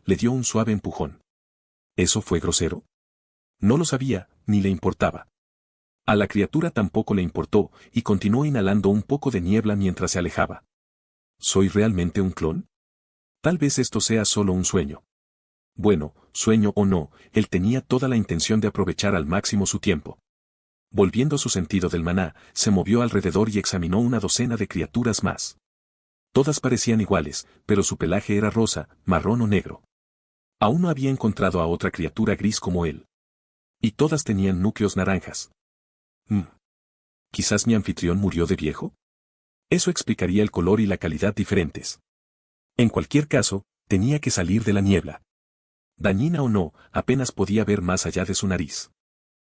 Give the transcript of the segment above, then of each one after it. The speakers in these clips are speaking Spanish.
le dio un suave empujón. ¿Eso fue grosero? No lo sabía, ni le importaba. A la criatura tampoco le importó, y continuó inhalando un poco de niebla mientras se alejaba. ¿Soy realmente un clon? Tal vez esto sea solo un sueño. Bueno, sueño o no, él tenía toda la intención de aprovechar al máximo su tiempo. Volviendo a su sentido del maná, se movió alrededor y examinó una docena de criaturas más. Todas parecían iguales, pero su pelaje era rosa, marrón o negro. Aún no había encontrado a otra criatura gris como él. Y todas tenían núcleos naranjas. ¿Quizás mi anfitrión murió de viejo? Eso explicaría el color y la calidad diferentes. En cualquier caso, tenía que salir de la niebla. Dañina o no, apenas podía ver más allá de su nariz.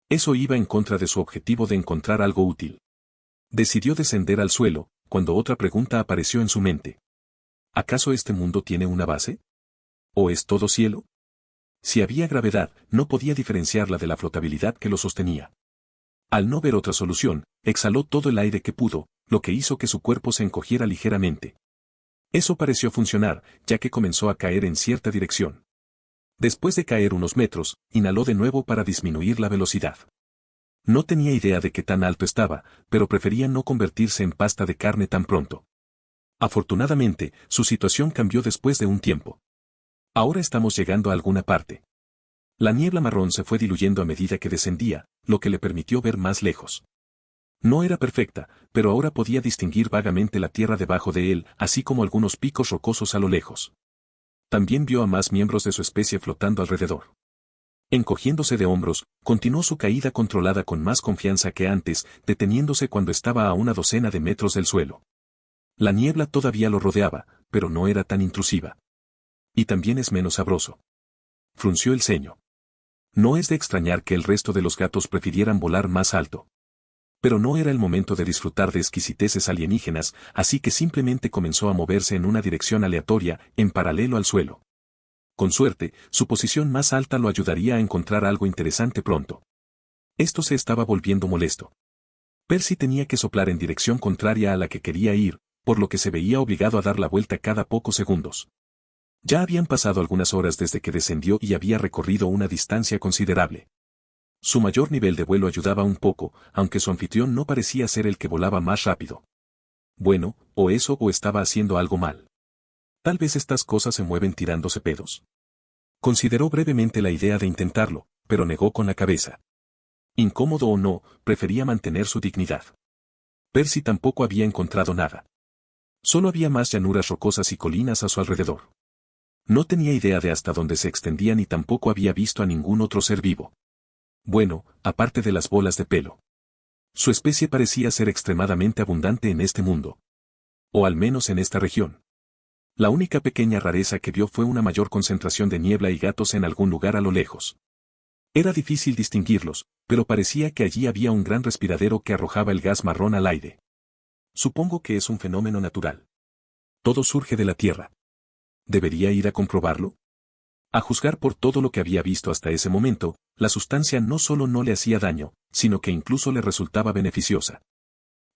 Eso iba en contra de su objetivo de encontrar algo útil. Decidió descender al suelo, cuando otra pregunta apareció en su mente. ¿Acaso este mundo tiene una base? ¿O es todo cielo? Si había gravedad, no podía diferenciarla de la flotabilidad que lo sostenía. Al no ver otra solución, exhaló todo el aire que pudo, lo que hizo que su cuerpo se encogiera ligeramente. Eso pareció funcionar, ya que comenzó a caer en cierta dirección. Después de caer unos metros, inhaló de nuevo para disminuir la velocidad. No tenía idea de qué tan alto estaba, pero prefería no convertirse en pasta de carne tan pronto. Afortunadamente, su situación cambió después de un tiempo. Ahora estamos llegando a alguna parte. La niebla marrón se fue diluyendo a medida que descendía, lo que le permitió ver más lejos. No era perfecta, pero ahora podía distinguir vagamente la tierra debajo de él, así como algunos picos rocosos a lo lejos. También vio a más miembros de su especie flotando alrededor. Encogiéndose de hombros, continuó su caída controlada con más confianza que antes, deteniéndose cuando estaba a una docena de metros del suelo. La niebla todavía lo rodeaba, pero no era tan intrusiva. Y también es menos sabroso. Frunció el ceño. No es de extrañar que el resto de los gatos prefirieran volar más alto. Pero no era el momento de disfrutar de exquisiteces alienígenas, así que simplemente comenzó a moverse en una dirección aleatoria, en paralelo al suelo. Con suerte, su posición más alta lo ayudaría a encontrar algo interesante pronto. Esto se estaba volviendo molesto. Percy tenía que soplar en dirección contraria a la que quería ir, por lo que se veía obligado a dar la vuelta cada pocos segundos. Ya habían pasado algunas horas desde que descendió y había recorrido una distancia considerable. Su mayor nivel de vuelo ayudaba un poco, aunque su anfitrión no parecía ser el que volaba más rápido. Bueno, o eso o estaba haciendo algo mal. Tal vez estas cosas se mueven tirándose pedos. Consideró brevemente la idea de intentarlo, pero negó con la cabeza. Incómodo o no, prefería mantener su dignidad. Percy tampoco había encontrado nada. Solo había más llanuras rocosas y colinas a su alrededor. No tenía idea de hasta dónde se extendían y tampoco había visto a ningún otro ser vivo. Bueno, aparte de las bolas de pelo. Su especie parecía ser extremadamente abundante en este mundo. O al menos en esta región. La única pequeña rareza que vio fue una mayor concentración de niebla y gatos en algún lugar a lo lejos. Era difícil distinguirlos, pero parecía que allí había un gran respiradero que arrojaba el gas marrón al aire. Supongo que es un fenómeno natural. Todo surge de la Tierra. ¿Debería ir a comprobarlo? A juzgar por todo lo que había visto hasta ese momento, la sustancia no solo no le hacía daño, sino que incluso le resultaba beneficiosa.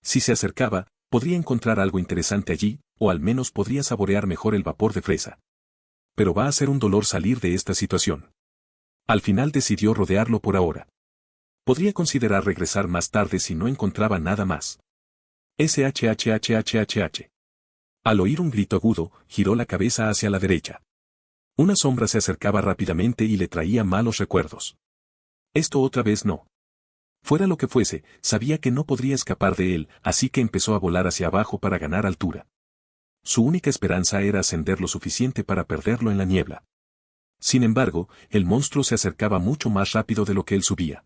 Si se acercaba, podría encontrar algo interesante allí, o al menos podría saborear mejor el vapor de fresa. Pero va a ser un dolor salir de esta situación. Al final decidió rodearlo por ahora. Podría considerar regresar más tarde si no encontraba nada más. SHHHHH. Al oír un grito agudo, giró la cabeza hacia la derecha. Una sombra se acercaba rápidamente y le traía malos recuerdos. Esto otra vez no. Fuera lo que fuese, sabía que no podría escapar de él, así que empezó a volar hacia abajo para ganar altura. Su única esperanza era ascender lo suficiente para perderlo en la niebla. Sin embargo, el monstruo se acercaba mucho más rápido de lo que él subía.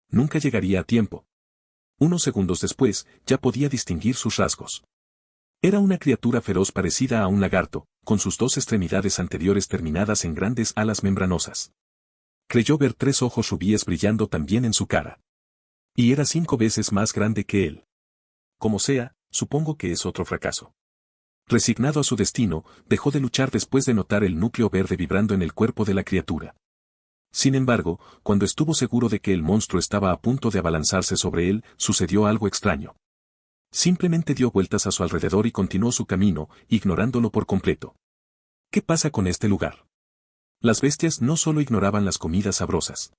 Nunca llegaría a tiempo. Unos segundos después, ya podía distinguir sus rasgos. Era una criatura feroz parecida a un lagarto, con sus dos extremidades anteriores terminadas en grandes alas membranosas. Creyó ver 3 ojos rubíes brillando también en su cara. Y era 5 veces más grande que él. Como sea, supongo que es otro fracaso. Resignado a su destino, dejó de luchar después de notar el núcleo verde vibrando en el cuerpo de la criatura. Sin embargo, cuando estuvo seguro de que el monstruo estaba a punto de abalanzarse sobre él, sucedió algo extraño. Simplemente dio vueltas a su alrededor y continuó su camino, ignorándolo por completo. ¿Qué pasa con este lugar? Las bestias no solo ignoraban las comidas sabrosas.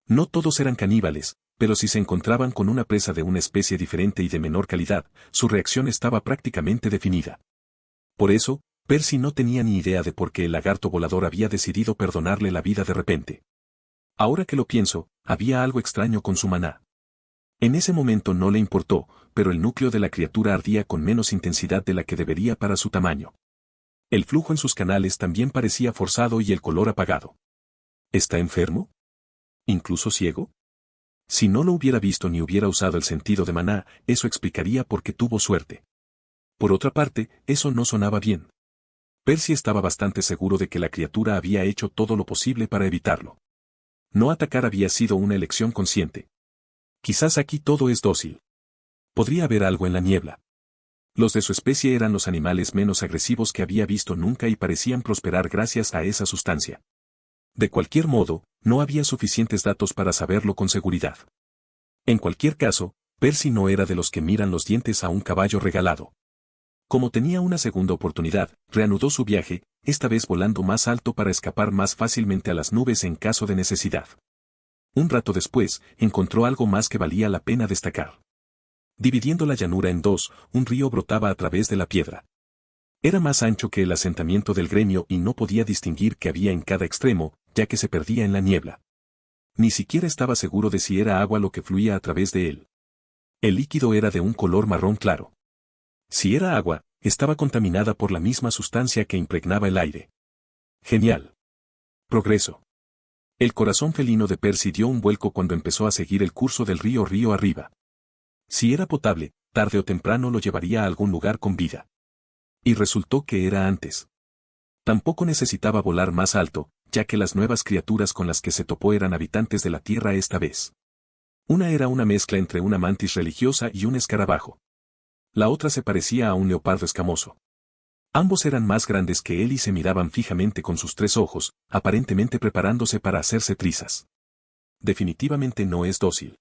No todos eran caníbales, pero si se encontraban con una presa de una especie diferente y de menor calidad, su reacción estaba prácticamente definida. Por eso, Percy no tenía ni idea de por qué el lagarto volador había decidido perdonarle la vida de repente. Ahora que lo pienso, había algo extraño con su maná. En ese momento no le importó, pero el núcleo de la criatura ardía con menos intensidad de la que debería para su tamaño. El flujo en sus canales también parecía forzado y el color apagado. ¿Está enfermo? ¿Incluso ciego? Si no lo hubiera visto ni hubiera usado el sentido de maná, eso explicaría por qué tuvo suerte. Por otra parte, eso no sonaba bien. Percy estaba bastante seguro de que la criatura había hecho todo lo posible para evitarlo. No atacar había sido una elección consciente. Quizás aquí todo es dócil. Podría haber algo en la niebla. Los de su especie eran los animales menos agresivos que había visto nunca y parecían prosperar gracias a esa sustancia. De cualquier modo, no había suficientes datos para saberlo con seguridad. En cualquier caso, Percy no era de los que miran los dientes a un caballo regalado. Como tenía una segunda oportunidad, reanudó su viaje, esta vez volando más alto para escapar más fácilmente a las nubes en caso de necesidad. Un rato después, encontró algo más que valía la pena destacar. Dividiendo la llanura en dos, un río brotaba a través de la piedra. Era más ancho que el asentamiento del gremio y no podía distinguir qué había en cada extremo, ya que se perdía en la niebla. Ni siquiera estaba seguro de si era agua lo que fluía a través de él. El líquido era de un color marrón claro. Si era agua, estaba contaminada por la misma sustancia que impregnaba el aire. Genial. Progreso. El corazón felino de Percy dio un vuelco cuando empezó a seguir el curso del río arriba. Si era potable, tarde o temprano lo llevaría a algún lugar con vida. Y resultó que era antes. Tampoco necesitaba volar más alto, ya que las nuevas criaturas con las que se topó eran habitantes de la Tierra esta vez. Una era una mezcla entre una mantis religiosa y un escarabajo. La otra se parecía a un leopardo escamoso. Ambos eran más grandes que él y se miraban fijamente con sus tres ojos, aparentemente preparándose para hacerse trizas. Definitivamente no es dócil.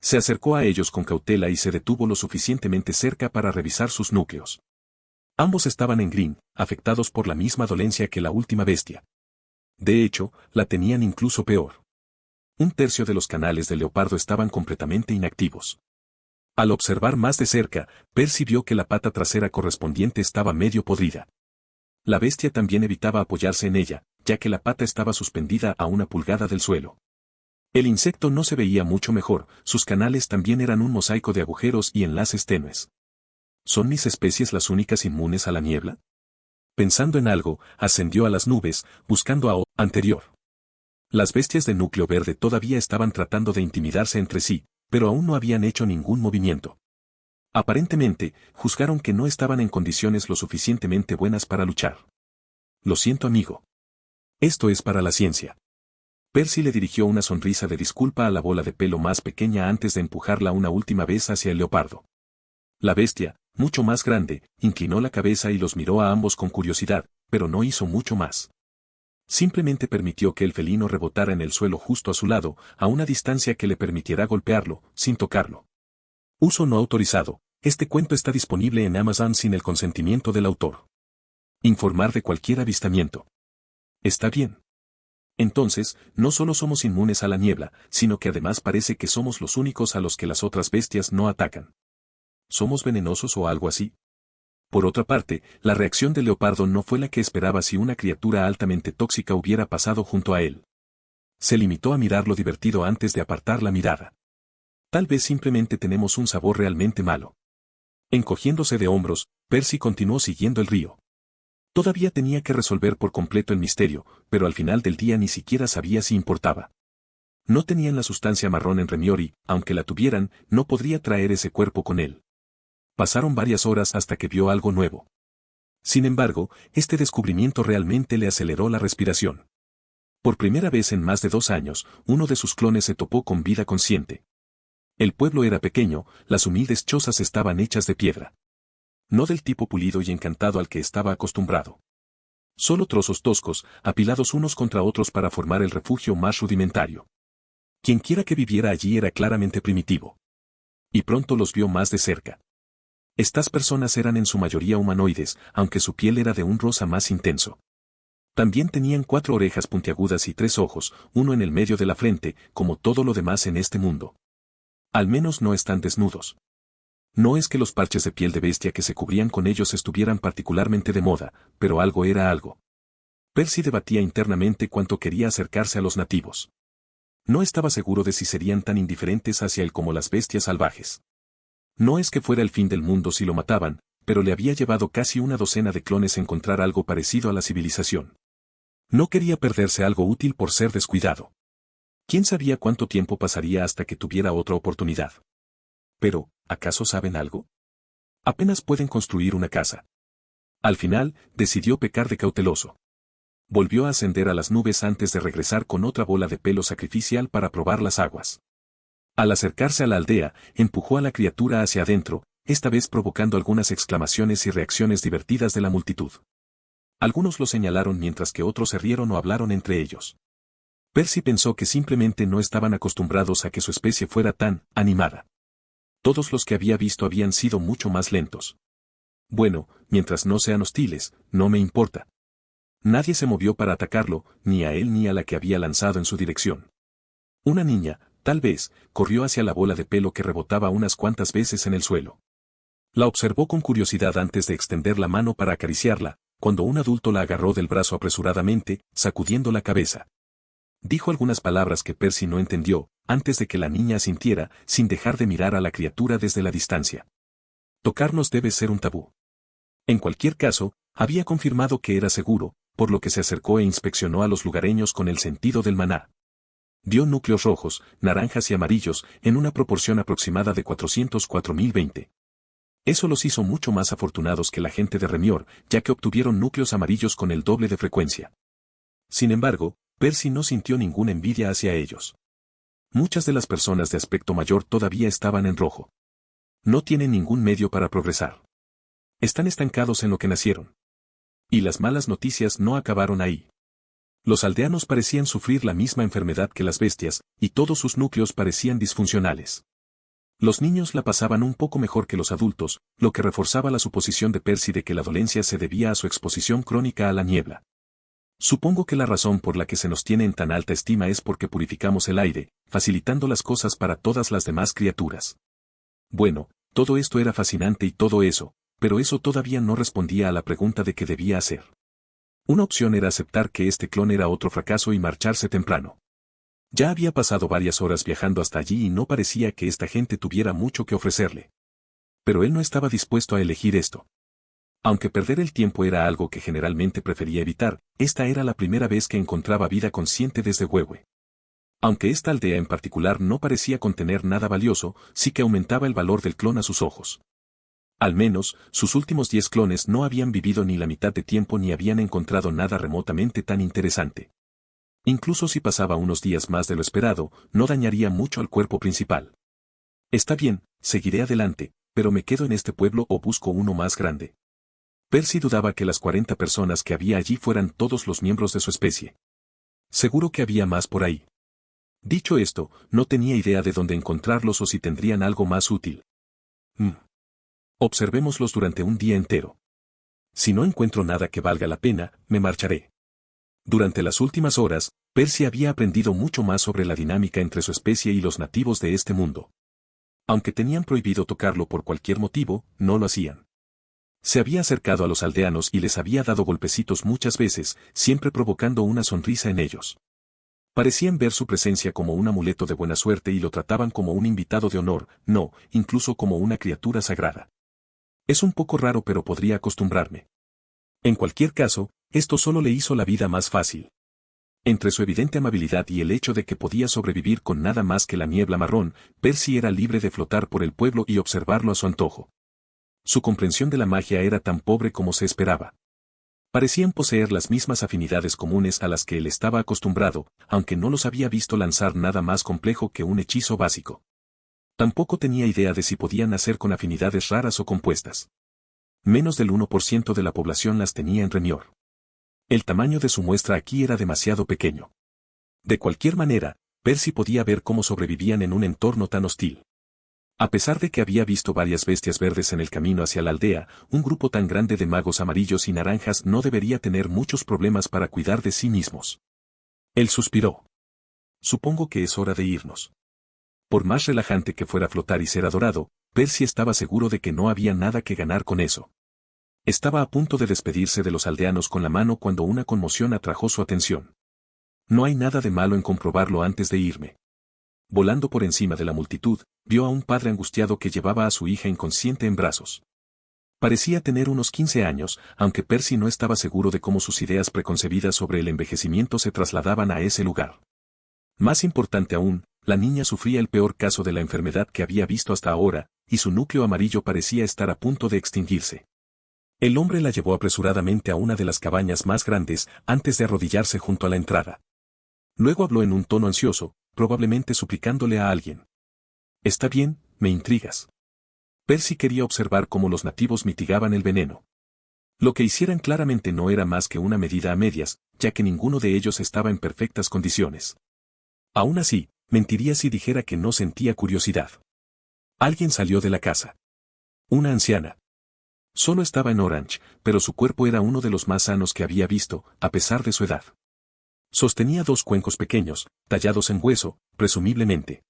Se acercó a ellos con cautela y se detuvo lo suficientemente cerca para revisar sus núcleos. Ambos estaban en green, afectados por la misma dolencia que la última bestia. De hecho, la tenían incluso peor. Un tercio de los canales del leopardo estaban completamente inactivos. Al observar más de cerca, Percy vio que la pata trasera correspondiente estaba medio podrida. La bestia también evitaba apoyarse en ella, ya que la pata estaba suspendida a 1 pulgada del suelo. El insecto no se veía mucho mejor, sus canales también eran un mosaico de agujeros y enlaces tenues. ¿Son mis especies las únicas inmunes a la niebla? Pensando en algo, ascendió a las nubes, buscando a anterior. Las bestias de núcleo verde todavía estaban tratando de intimidarse entre sí, pero aún no habían hecho ningún movimiento. Aparentemente, juzgaron que no estaban en condiciones lo suficientemente buenas para luchar. Lo siento, amigo. Esto es para la ciencia. Percy le dirigió una sonrisa de disculpa a la bola de pelo más pequeña antes de empujarla una última vez hacia el leopardo. La bestia, mucho más grande, inclinó la cabeza y los miró a ambos con curiosidad, pero no hizo mucho más. Simplemente permitió que el felino rebotara en el suelo justo a su lado, a una distancia que le permitiera golpearlo, sin tocarlo. Uso no autorizado. Este cuento está disponible en Amazon sin el consentimiento del autor. Informar de cualquier avistamiento. Está bien. Entonces, no solo somos inmunes a la niebla, sino que además parece que somos los únicos a los que las otras bestias no atacan. ¿Somos venenosos o algo así? Por otra parte, la reacción del leopardo no fue la que esperaba si una criatura altamente tóxica hubiera pasado junto a él. Se limitó a mirarlo divertido antes de apartar la mirada. Tal vez simplemente tenemos un sabor realmente malo. Encogiéndose de hombros, Percy continuó siguiendo el río. Todavía tenía que resolver por completo el misterio, pero al final del día ni siquiera sabía si importaba. No tenían la sustancia marrón en Remior y, aunque la tuvieran, no podría traer ese cuerpo con él. Pasaron varias horas hasta que vio algo nuevo. Sin embargo, este descubrimiento realmente le aceleró la respiración. Por primera vez en más de 2 años, uno de sus clones se topó con vida consciente. El pueblo era pequeño, las humildes chozas estaban hechas de piedra. No del tipo pulido y encantado al que estaba acostumbrado. Solo trozos toscos, apilados unos contra otros para formar el refugio más rudimentario. Quienquiera que viviera allí era claramente primitivo. Y pronto los vio más de cerca. Estas personas eran en su mayoría humanoides, aunque su piel era de un rosa más intenso. También tenían 4 orejas puntiagudas y 3 ojos, uno en el medio de la frente, como todo lo demás en este mundo. Al menos no están desnudos. No es que los parches de piel de bestia que se cubrían con ellos estuvieran particularmente de moda, pero algo era algo. Percy debatía internamente cuánto quería acercarse a los nativos. No estaba seguro de si serían tan indiferentes hacia él como las bestias salvajes. No es que fuera el fin del mundo si lo mataban, pero le había llevado casi una docena de clones encontrar algo parecido a la civilización. No quería perderse algo útil por ser descuidado. ¿Quién sabía cuánto tiempo pasaría hasta que tuviera otra oportunidad? Pero, ¿acaso saben algo? Apenas pueden construir una casa. Al final, decidió pecar de cauteloso. Volvió a ascender a las nubes antes de regresar con otra bola de pelo sacrificial para probar las aguas. Al acercarse a la aldea, empujó a la criatura hacia adentro, esta vez provocando algunas exclamaciones y reacciones divertidas de la multitud. Algunos lo señalaron mientras que otros se rieron o hablaron entre ellos. Percy pensó que simplemente no estaban acostumbrados a que su especie fuera tan animada. Todos los que había visto habían sido mucho más lentos. Bueno, mientras no sean hostiles, no me importa. Nadie se movió para atacarlo, ni a él ni a la que había lanzado en su dirección. Una niña, tal vez, corrió hacia la bola de pelo que rebotaba unas cuantas veces en el suelo. La observó con curiosidad antes de extender la mano para acariciarla, cuando un adulto la agarró del brazo apresuradamente, sacudiendo la cabeza. Dijo algunas palabras que Percy no entendió, antes de que la niña asintiera, sin dejar de mirar a la criatura desde la distancia. Tocarnos debe ser un tabú. En cualquier caso, había confirmado que era seguro, por lo que se acercó e inspeccionó a los lugareños con el sentido del maná. Vio núcleos rojos, naranjas y amarillos, en una proporción aproximada de 404.020. Eso los hizo mucho más afortunados que la gente de Remior, ya que obtuvieron núcleos amarillos con el doble de frecuencia. Sin embargo, Percy no sintió ninguna envidia hacia ellos. Muchas de las personas de aspecto mayor todavía estaban en rojo. No tienen ningún medio para progresar. Están estancados en lo que nacieron. Y las malas noticias no acabaron ahí. Los aldeanos parecían sufrir la misma enfermedad que las bestias, y todos sus núcleos parecían disfuncionales. Los niños la pasaban un poco mejor que los adultos, lo que reforzaba la suposición de Percy de que la dolencia se debía a su exposición crónica a la niebla. Supongo que la razón por la que se nos tiene en tan alta estima es porque purificamos el aire, facilitando las cosas para todas las demás criaturas. Bueno, todo esto era fascinante y todo eso, pero eso todavía no respondía a la pregunta de qué debía hacer. Una opción era aceptar que este clon era otro fracaso y marcharse temprano. Ya había pasado varias horas viajando hasta allí y no parecía que esta gente tuviera mucho que ofrecerle. Pero él no estaba dispuesto a elegir esto. Aunque perder el tiempo era algo que generalmente prefería evitar, esta era la primera vez que encontraba vida consciente desde Huehue. Aunque esta aldea en particular no parecía contener nada valioso, sí que aumentaba el valor del clon a sus ojos. Al menos, sus últimos 10 clones no habían vivido ni la mitad de tiempo ni habían encontrado nada remotamente tan interesante. Incluso si pasaba unos días más de lo esperado, no dañaría mucho al cuerpo principal. Está bien, seguiré adelante, pero me quedo en este pueblo o busco uno más grande. Percy dudaba que las 40 personas que había allí fueran todos los miembros de su especie. Seguro que había más por ahí. Dicho esto, no tenía idea de dónde encontrarlos o si tendrían algo más útil. Observémoslos durante un día entero. Si no encuentro nada que valga la pena, me marcharé. Durante las últimas horas, Percy había aprendido mucho más sobre la dinámica entre su especie y los nativos de este mundo. Aunque tenían prohibido tocarlo por cualquier motivo, no lo hacían. Se había acercado a los aldeanos y les había dado golpecitos muchas veces, siempre provocando una sonrisa en ellos. Parecían ver su presencia como un amuleto de buena suerte y lo trataban como un invitado de honor, no, incluso como una criatura sagrada. Es un poco raro pero podría acostumbrarme. En cualquier caso, esto solo le hizo la vida más fácil. Entre su evidente amabilidad y el hecho de que podía sobrevivir con nada más que la niebla marrón, Percy era libre de flotar por el pueblo y observarlo a su antojo. Su comprensión de la magia era tan pobre como se esperaba. Parecían poseer las mismas afinidades comunes a las que él estaba acostumbrado, aunque no los había visto lanzar nada más complejo que un hechizo básico. Tampoco tenía idea de si podían nacer con afinidades raras o compuestas. Menos del 1% de la población las tenía en Remior. El tamaño de su muestra aquí era demasiado pequeño. De cualquier manera, Percy podía ver cómo sobrevivían en un entorno tan hostil. A pesar de que había visto varias bestias verdes en el camino hacia la aldea, un grupo tan grande de magos amarillos y naranjas no debería tener muchos problemas para cuidar de sí mismos. Él suspiró. Supongo que es hora de irnos. Por más relajante que fuera flotar y ser adorado, Percy estaba seguro de que no había nada que ganar con eso. Estaba a punto de despedirse de los aldeanos con la mano cuando una conmoción atrajo su atención. No hay nada de malo en comprobarlo antes de irme. Volando por encima de la multitud, vio a un padre angustiado que llevaba a su hija inconsciente en brazos. Parecía tener unos 15 años, aunque Percy no estaba seguro de cómo sus ideas preconcebidas sobre el envejecimiento se trasladaban a ese lugar. Más importante aún, la niña sufría el peor caso de la enfermedad que había visto hasta ahora, y su núcleo amarillo parecía estar a punto de extinguirse. El hombre la llevó apresuradamente a una de las cabañas más grandes antes de arrodillarse junto a la entrada. Luego habló en un tono ansioso, probablemente suplicándole a alguien. «Está bien, me intrigas». Percy quería observar cómo los nativos mitigaban el veneno. Lo que hicieran claramente no era más que una medida a medias, ya que ninguno de ellos estaba en perfectas condiciones. Aún así, mentiría si dijera que no sentía curiosidad. Alguien salió de la casa. Una anciana. Solo estaba en Orange, pero su cuerpo era uno de los más sanos que había visto, a pesar de su edad. Sostenía 2 cuencos pequeños, tallados en hueso, presumiblemente.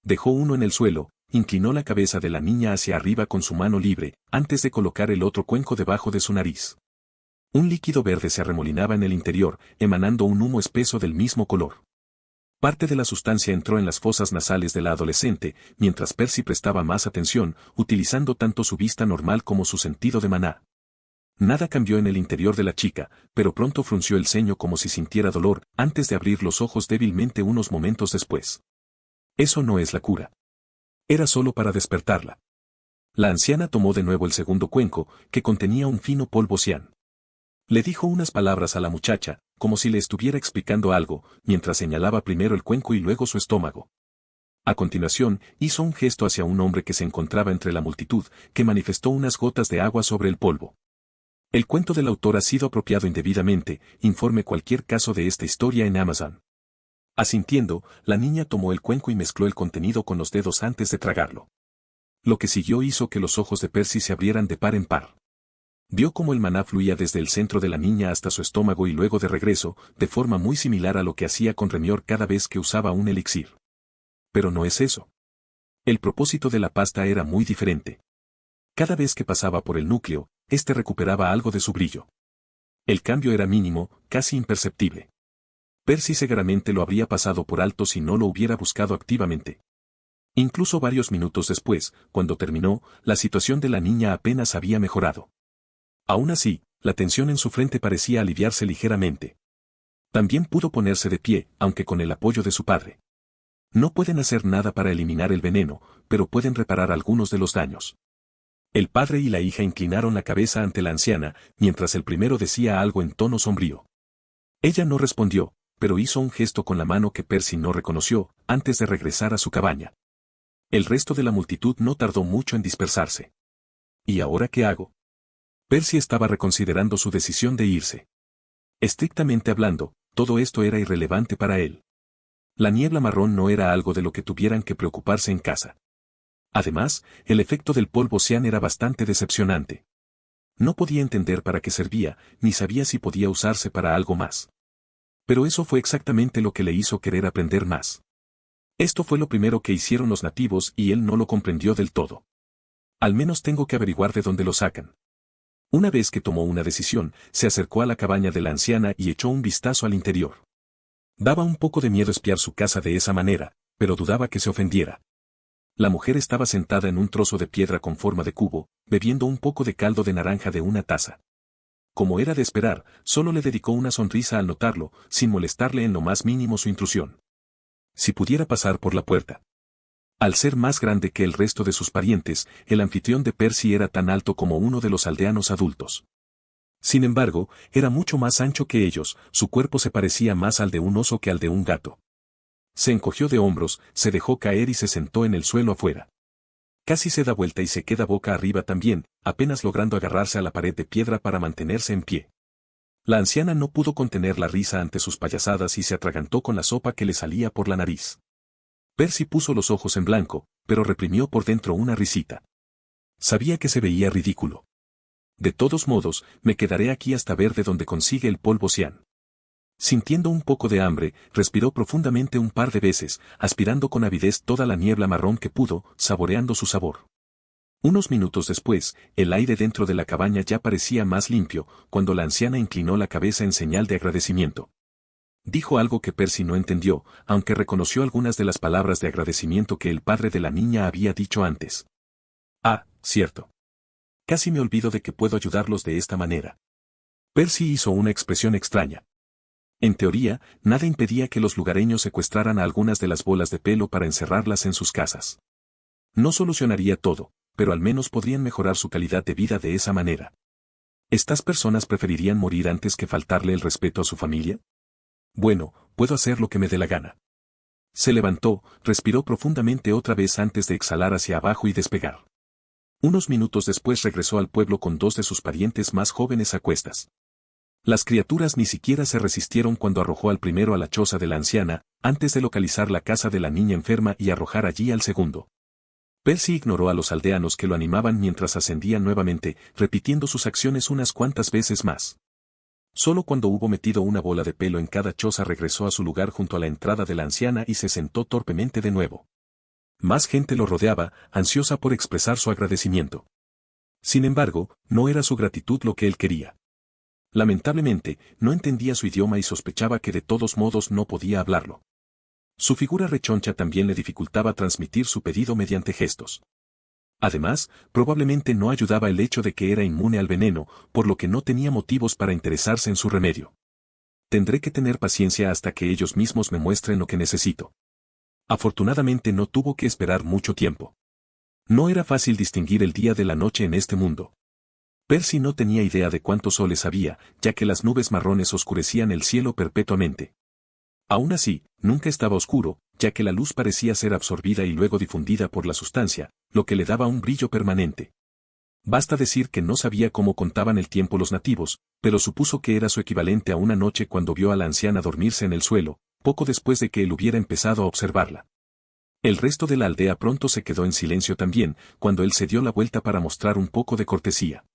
Dejó uno en el suelo, inclinó la cabeza de la niña hacia arriba con su mano libre, antes de colocar el otro cuenco debajo de su nariz. Un líquido verde se arremolinaba en el interior, emanando un humo espeso del mismo color. Parte de la sustancia entró en las fosas nasales de la adolescente, mientras Percy prestaba más atención, utilizando tanto su vista normal como su sentido de maná. Nada cambió en el interior de la chica, pero pronto frunció el ceño como si sintiera dolor, antes de abrir los ojos débilmente unos momentos después. Eso no es la cura. Era solo para despertarla. La anciana tomó de nuevo el segundo cuenco, que contenía un fino polvo cian. Le dijo unas palabras a la muchacha, como si le estuviera explicando algo, mientras señalaba primero el cuenco y luego su estómago. A continuación, hizo un gesto hacia un hombre que se encontraba entre la multitud, que manifestó unas gotas de agua sobre el polvo. El cuento del autor ha sido apropiado indebidamente, informe cualquier caso de esta historia en Amazon. Asintiendo, la niña tomó el cuenco y mezcló el contenido con los dedos antes de tragarlo. Lo que siguió hizo que los ojos de Percy se abrieran de par en par. Vio cómo el maná fluía desde el centro de la niña hasta su estómago y luego de regreso, de forma muy similar a lo que hacía con Remior cada vez que usaba un elixir. Pero no es eso. El propósito de la pasta era muy diferente. Cada vez que pasaba por el núcleo, éste recuperaba algo de su brillo. El cambio era mínimo, casi imperceptible. Percy seguramente lo habría pasado por alto si no lo hubiera buscado activamente. Incluso varios minutos después, cuando terminó, la situación de la niña apenas había mejorado. Aún así, la tensión en su frente parecía aliviarse ligeramente. También pudo ponerse de pie, aunque con el apoyo de su padre. No pueden hacer nada para eliminar el veneno, pero pueden reparar algunos de los daños. El padre y la hija inclinaron la cabeza ante la anciana, mientras el primero decía algo en tono sombrío. Ella no respondió, pero hizo un gesto con la mano que Percy no reconoció, antes de regresar a su cabaña. El resto de la multitud no tardó mucho en dispersarse. ¿Y ahora qué hago? Percy estaba reconsiderando su decisión de irse. Estrictamente hablando, todo esto era irrelevante para él. La niebla marrón no era algo de lo que tuvieran que preocuparse en casa. Además, el efecto del polvo cian era bastante decepcionante. No podía entender para qué servía, ni sabía si podía usarse para algo más. Pero eso fue exactamente lo que le hizo querer aprender más. Esto fue lo primero que hicieron los nativos y él no lo comprendió del todo. Al menos tengo que averiguar de dónde lo sacan. Una vez que tomó una decisión, se acercó a la cabaña de la anciana y echó un vistazo al interior. Daba un poco de miedo espiar su casa de esa manera, pero dudaba que se ofendiera. La mujer estaba sentada en un trozo de piedra con forma de cubo, bebiendo un poco de caldo de naranja de una taza. Como era de esperar, solo le dedicó una sonrisa al notarlo, sin molestarle en lo más mínimo su intrusión. Si pudiera pasar por la puerta. Al ser más grande que el resto de sus parientes, el anfitrión de Percy era tan alto como uno de los aldeanos adultos. Sin embargo, era mucho más ancho que ellos, su cuerpo se parecía más al de un oso que al de un gato. Se encogió de hombros, se dejó caer y se sentó en el suelo afuera. Casi se da vuelta y se queda boca arriba también, apenas logrando agarrarse a la pared de piedra para mantenerse en pie. La anciana no pudo contener la risa ante sus payasadas y se atragantó con la sopa que le salía por la nariz. Percy puso los ojos en blanco, pero reprimió por dentro una risita. Sabía que se veía ridículo. De todos modos, me quedaré aquí hasta ver de dónde consigue el polvo cian. Sintiendo un poco de hambre, respiró profundamente un par de veces, aspirando con avidez toda la niebla marrón que pudo, saboreando su sabor. Unos minutos después, el aire dentro de la cabaña ya parecía más limpio, cuando la anciana inclinó la cabeza en señal de agradecimiento. Dijo algo que Percy no entendió, aunque reconoció algunas de las palabras de agradecimiento que el padre de la niña había dicho antes. Ah, cierto. Casi me olvido de que puedo ayudarlos de esta manera. Percy hizo una expresión extraña. En teoría, nada impedía que los lugareños secuestraran a algunas de las bolas de pelo para encerrarlas en sus casas. No solucionaría todo, pero al menos podrían mejorar su calidad de vida de esa manera. ¿Estas personas preferirían morir antes que faltarle el respeto a su familia? Bueno, puedo hacer lo que me dé la gana. Se levantó, respiró profundamente otra vez antes de exhalar hacia abajo y despegar. Unos minutos después regresó al pueblo con dos de sus parientes más jóvenes a cuestas. Las criaturas ni siquiera se resistieron cuando arrojó al primero a la choza de la anciana, antes de localizar la casa de la niña enferma y arrojar allí al segundo. Percy ignoró a los aldeanos que lo animaban mientras ascendían nuevamente, repitiendo sus acciones unas cuantas veces más. Solo cuando hubo metido una bola de pelo en cada choza regresó a su lugar junto a la entrada de la anciana y se sentó torpemente de nuevo. Más gente lo rodeaba, ansiosa por expresar su agradecimiento. Sin embargo, no era su gratitud lo que él quería. Lamentablemente, no entendía su idioma y sospechaba que de todos modos no podía hablarlo. Su figura rechoncha también le dificultaba transmitir su pedido mediante gestos. Además, probablemente no ayudaba el hecho de que era inmune al veneno, por lo que no tenía motivos para interesarse en su remedio. Tendré que tener paciencia hasta que ellos mismos me muestren lo que necesito. Afortunadamente no tuvo que esperar mucho tiempo. No era fácil distinguir el día de la noche en este mundo. Percy no tenía idea de cuántos soles había, ya que las nubes marrones oscurecían el cielo perpetuamente. Aún así, nunca estaba oscuro, ya que la luz parecía ser absorbida y luego difundida por la sustancia, lo que le daba un brillo permanente. Basta decir que no sabía cómo contaban el tiempo los nativos, pero supuso que era su equivalente a una noche cuando vio a la anciana dormirse en el suelo, poco después de que él hubiera empezado a observarla. El resto de la aldea pronto se quedó en silencio también, cuando él se dio la vuelta para mostrar un poco de cortesía.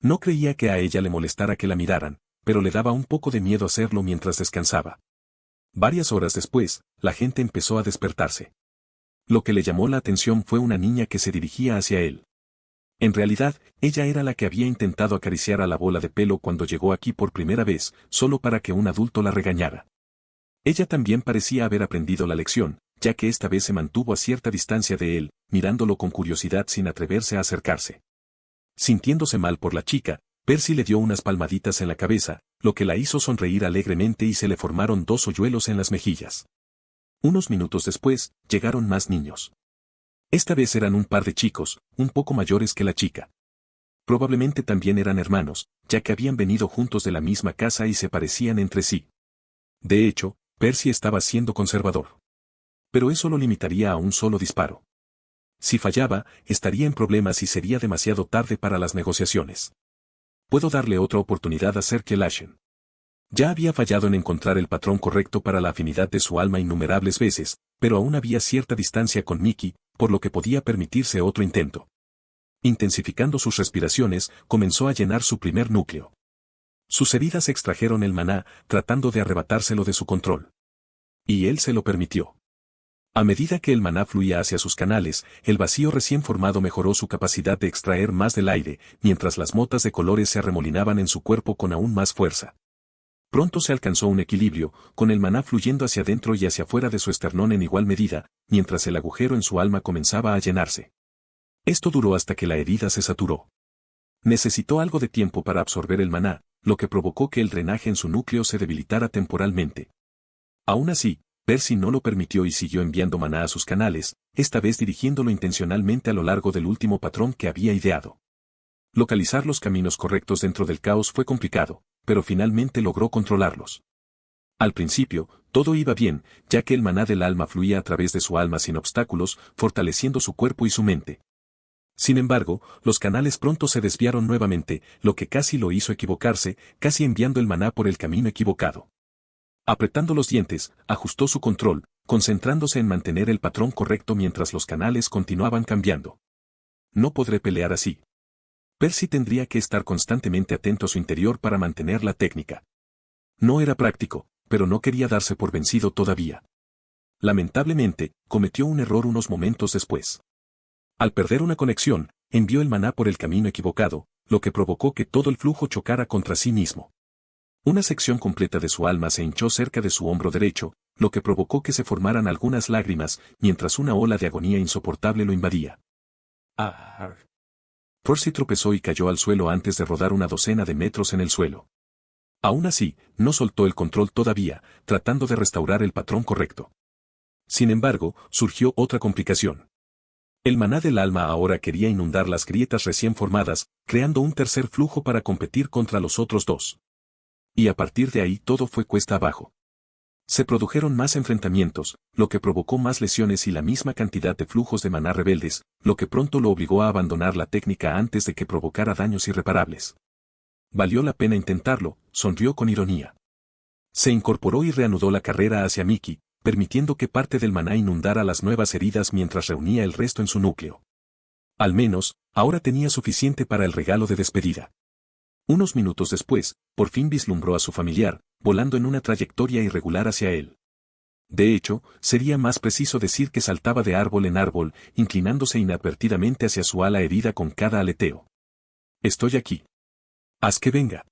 No creía que a ella le molestara que la miraran, pero le daba un poco de miedo hacerlo mientras descansaba. Varias horas después, la gente empezó a despertarse. Lo que le llamó la atención fue una niña que se dirigía hacia él. En realidad, ella era la que había intentado acariciar a la bola de pelo cuando llegó aquí por primera vez, solo para que un adulto la regañara. Ella también parecía haber aprendido la lección, ya que esta vez se mantuvo a cierta distancia de él, mirándolo con curiosidad sin atreverse a acercarse. Sintiéndose mal por la chica, Percy le dio unas palmaditas en la cabeza, lo que la hizo sonreír alegremente y se le formaron 2 hoyuelos en las mejillas. Unos minutos después, llegaron más niños. Esta vez eran un par de chicos, un poco mayores que la chica. Probablemente también eran hermanos, ya que habían venido juntos de la misma casa y se parecían entre sí. De hecho, Percy estaba siendo conservador. Pero eso lo limitaría a un solo disparo. Si fallaba, estaría en problemas y sería demasiado tarde para las negociaciones. Puedo darle otra oportunidad a Sir Kelashen. Ya había fallado en encontrar el patrón correcto para la afinidad de su alma innumerables veces, pero aún había cierta distancia con Mickey, por lo que podía permitirse otro intento. Intensificando sus respiraciones, comenzó a llenar su primer núcleo. Sus heridas extrajeron el maná, tratando de arrebatárselo de su control. Y él se lo permitió. A medida que el maná fluía hacia sus canales, el vacío recién formado mejoró su capacidad de extraer más del aire, mientras las motas de colores se arremolinaban en su cuerpo con aún más fuerza. Pronto se alcanzó un equilibrio, con el maná fluyendo hacia adentro y hacia afuera de su esternón en igual medida, mientras el agujero en su alma comenzaba a llenarse. Esto duró hasta que la herida se saturó. Necesitó algo de tiempo para absorber el maná, lo que provocó que el drenaje en su núcleo se debilitara temporalmente. Aún así, Percy no lo permitió y siguió enviando maná a sus canales, esta vez dirigiéndolo intencionalmente a lo largo del último patrón que había ideado. Localizar los caminos correctos dentro del caos fue complicado, pero finalmente logró controlarlos. Al principio, todo iba bien, ya que el maná del alma fluía a través de su alma sin obstáculos, fortaleciendo su cuerpo y su mente. Sin embargo, los canales pronto se desviaron nuevamente, lo que casi lo hizo equivocarse, casi enviando el maná por el camino equivocado. Apretando los dientes, ajustó su control, concentrándose en mantener el patrón correcto mientras los canales continuaban cambiando. No podré pelear así. Percy tendría que estar constantemente atento a su interior para mantener la técnica. No era práctico, pero no quería darse por vencido todavía. Lamentablemente, cometió un error unos momentos después. Al perder una conexión, envió el maná por el camino equivocado, lo que provocó que todo el flujo chocara contra sí mismo. Una sección completa de su alma se hinchó cerca de su hombro derecho, lo que provocó que se formaran algunas lágrimas, mientras una ola de agonía insoportable lo invadía. Percy tropezó y cayó al suelo antes de rodar una docena de metros en el suelo. Aún así, no soltó el control todavía, tratando de restaurar el patrón correcto. Sin embargo, surgió otra complicación. El maná del alma ahora quería inundar las grietas recién formadas, creando un tercer flujo para competir contra los otros dos. Y a partir de ahí todo fue cuesta abajo. Se produjeron más enfrentamientos, lo que provocó más lesiones y la misma cantidad de flujos de maná rebeldes, lo que pronto lo obligó a abandonar la técnica antes de que provocara daños irreparables. Valió la pena intentarlo, sonrió con ironía. Se incorporó y reanudó la carrera hacia Mickey, permitiendo que parte del maná inundara las nuevas heridas mientras reunía el resto en su núcleo. Al menos, ahora tenía suficiente para el regalo de despedida. Unos minutos después, por fin vislumbró a su familiar, volando en una trayectoria irregular hacia él. De hecho, sería más preciso decir que saltaba de árbol en árbol, inclinándose inadvertidamente hacia su ala herida con cada aleteo. «Estoy aquí. Haz que venga».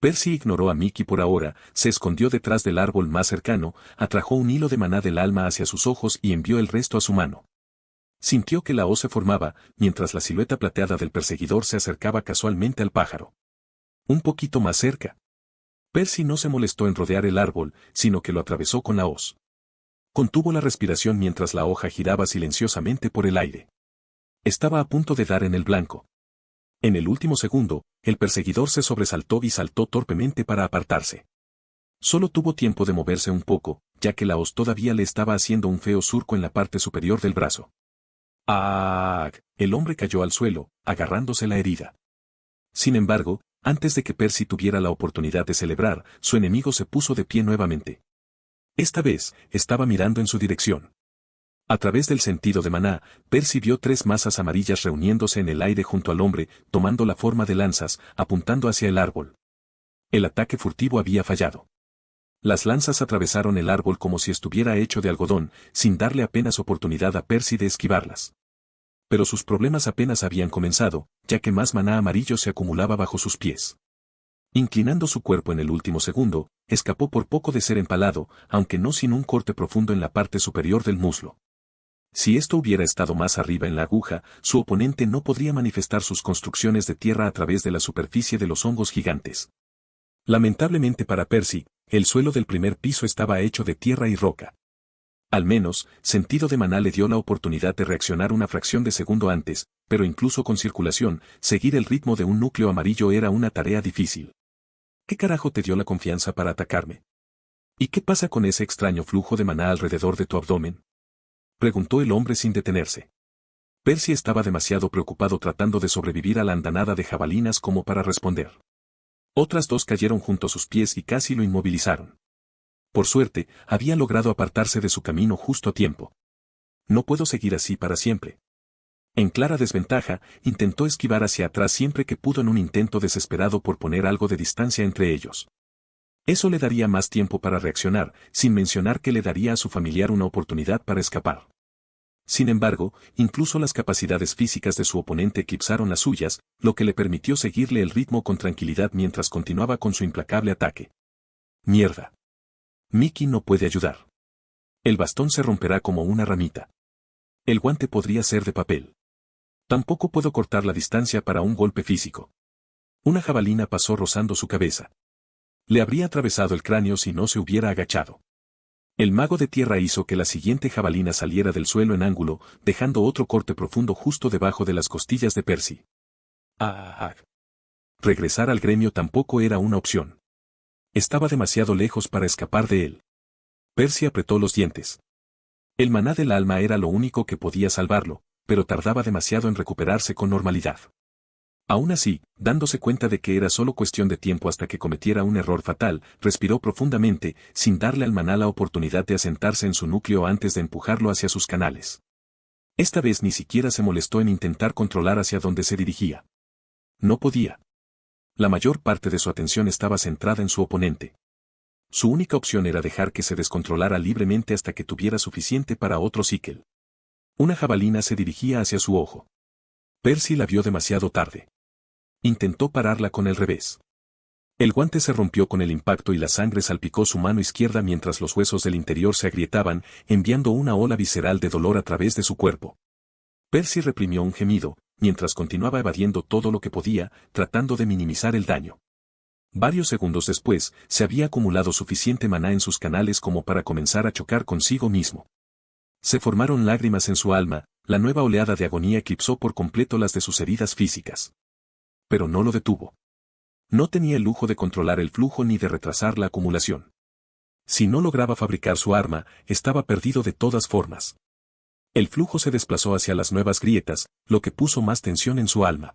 Percy ignoró a Mickey por ahora, se escondió detrás del árbol más cercano, atrajo un hilo de maná del alma hacia sus ojos y envió el resto a su mano. Sintió que la hoz se formaba, mientras la silueta plateada del perseguidor se acercaba casualmente al pájaro. Un poquito más cerca. Percy no se molestó en rodear el árbol, sino que lo atravesó con la hoz. Contuvo la respiración mientras la hoja giraba silenciosamente por el aire. Estaba a punto de dar en el blanco. En el último segundo, el perseguidor se sobresaltó y saltó torpemente para apartarse. Solo tuvo tiempo de moverse un poco, ya que la hoz todavía le estaba haciendo un feo surco en la parte superior del brazo. ¡Ah! El hombre cayó al suelo, agarrándose la herida. Sin embargo, antes de que Percy tuviera la oportunidad de celebrar, su enemigo se puso de pie nuevamente. Esta vez, estaba mirando en su dirección. A través del sentido de maná, Percy vio 3 masas amarillas reuniéndose en el aire junto al hombre, tomando la forma de lanzas, apuntando hacia el árbol. El ataque furtivo había fallado. Las lanzas atravesaron el árbol como si estuviera hecho de algodón, sin darle apenas oportunidad a Percy de esquivarlas. Pero sus problemas apenas habían comenzado, ya que más maná amarillo se acumulaba bajo sus pies. Inclinando su cuerpo en el último segundo, escapó por poco de ser empalado, aunque no sin un corte profundo en la parte superior del muslo. Si esto hubiera estado más arriba en la aguja, su oponente no podría manifestar sus construcciones de tierra a través de la superficie de los hongos gigantes. Lamentablemente para Percy, el suelo del primer piso estaba hecho de tierra y roca. Al menos, sentido de maná le dio la oportunidad de reaccionar una fracción de segundo antes, pero incluso con circulación, seguir el ritmo de un núcleo amarillo era una tarea difícil. ¿Qué carajo te dio la confianza para atacarme? ¿Y qué pasa con ese extraño flujo de maná alrededor de tu abdomen?, preguntó el hombre sin detenerse. Percy estaba demasiado preocupado tratando de sobrevivir a la andanada de jabalinas como para responder. Otras 2 cayeron junto a sus pies y casi lo inmovilizaron. Por suerte, había logrado apartarse de su camino justo a tiempo. No puedo seguir así para siempre. En clara desventaja, intentó esquivar hacia atrás siempre que pudo en un intento desesperado por poner algo de distancia entre ellos. Eso le daría más tiempo para reaccionar, sin mencionar que le daría a su familiar una oportunidad para escapar. Sin embargo, incluso las capacidades físicas de su oponente eclipsaron las suyas, lo que le permitió seguirle el ritmo con tranquilidad mientras continuaba con su implacable ataque. Mierda. Mickey no puede ayudar. El bastón se romperá como una ramita. El guante podría ser de papel. Tampoco puedo cortar la distancia para un golpe físico. Una jabalina pasó rozando su cabeza. Le habría atravesado el cráneo si no se hubiera agachado. El mago de tierra hizo que la siguiente jabalina saliera del suelo en ángulo, dejando otro corte profundo justo debajo de las costillas de Percy. Regresar al gremio tampoco era una opción. Estaba demasiado lejos para escapar de él. Percy apretó los dientes. El maná del alma era lo único que podía salvarlo, pero tardaba demasiado en recuperarse con normalidad. Aún así, dándose cuenta de que era solo cuestión de tiempo hasta que cometiera un error fatal, respiró profundamente, sin darle al maná la oportunidad de asentarse en su núcleo antes de empujarlo hacia sus canales. Esta vez ni siquiera se molestó en intentar controlar hacia dónde se dirigía. No podía. La mayor parte de su atención estaba centrada en su oponente. Su única opción era dejar que se descontrolara libremente hasta que tuviera suficiente para otro síquel. Una jabalina se dirigía hacia su ojo. Percy la vio demasiado tarde. Intentó pararla con el revés. El guante se rompió con el impacto y la sangre salpicó su mano izquierda mientras los huesos del interior se agrietaban, enviando una ola visceral de dolor a través de su cuerpo. Percy reprimió un gemido, mientras continuaba evadiendo todo lo que podía, tratando de minimizar el daño. Varios segundos después, se había acumulado suficiente maná en sus canales como para comenzar a chocar consigo mismo. Se formaron lágrimas en su alma, la nueva oleada de agonía eclipsó por completo las de sus heridas físicas. Pero no lo detuvo. No tenía el lujo de controlar el flujo ni de retrasar la acumulación. Si no lograba fabricar su arma, estaba perdido de todas formas. El flujo se desplazó hacia las nuevas grietas, lo que puso más tensión en su alma.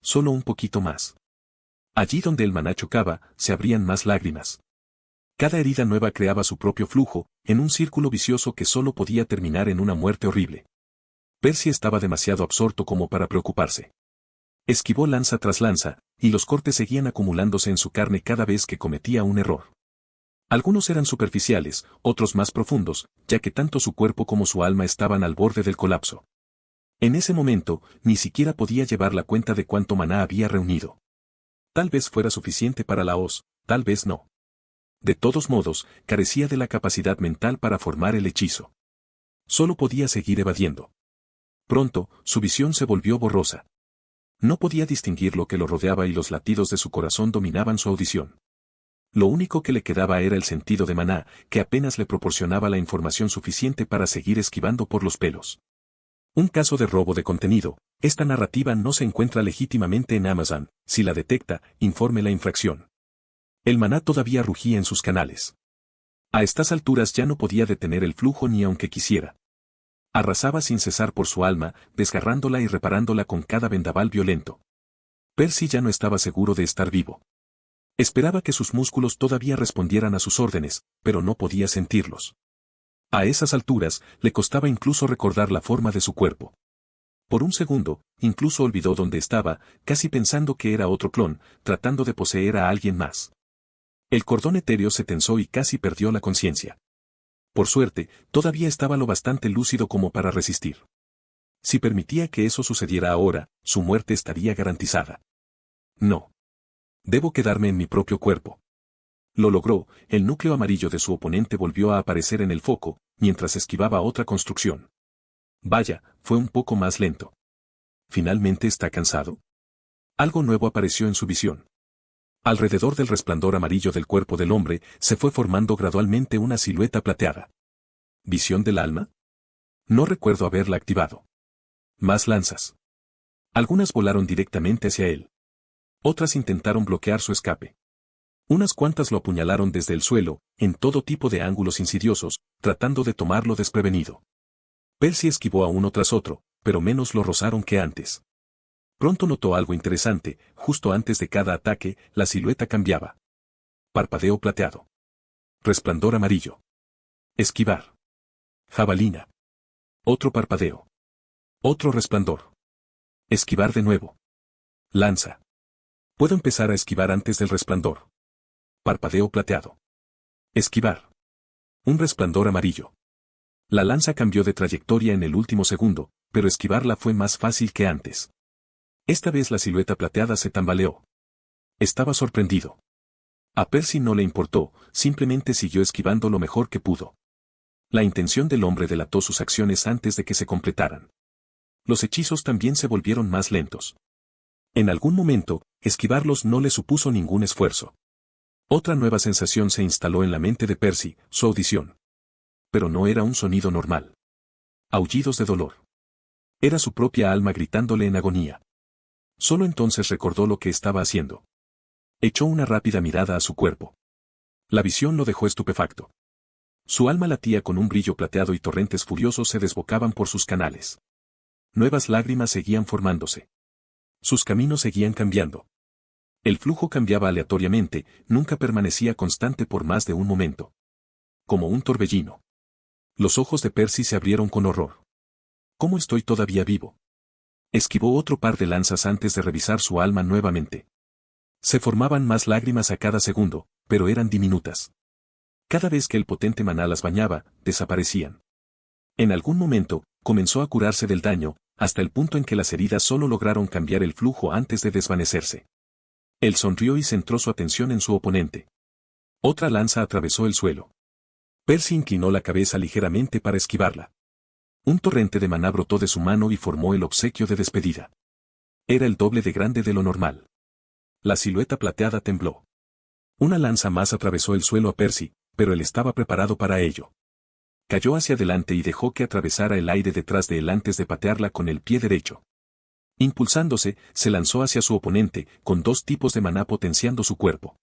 Solo un poquito más. Allí donde el maná chocaba, se abrían más lágrimas. Cada herida nueva creaba su propio flujo, en un círculo vicioso que solo podía terminar en una muerte horrible. Percy estaba demasiado absorto como para preocuparse. Esquivó lanza tras lanza, y los cortes seguían acumulándose en su carne cada vez que cometía un error. Algunos eran superficiales, otros más profundos, ya que tanto su cuerpo como su alma estaban al borde del colapso. En ese momento, ni siquiera podía llevar la cuenta de cuánto maná había reunido. Tal vez fuera suficiente para la hoz, tal vez no. De todos modos, carecía de la capacidad mental para formar el hechizo. Solo podía seguir evadiendo. Pronto, su visión se volvió borrosa. No podía distinguir lo que lo rodeaba y los latidos de su corazón dominaban su audición. Lo único que le quedaba era el sentido de maná, que apenas le proporcionaba la información suficiente para seguir esquivando por los pelos. Un caso de robo de contenido. Esta narrativa no se encuentra legítimamente en Amazon. Si la detecta, informe la infracción. El maná todavía rugía en sus canales. A estas alturas ya no podía detener el flujo ni aunque quisiera. Arrasaba sin cesar por su alma, desgarrándola y reparándola con cada vendaval violento. Percy ya no estaba seguro de estar vivo. Esperaba que sus músculos todavía respondieran a sus órdenes, pero no podía sentirlos. A esas alturas, le costaba incluso recordar la forma de su cuerpo. Por un segundo, incluso olvidó dónde estaba, casi pensando que era otro clon, tratando de poseer a alguien más. El cordón etéreo se tensó y casi perdió la conciencia. Por suerte, todavía estaba lo bastante lúcido como para resistir. Si permitía que eso sucediera ahora, su muerte estaría garantizada. No. Debo quedarme en mi propio cuerpo. Lo logró, el núcleo amarillo de su oponente volvió a aparecer en el foco, mientras esquivaba otra construcción. Vaya, fue un poco más lento. ¿Finalmente está cansado? Algo nuevo apareció en su visión. Alrededor del resplandor amarillo del cuerpo del hombre, se fue formando gradualmente una silueta plateada. ¿Visión del alma? No recuerdo haberla activado. Más lanzas. Algunas volaron directamente hacia él. Otras intentaron bloquear su escape. Unas cuantas lo apuñalaron desde el suelo, en todo tipo de ángulos insidiosos, tratando de tomarlo desprevenido. Percy esquivó a uno tras otro, pero menos lo rozaron que antes. Pronto notó algo interesante, justo antes de cada ataque, la silueta cambiaba. Parpadeo plateado. Resplandor amarillo. Esquivar. Jabalina. Otro parpadeo. Otro resplandor. Esquivar de nuevo. Lanza. Puedo empezar a esquivar antes del resplandor. Parpadeo plateado. Esquivar. Un resplandor amarillo. La lanza cambió de trayectoria en el último segundo, pero esquivarla fue más fácil que antes. Esta vez la silueta plateada se tambaleó. Estaba sorprendido. A Percy no le importó, simplemente siguió esquivando lo mejor que pudo. La intención del hombre delató sus acciones antes de que se completaran. Los hechizos también se volvieron más lentos. En algún momento, esquivarlos no le supuso ningún esfuerzo. Otra nueva sensación se instaló en la mente de Percy, su audición. Pero no era un sonido normal. Aullidos de dolor. Era su propia alma gritándole en agonía. Solo entonces recordó lo que estaba haciendo. Echó una rápida mirada a su cuerpo. La visión lo dejó estupefacto. Su alma latía con un brillo plateado y torrentes furiosos se desbocaban por sus canales. Nuevas lágrimas seguían formándose. Sus caminos seguían cambiando. El flujo cambiaba aleatoriamente, nunca permanecía constante por más de un momento. Como un torbellino. Los ojos de Percy se abrieron con horror. ¿Cómo estoy todavía vivo? Esquivó otro par de lanzas antes de revisar su alma nuevamente. Se formaban más lágrimas a cada segundo, pero eran diminutas. Cada vez que el potente maná las bañaba, desaparecían. En algún momento, comenzó a curarse del daño, hasta el punto en que las heridas solo lograron cambiar el flujo antes de desvanecerse. Él sonrió y centró su atención en su oponente. Otra lanza atravesó el suelo. Percy inclinó la cabeza ligeramente para esquivarla. Un torrente de maná brotó de su mano y formó el obsequio de despedida. Era el doble de grande de lo normal. La silueta plateada tembló. Una lanza más atravesó el suelo a Percy, pero él estaba preparado para ello. Cayó hacia adelante y dejó que atravesara el aire detrás de él antes de patearla con el pie derecho. Impulsándose, se lanzó hacia su oponente, con dos tipos de maná potenciando su cuerpo.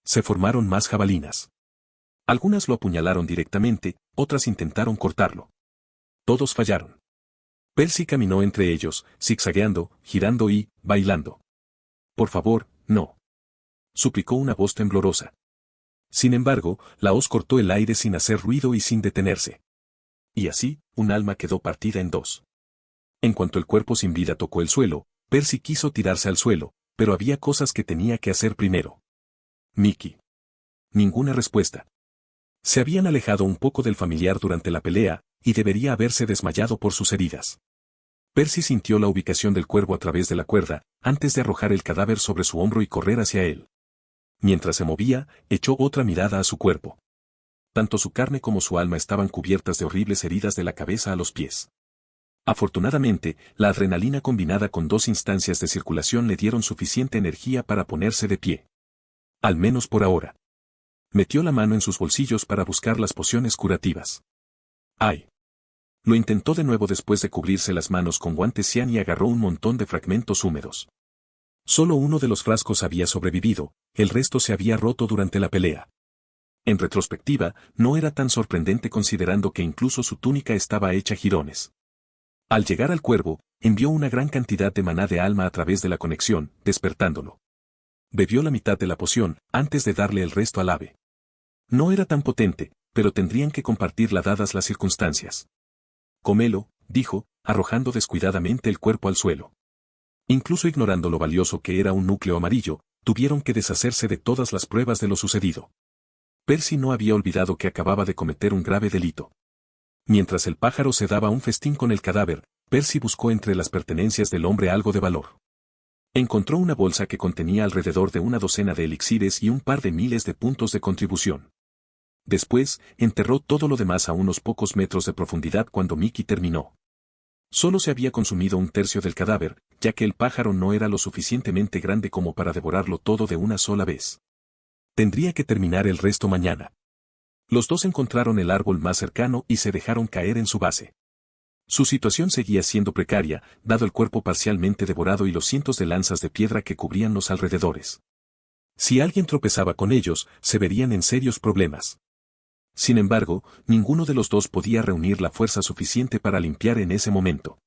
Se formaron más jabalinas. Algunas lo apuñalaron directamente, otras intentaron cortarlo. Todos fallaron. Percy caminó entre ellos, zigzagueando, girando y bailando. Por favor, no. Suplicó una voz temblorosa. Sin embargo, la hoz cortó el aire sin hacer ruido y sin detenerse. Y así, un alma quedó partida en dos. En cuanto el cuerpo sin vida tocó el suelo, Percy quiso tirarse al suelo, pero había cosas que tenía que hacer primero. Mickey. Ninguna respuesta. Se habían alejado un poco del familiar durante la pelea, y debería haberse desmayado por sus heridas. Percy sintió la ubicación del cuervo a través de la cuerda, antes de arrojar el cadáver sobre su hombro y correr hacia él. Mientras se movía, echó otra mirada a su cuerpo. Tanto su carne como su alma estaban cubiertas de horribles heridas de la cabeza a los pies. Afortunadamente, la adrenalina combinada con dos instancias de circulación le dieron suficiente energía para ponerse de pie. Al menos por ahora. Metió la mano en sus bolsillos para buscar las pociones curativas. ¡Ay! Lo intentó de nuevo después de cubrirse las manos con guantes cian y agarró un montón de fragmentos húmedos. Solo uno de los frascos había sobrevivido, el resto se había roto durante la pelea. En retrospectiva, no era tan sorprendente considerando que incluso su túnica estaba hecha jirones. Al llegar al cuervo, envió una gran cantidad de maná de alma a través de la conexión, despertándolo. Bebió la mitad de la poción, antes de darle el resto al ave. No era tan potente, pero tendrían que compartirla dadas las circunstancias. Cómelo, dijo, arrojando descuidadamente el cuerpo al suelo. Incluso ignorando lo valioso que era un núcleo amarillo, tuvieron que deshacerse de todas las pruebas de lo sucedido. Percy no había olvidado que acababa de cometer un grave delito. Mientras el pájaro se daba un festín con el cadáver, Percy buscó entre las pertenencias del hombre algo de valor. Encontró una bolsa que contenía alrededor de una docena de elixires y un par de miles de puntos de contribución. Después, enterró todo lo demás a unos pocos metros de profundidad cuando Mickey terminó. Solo se había consumido un tercio del cadáver, ya que el pájaro no era lo suficientemente grande como para devorarlo todo de una sola vez. Tendría que terminar el resto mañana. Los dos encontraron el árbol más cercano y se dejaron caer en su base. Su situación seguía siendo precaria, dado el cuerpo parcialmente devorado y los cientos de lanzas de piedra que cubrían los alrededores. Si alguien tropezaba con ellos, se verían en serios problemas. Sin embargo, ninguno de los dos podía reunir la fuerza suficiente para limpiar en ese momento.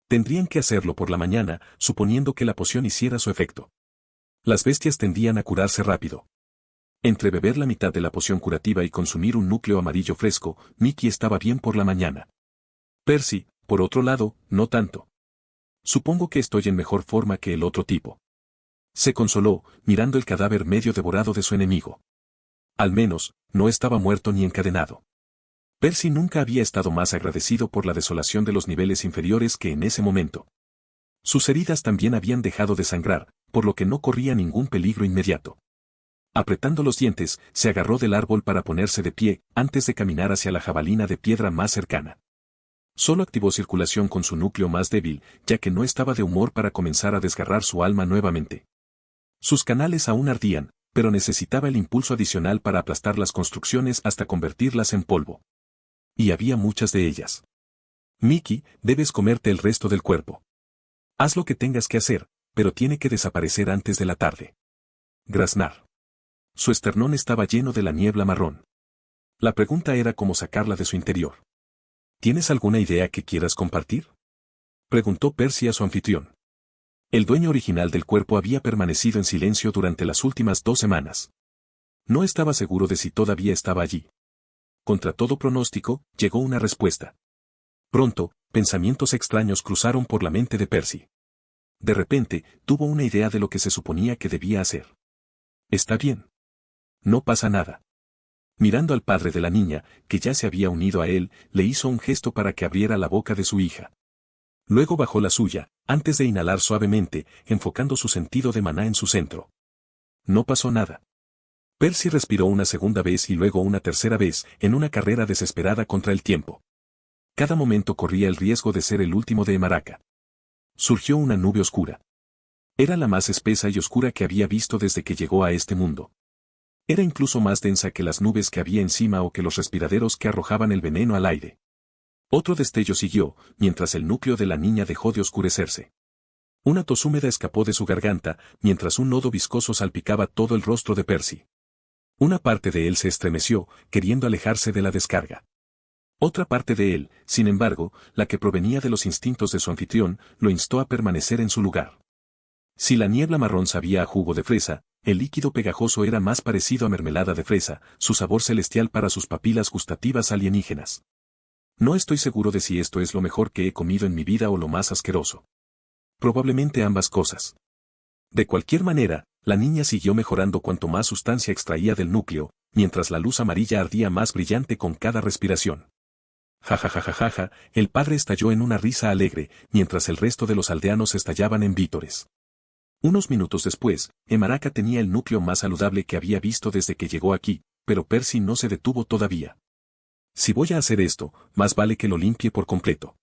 Tendrían que hacerlo por la mañana, suponiendo que la poción hiciera su efecto. Las bestias tendían a curarse rápido. Entre beber la mitad de la poción curativa y consumir un núcleo amarillo fresco, Mickey estaba bien por la mañana. Percy, por otro lado, no tanto. Supongo que estoy en mejor forma que el otro tipo. Se consoló, mirando el cadáver medio devorado de su enemigo. Al menos, no estaba muerto ni encadenado. Percy nunca había estado más agradecido por la desolación de los niveles inferiores que en ese momento. Sus heridas también habían dejado de sangrar, por lo que no corría ningún peligro inmediato. Apretando los dientes, se agarró del árbol para ponerse de pie, antes de caminar hacia la jabalina de piedra más cercana. Solo activó circulación con su núcleo más débil, ya que no estaba de humor para comenzar a desgarrar su alma nuevamente. Sus canales aún ardían, pero necesitaba el impulso adicional para aplastar las construcciones hasta convertirlas en polvo. Y había muchas de ellas. Mickey, debes comerte el resto del cuerpo. Haz lo que tengas que hacer, pero tiene que desaparecer antes de la tarde. Graznar. Su esternón estaba lleno de la niebla marrón. La pregunta era cómo sacarla de su interior. ¿Tienes alguna idea que quieras compartir? Preguntó Percy a su anfitrión. El dueño original del cuerpo había permanecido en silencio durante las últimas 2 semanas. No estaba seguro de si todavía estaba allí. Contra todo pronóstico, llegó una respuesta. Pronto, pensamientos extraños cruzaron por la mente de Percy. De repente, tuvo una idea de lo que se suponía que debía hacer. Está bien. No pasa nada. Mirando al padre de la niña, que ya se había unido a él, le hizo un gesto para que abriera la boca de su hija. Luego bajó la suya, antes de inhalar suavemente, enfocando su sentido de maná en su centro. No pasó nada. Percy respiró una segunda vez y luego una tercera vez, en una carrera desesperada contra el tiempo. Cada momento corría el riesgo de ser el último de Emaraca. Surgió una nube oscura. Era la más espesa y oscura que había visto desde que llegó a este mundo. Era incluso más densa que las nubes que había encima o que los respiraderos que arrojaban el veneno al aire. Otro destello siguió, mientras el núcleo de la niña dejó de oscurecerse. Una tos húmeda escapó de su garganta, mientras un lodo viscoso salpicaba todo el rostro de Percy. Una parte de él se estremeció, queriendo alejarse de la descarga. Otra parte de él, sin embargo, la que provenía de los instintos de su anfitrión, lo instó a permanecer en su lugar. Si la niebla marrón sabía a jugo de fresa, el líquido pegajoso era más parecido a mermelada de fresa, su sabor celestial para sus papilas gustativas alienígenas. No estoy seguro de si esto es lo mejor que he comido en mi vida o lo más asqueroso. Probablemente ambas cosas. De cualquier manera, la niña siguió mejorando cuanto más sustancia extraía del núcleo, mientras la luz amarilla ardía más brillante con cada respiración. Jajajajaja, el padre estalló en una risa alegre, mientras el resto de los aldeanos estallaban en vítores. Unos minutos después, Emaraca tenía el núcleo más saludable que había visto desde que llegó aquí, pero Percy no se detuvo todavía. Si voy a hacer esto, más vale que lo limpie por completo.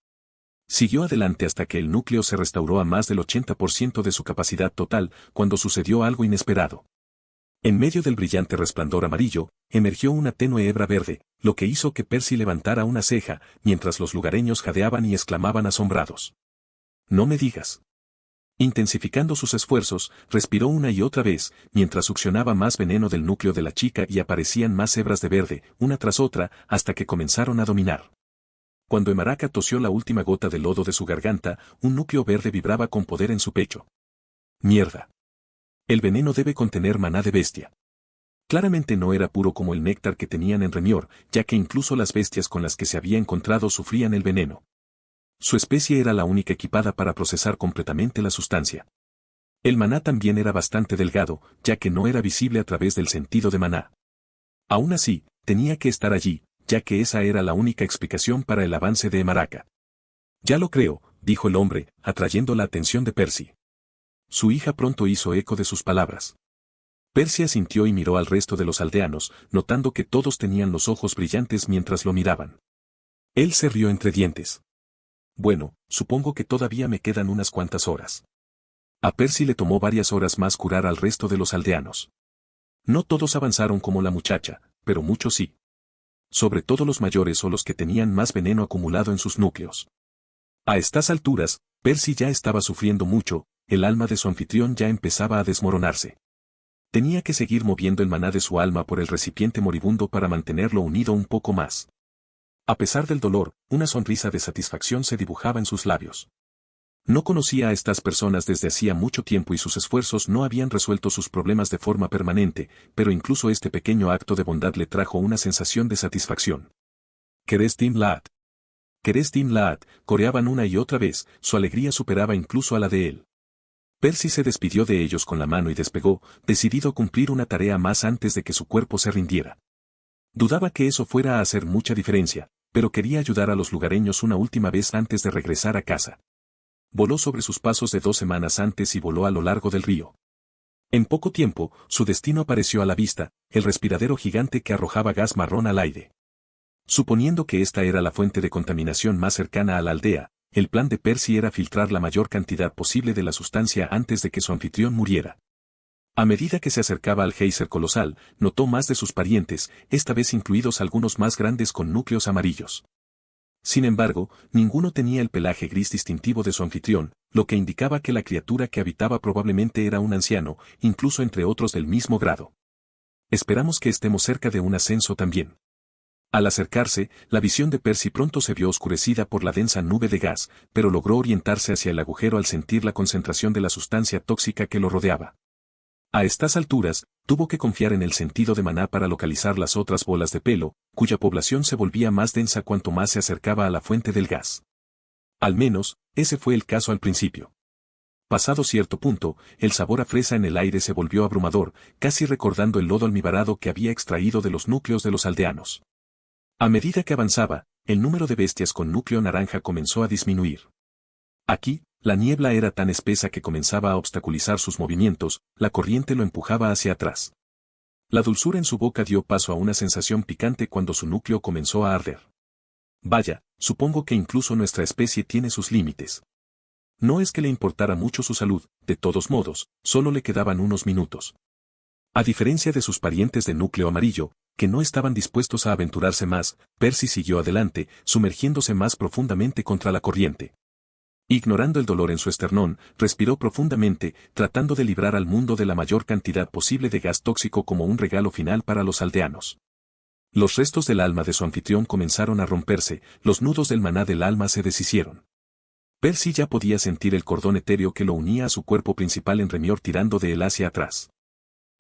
Siguió adelante hasta que el núcleo se restauró a más del 80% de su capacidad total, cuando sucedió algo inesperado. En medio del brillante resplandor amarillo, emergió una tenue hebra verde, lo que hizo que Percy levantara una ceja, mientras los lugareños jadeaban y exclamaban asombrados. No me digas. Intensificando sus esfuerzos, respiró una y otra vez, mientras succionaba más veneno del núcleo de la chica y aparecían más hebras de verde, una tras otra, hasta que comenzaron a dominar. Cuando Emaraca tosió la última gota de lodo de su garganta, un núcleo verde vibraba con poder en su pecho. ¡Mierda! El veneno debe contener maná de bestia. Claramente no era puro como el néctar que tenían en Remior, ya que incluso las bestias con las que se había encontrado sufrían el veneno. Su especie era la única equipada para procesar completamente la sustancia. El maná también era bastante delgado, ya que no era visible a través del sentido de maná. Aún así, tenía que estar allí, ya que esa era la única explicación para el avance de Emaraca. Ya lo creo, dijo el hombre, atrayendo la atención de Percy. Su hija pronto hizo eco de sus palabras. Percy asintió y miró al resto de los aldeanos, notando que todos tenían los ojos brillantes mientras lo miraban. Él se rió entre dientes. Bueno, supongo que todavía me quedan unas cuantas horas. A Percy le tomó varias horas más curar al resto de los aldeanos. No todos avanzaron como la muchacha, pero muchos sí. Sobre todo los mayores o los que tenían más veneno acumulado en sus núcleos. A estas alturas, Percy ya estaba sufriendo mucho, el alma de su anfitrión ya empezaba a desmoronarse. Tenía que seguir moviendo el maná de su alma por el recipiente moribundo para mantenerlo unido un poco más. A pesar del dolor, una sonrisa de satisfacción se dibujaba en sus labios. No conocía a estas personas desde hacía mucho tiempo y sus esfuerzos no habían resuelto sus problemas de forma permanente, pero incluso este pequeño acto de bondad le trajo una sensación de satisfacción. «¿Querés Tim Laat? ¿Querés Tim Laat?», coreaban una y otra vez, su alegría superaba incluso a la de él. Percy se despidió de ellos con la mano y despegó, decidido a cumplir una tarea más antes de que su cuerpo se rindiera. Dudaba que eso fuera a hacer mucha diferencia, pero quería ayudar a los lugareños una última vez antes de regresar a casa. Voló sobre sus pasos de 2 semanas antes y voló a lo largo del río. En poco tiempo, su destino apareció a la vista, el respiradero gigante que arrojaba gas marrón al aire. Suponiendo que esta era la fuente de contaminación más cercana a la aldea, el plan de Percy era filtrar la mayor cantidad posible de la sustancia antes de que su anfitrión muriera. A medida que se acercaba al geyser colosal, notó más de sus parientes, esta vez incluidos algunos más grandes con núcleos amarillos. Sin embargo, ninguno tenía el pelaje gris distintivo de su anfitrión, lo que indicaba que la criatura que habitaba probablemente era un anciano, incluso entre otros del mismo grado. Esperamos que estemos cerca de un ascenso también. Al acercarse, la visión de Percy pronto se vio oscurecida por la densa nube de gas, pero logró orientarse hacia el agujero al sentir la concentración de la sustancia tóxica que lo rodeaba. A estas alturas, tuvo que confiar en el sentido de maná para localizar las otras bolas de pelo, cuya población se volvía más densa cuanto más se acercaba a la fuente del gas. Al menos, ese fue el caso al principio. Pasado cierto punto, el sabor a fresa en el aire se volvió abrumador, casi recordando el lodo almibarado que había extraído de los núcleos de los aldeanos. A medida que avanzaba, el número de bestias con núcleo naranja comenzó a disminuir. Aquí, la niebla era tan espesa que comenzaba a obstaculizar sus movimientos, la corriente lo empujaba hacia atrás. La dulzura en su boca dio paso a una sensación picante cuando su núcleo comenzó a arder. Vaya, supongo que incluso nuestra especie tiene sus límites. No es que le importara mucho su salud, de todos modos, solo le quedaban unos minutos. A diferencia de sus parientes de núcleo amarillo, que no estaban dispuestos a aventurarse más, Percy siguió adelante, sumergiéndose más profundamente contra la corriente. Ignorando el dolor en su esternón, respiró profundamente, tratando de librar al mundo de la mayor cantidad posible de gas tóxico como un regalo final para los aldeanos. Los restos del alma de su anfitrión comenzaron a romperse, los nudos del maná del alma se deshicieron. Percy ya podía sentir el cordón etéreo que lo unía a su cuerpo principal en Remior tirando de él hacia atrás.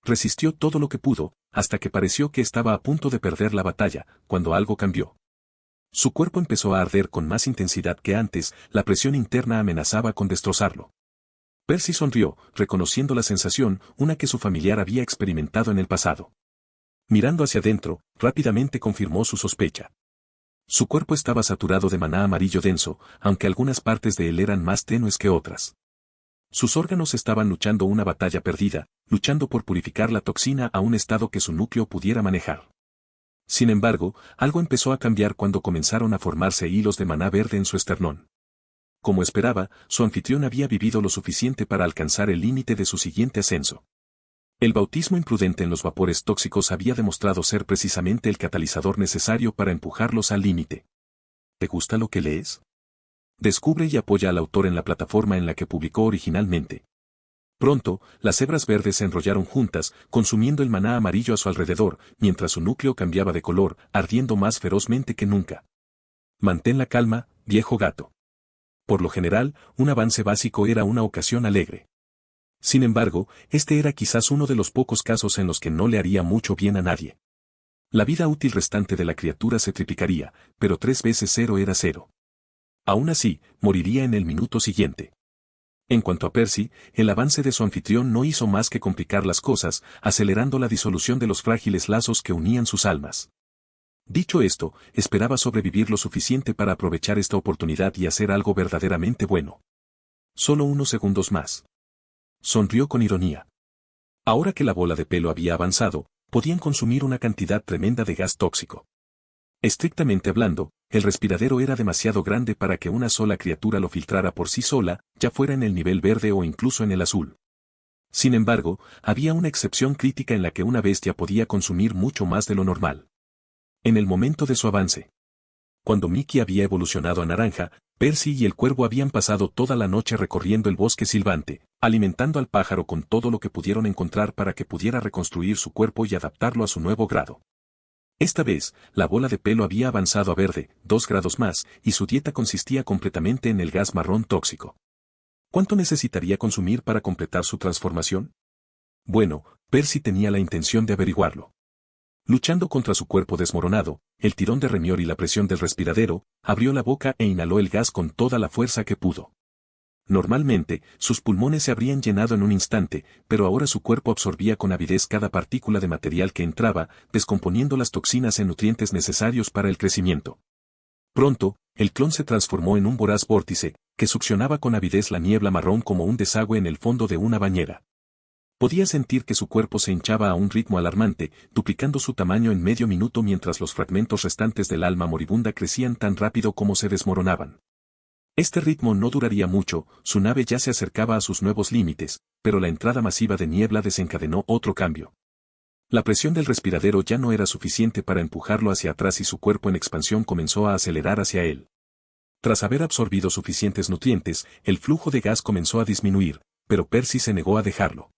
Resistió todo lo que pudo, hasta que pareció que estaba a punto de perder la batalla, cuando algo cambió. Su cuerpo empezó a arder con más intensidad que antes, la presión interna amenazaba con destrozarlo. Percy sonrió, reconociendo la sensación, una que su familiar había experimentado en el pasado. Mirando hacia adentro, rápidamente confirmó su sospecha. Su cuerpo estaba saturado de maná amarillo denso, aunque algunas partes de él eran más tenues que otras. Sus órganos estaban luchando una batalla perdida, luchando por purificar la toxina a un estado que su núcleo pudiera manejar. Sin embargo, algo empezó a cambiar cuando comenzaron a formarse hilos de maná verde en su esternón. Como esperaba, su anfitrión había vivido lo suficiente para alcanzar el límite de su siguiente ascenso. El bautismo imprudente en los vapores tóxicos había demostrado ser precisamente el catalizador necesario para empujarlos al límite. ¿Te gusta lo que lees? Descubre y apoya al autor en la plataforma en la que publicó originalmente. Pronto, las hebras verdes se enrollaron juntas, consumiendo el maná amarillo a su alrededor, mientras su núcleo cambiaba de color, ardiendo más ferozmente que nunca. Mantén la calma, viejo gato. Por lo general, un avance básico era una ocasión alegre. Sin embargo, este era quizás uno de los pocos casos en los que no le haría mucho bien a nadie. La vida útil restante de la criatura se triplicaría, pero 3 veces 0 era 0. Aún así, moriría en el minuto siguiente. En cuanto a Percy, el avance de su anfitrión no hizo más que complicar las cosas, acelerando la disolución de los frágiles lazos que unían sus almas. Dicho esto, esperaba sobrevivir lo suficiente para aprovechar esta oportunidad y hacer algo verdaderamente bueno. Solo unos segundos más. Sonrió con ironía. Ahora que la bola de pelo había avanzado, podían consumir una cantidad tremenda de gas tóxico. Estrictamente hablando, el respiradero era demasiado grande para que una sola criatura lo filtrara por sí sola, ya fuera en el nivel verde o incluso en el azul. Sin embargo, había una excepción crítica en la que una bestia podía consumir mucho más de lo normal. En el momento de su avance. Cuando Mickey había evolucionado a naranja, Percy y el cuervo habían pasado toda la noche recorriendo el bosque silbante, alimentando al pájaro con todo lo que pudieron encontrar para que pudiera reconstruir su cuerpo y adaptarlo a su nuevo grado. Esta vez, la bola de pelo había avanzado a verde, 2 grados más, y su dieta consistía completamente en el gas marrón tóxico. ¿Cuánto necesitaría consumir para completar su transformación? Bueno, Percy tenía la intención de averiguarlo. Luchando contra su cuerpo desmoronado, el tirón de Remior y la presión del respiradero, abrió la boca e inhaló el gas con toda la fuerza que pudo. Normalmente, sus pulmones se habrían llenado en un instante, pero ahora su cuerpo absorbía con avidez cada partícula de material que entraba, descomponiendo las toxinas en nutrientes necesarios para el crecimiento. Pronto, el clon se transformó en un voraz vórtice, que succionaba con avidez la niebla marrón como un desagüe en el fondo de una bañera. Podía sentir que su cuerpo se hinchaba a un ritmo alarmante, duplicando su tamaño en medio minuto mientras los fragmentos restantes del alma moribunda crecían tan rápido como se desmoronaban. Este ritmo no duraría mucho, su nave ya se acercaba a sus nuevos límites, pero la entrada masiva de niebla desencadenó otro cambio. La presión del respiradero ya no era suficiente para empujarlo hacia atrás y su cuerpo en expansión comenzó a acelerar hacia él. Tras haber absorbido suficientes nutrientes, el flujo de gas comenzó a disminuir, pero Percy se negó a dejarlo.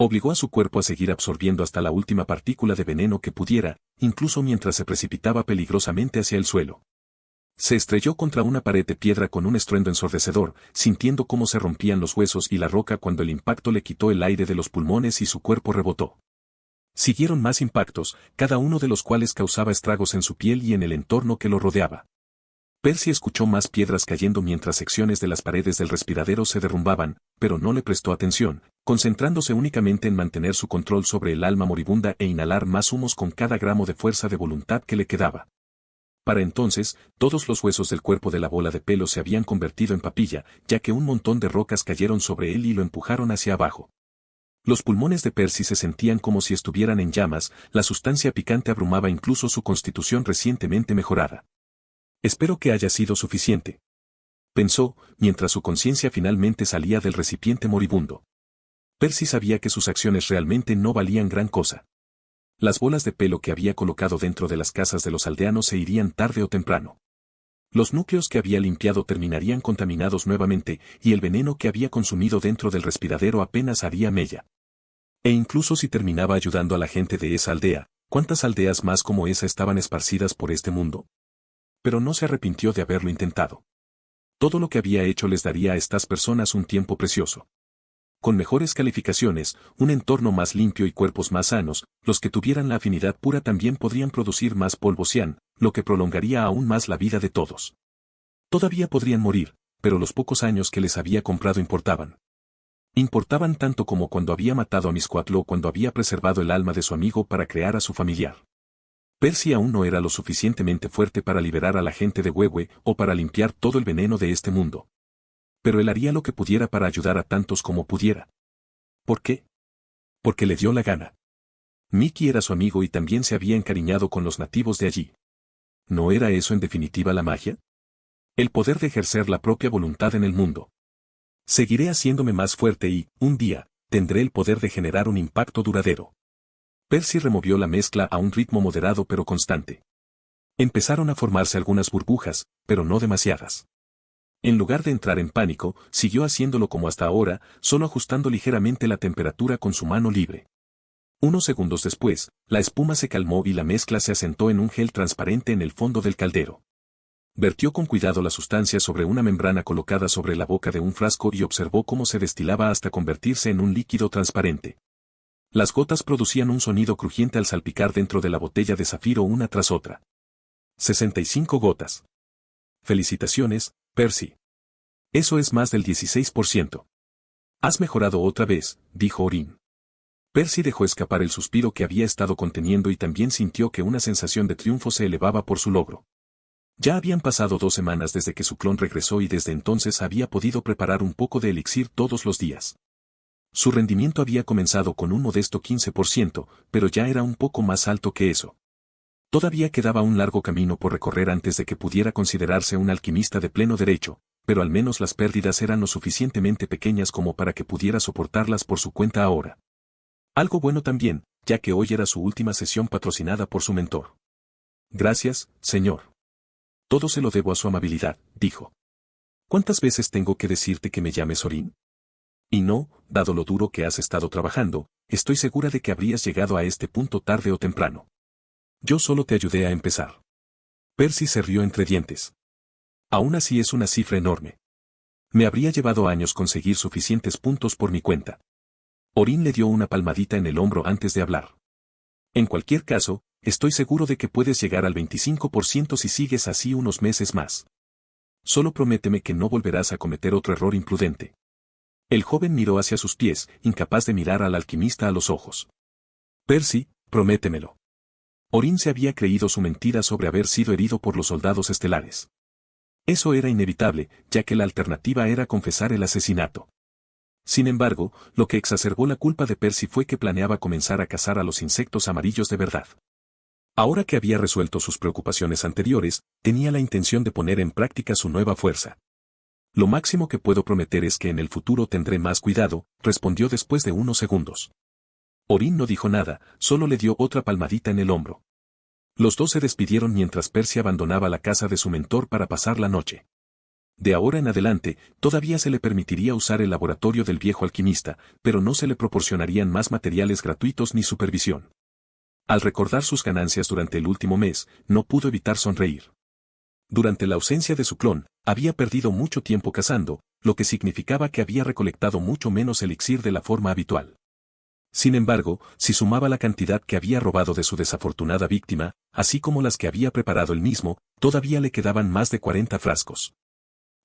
Obligó a su cuerpo a seguir absorbiendo hasta la última partícula de veneno que pudiera, incluso mientras se precipitaba peligrosamente hacia el suelo. Se estrelló contra una pared de piedra con un estruendo ensordecedor, sintiendo cómo se rompían los huesos y la roca cuando el impacto le quitó el aire de los pulmones y su cuerpo rebotó. Siguieron más impactos, cada uno de los cuales causaba estragos en su piel y en el entorno que lo rodeaba. Percy escuchó más piedras cayendo mientras secciones de las paredes del respiradero se derrumbaban, pero no le prestó atención, concentrándose únicamente en mantener su control sobre el alma moribunda e inhalar más humos con cada gramo de fuerza de voluntad que le quedaba. Para entonces, todos los huesos del cuerpo de la bola de pelo se habían convertido en papilla, ya que un montón de rocas cayeron sobre él y lo empujaron hacia abajo. Los pulmones de Percy se sentían como si estuvieran en llamas, la sustancia picante abrumaba incluso su constitución recientemente mejorada. Espero que haya sido suficiente, pensó, mientras su conciencia finalmente salía del recipiente moribundo. Percy sabía que sus acciones realmente no valían gran cosa. Las bolas de pelo que había colocado dentro de las casas de los aldeanos se irían tarde o temprano. Los núcleos que había limpiado terminarían contaminados nuevamente, y el veneno que había consumido dentro del respiradero apenas haría mella. E incluso si terminaba ayudando a la gente de esa aldea, ¿cuántas aldeas más como esa estaban esparcidas por este mundo? Pero no se arrepintió de haberlo intentado. Todo lo que había hecho les daría a estas personas un tiempo precioso. Con mejores calificaciones, un entorno más limpio y cuerpos más sanos, los que tuvieran la afinidad pura también podrían producir más polvo cian, lo que prolongaría aún más la vida de todos. Todavía podrían morir, pero los pocos años que les había comprado importaban. Importaban tanto como cuando había matado a Mizcoatl o cuando había preservado el alma de su amigo para crear a su familiar. Percy aún no era lo suficientemente fuerte para liberar a la gente de Huehue o para limpiar todo el veneno de este mundo. Pero él haría lo que pudiera para ayudar a tantos como pudiera. ¿Por qué? Porque le dio la gana. Mickey era su amigo y también se había encariñado con los nativos de allí. ¿No era eso en definitiva la magia? El poder de ejercer la propia voluntad en el mundo. Seguiré haciéndome más fuerte y, un día, tendré el poder de generar un impacto duradero. Percy removió la mezcla a un ritmo moderado pero constante. Empezaron a formarse algunas burbujas, pero no demasiadas. En lugar de entrar en pánico, siguió haciéndolo como hasta ahora, solo ajustando ligeramente la temperatura con su mano libre. Unos segundos después, la espuma se calmó y la mezcla se asentó en un gel transparente en el fondo del caldero. Vertió con cuidado la sustancia sobre una membrana colocada sobre la boca de un frasco y observó cómo se destilaba hasta convertirse en un líquido transparente. Las gotas producían un sonido crujiente al salpicar dentro de la botella de zafiro una tras otra. 65 gotas. Felicitaciones, Percy. Eso es más del 16%. Has mejorado otra vez, dijo Orin. Percy dejó escapar el suspiro que había estado conteniendo y también sintió que una sensación de triunfo se elevaba por su logro. Ya habían pasado 2 semanas desde que su clon regresó y desde entonces había podido preparar un poco de elixir todos los días. Su rendimiento había comenzado con un modesto 15%, pero ya era un poco más alto que eso. Todavía quedaba un largo camino por recorrer antes de que pudiera considerarse un alquimista de pleno derecho, pero al menos las pérdidas eran lo suficientemente pequeñas como para que pudiera soportarlas por su cuenta ahora. Algo bueno también, ya que hoy era su última sesión patrocinada por su mentor. Gracias, señor. Todo se lo debo a su amabilidad, dijo. ¿Cuántas veces tengo que decirte que me llames Orin? Y no, dado lo duro que has estado trabajando, estoy segura de que habrías llegado a este punto tarde o temprano. Yo solo te ayudé a empezar. Percy se rió entre dientes. Aún así es una cifra enorme. Me habría llevado años conseguir suficientes puntos por mi cuenta. Orin le dio una palmadita en el hombro antes de hablar. En cualquier caso, estoy seguro de que puedes llegar al 25% si sigues así unos meses más. Solo prométeme que no volverás a cometer otro error imprudente. El joven miró hacia sus pies, incapaz de mirar al alquimista a los ojos. Percy, prométemelo. Orin se había creído su mentira sobre haber sido herido por los soldados estelares. Eso era inevitable, ya que la alternativa era confesar el asesinato. Sin embargo, lo que exacerbó la culpa de Percy fue que planeaba comenzar a cazar a los insectos amarillos de verdad. Ahora que había resuelto sus preocupaciones anteriores, tenía la intención de poner en práctica su nueva fuerza. Lo máximo que puedo prometer es que en el futuro tendré más cuidado, respondió después de unos segundos. Orin no dijo nada, solo le dio otra palmadita en el hombro. Los dos se despidieron mientras Percy abandonaba la casa de su mentor para pasar la noche. De ahora en adelante, todavía se le permitiría usar el laboratorio del viejo alquimista, pero no se le proporcionarían más materiales gratuitos ni supervisión. Al recordar sus ganancias durante el último mes, no pudo evitar sonreír. Durante la ausencia de su clon, había perdido mucho tiempo cazando, lo que significaba que había recolectado mucho menos elixir de la forma habitual. Sin embargo, si sumaba la cantidad que había robado de su desafortunada víctima, así como las que había preparado él mismo, todavía le quedaban más de 40 frascos.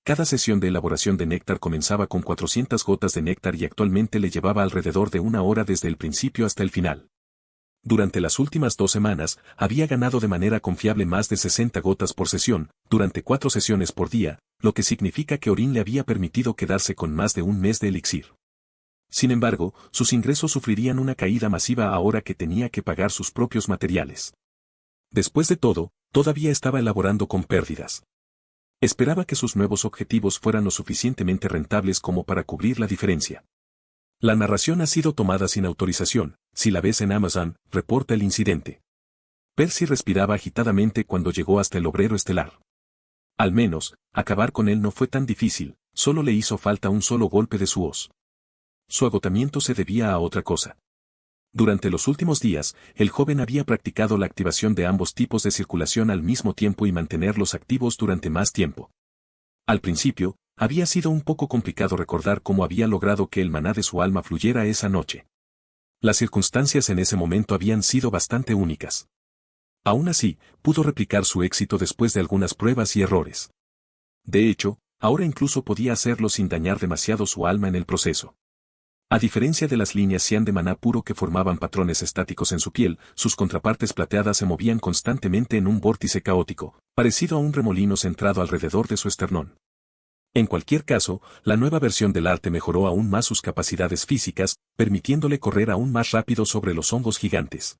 Cada sesión de elaboración de néctar comenzaba con 400 gotas de néctar y actualmente le llevaba alrededor de 1 hora desde el principio hasta el final. Durante las últimas 2 semanas, había ganado de manera confiable más de 60 gotas por sesión, durante 4 sesiones por día, lo que significa que Orin le había permitido quedarse con más de un mes de elixir. Sin embargo, sus ingresos sufrirían una caída masiva ahora que tenía que pagar sus propios materiales. Después de todo, todavía estaba elaborando con pérdidas. Esperaba que sus nuevos objetivos fueran lo suficientemente rentables como para cubrir la diferencia. La narración ha sido tomada sin autorización. Si la ves en Amazon, reporta el incidente. Percy respiraba agitadamente cuando llegó hasta el obrero estelar. Al menos, acabar con él no fue tan difícil, solo le hizo falta un solo golpe de su hoz. Su agotamiento se debía a otra cosa. Durante los últimos días, el joven había practicado la activación de ambos tipos de circulación al mismo tiempo y mantenerlos activos durante más tiempo. Al principio, había sido un poco complicado recordar cómo había logrado que el maná de su alma fluyera esa noche. Las circunstancias en ese momento habían sido bastante únicas. Aún así, pudo replicar su éxito después de algunas pruebas y errores. De hecho, ahora incluso podía hacerlo sin dañar demasiado su alma en el proceso. A diferencia de las líneas cian de maná puro que formaban patrones estáticos en su piel, sus contrapartes plateadas se movían constantemente en un vórtice caótico, parecido a un remolino centrado alrededor de su esternón. En cualquier caso, la nueva versión del arte mejoró aún más sus capacidades físicas, permitiéndole correr aún más rápido sobre los hongos gigantes.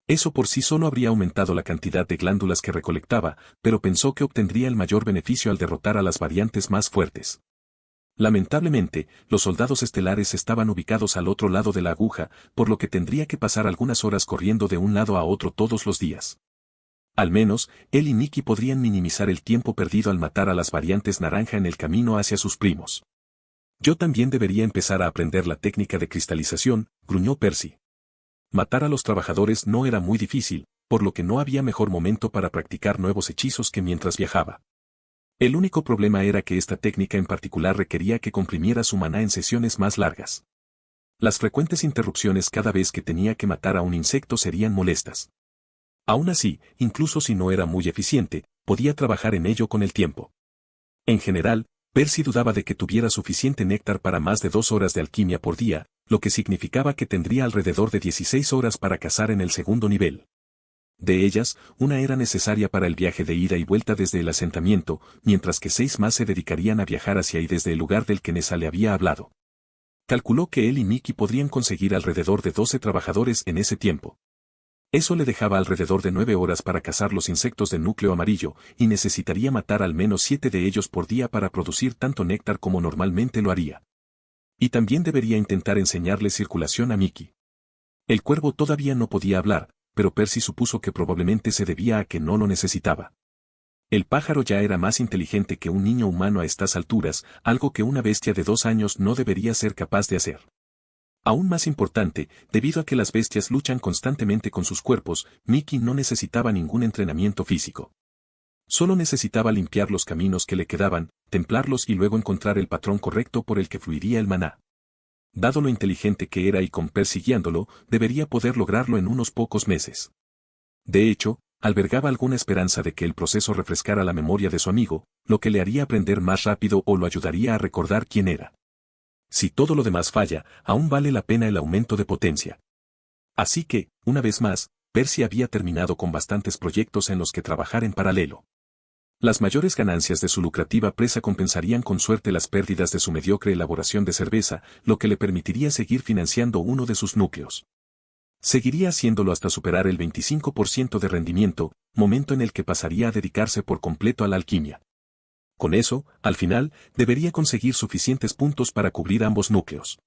Eso por sí solo habría aumentado la cantidad de glándulas que recolectaba, pero pensó que obtendría el mayor beneficio al derrotar a las variantes más fuertes. Lamentablemente, los soldados estelares estaban ubicados al otro lado de la aguja, por lo que tendría que pasar algunas horas corriendo de un lado a otro todos los días. Al menos, él y Mickey podrían minimizar el tiempo perdido al matar a las variantes naranja en el camino hacia sus primos. Yo también debería empezar a aprender la técnica de cristalización, gruñó Percy. Matar a los trabajadores no era muy difícil, por lo que no había mejor momento para practicar nuevos hechizos que mientras viajaba. El único problema era que esta técnica en particular requería que comprimiera su maná en sesiones más largas. Las frecuentes interrupciones cada vez que tenía que matar a un insecto serían molestas. Aún así, incluso si no era muy eficiente, podía trabajar en ello con el tiempo. En general, Percy dudaba de que tuviera suficiente néctar para más de 2 horas de alquimia por día, lo que significaba que tendría alrededor de 16 horas para cazar en el segundo nivel. De ellas, una era necesaria para el viaje de ida y vuelta desde el asentamiento, mientras que 6 más se dedicarían a viajar hacia y desde el lugar del que Nessa le había hablado. Calculó que él y Mickey podrían conseguir alrededor de 12 trabajadores en ese tiempo. Eso le dejaba alrededor de 9 horas para cazar los insectos de núcleo amarillo, y necesitaría matar al menos 7 de ellos por día para producir tanto néctar como normalmente lo haría. Y también debería intentar enseñarle circulación a Mickey. El cuervo todavía no podía hablar, pero Percy supuso que probablemente se debía a que no lo necesitaba. El pájaro ya era más inteligente que un niño humano a estas alturas, algo que una bestia de 2 años no debería ser capaz de hacer. Aún más importante, debido a que las bestias luchan constantemente con sus cuerpos, Mickey no necesitaba ningún entrenamiento físico. Solo necesitaba limpiar los caminos que le quedaban, templarlos y luego encontrar el patrón correcto por el que fluiría el maná. Dado lo inteligente que era y con Percy guiándolo, debería poder lograrlo en unos pocos meses. De hecho, albergaba alguna esperanza de que el proceso refrescara la memoria de su amigo, lo que le haría aprender más rápido o lo ayudaría a recordar quién era. Si todo lo demás falla, aún vale la pena el aumento de potencia. Así que, una vez más, Percy había terminado con bastantes proyectos en los que trabajar en paralelo. Las mayores ganancias de su lucrativa presa compensarían con suerte las pérdidas de su mediocre elaboración de cerveza, lo que le permitiría seguir financiando uno de sus núcleos. Seguiría haciéndolo hasta superar el 25% de rendimiento, momento en el que pasaría a dedicarse por completo a la alquimia. Con eso, al final, debería conseguir suficientes puntos para cubrir ambos núcleos.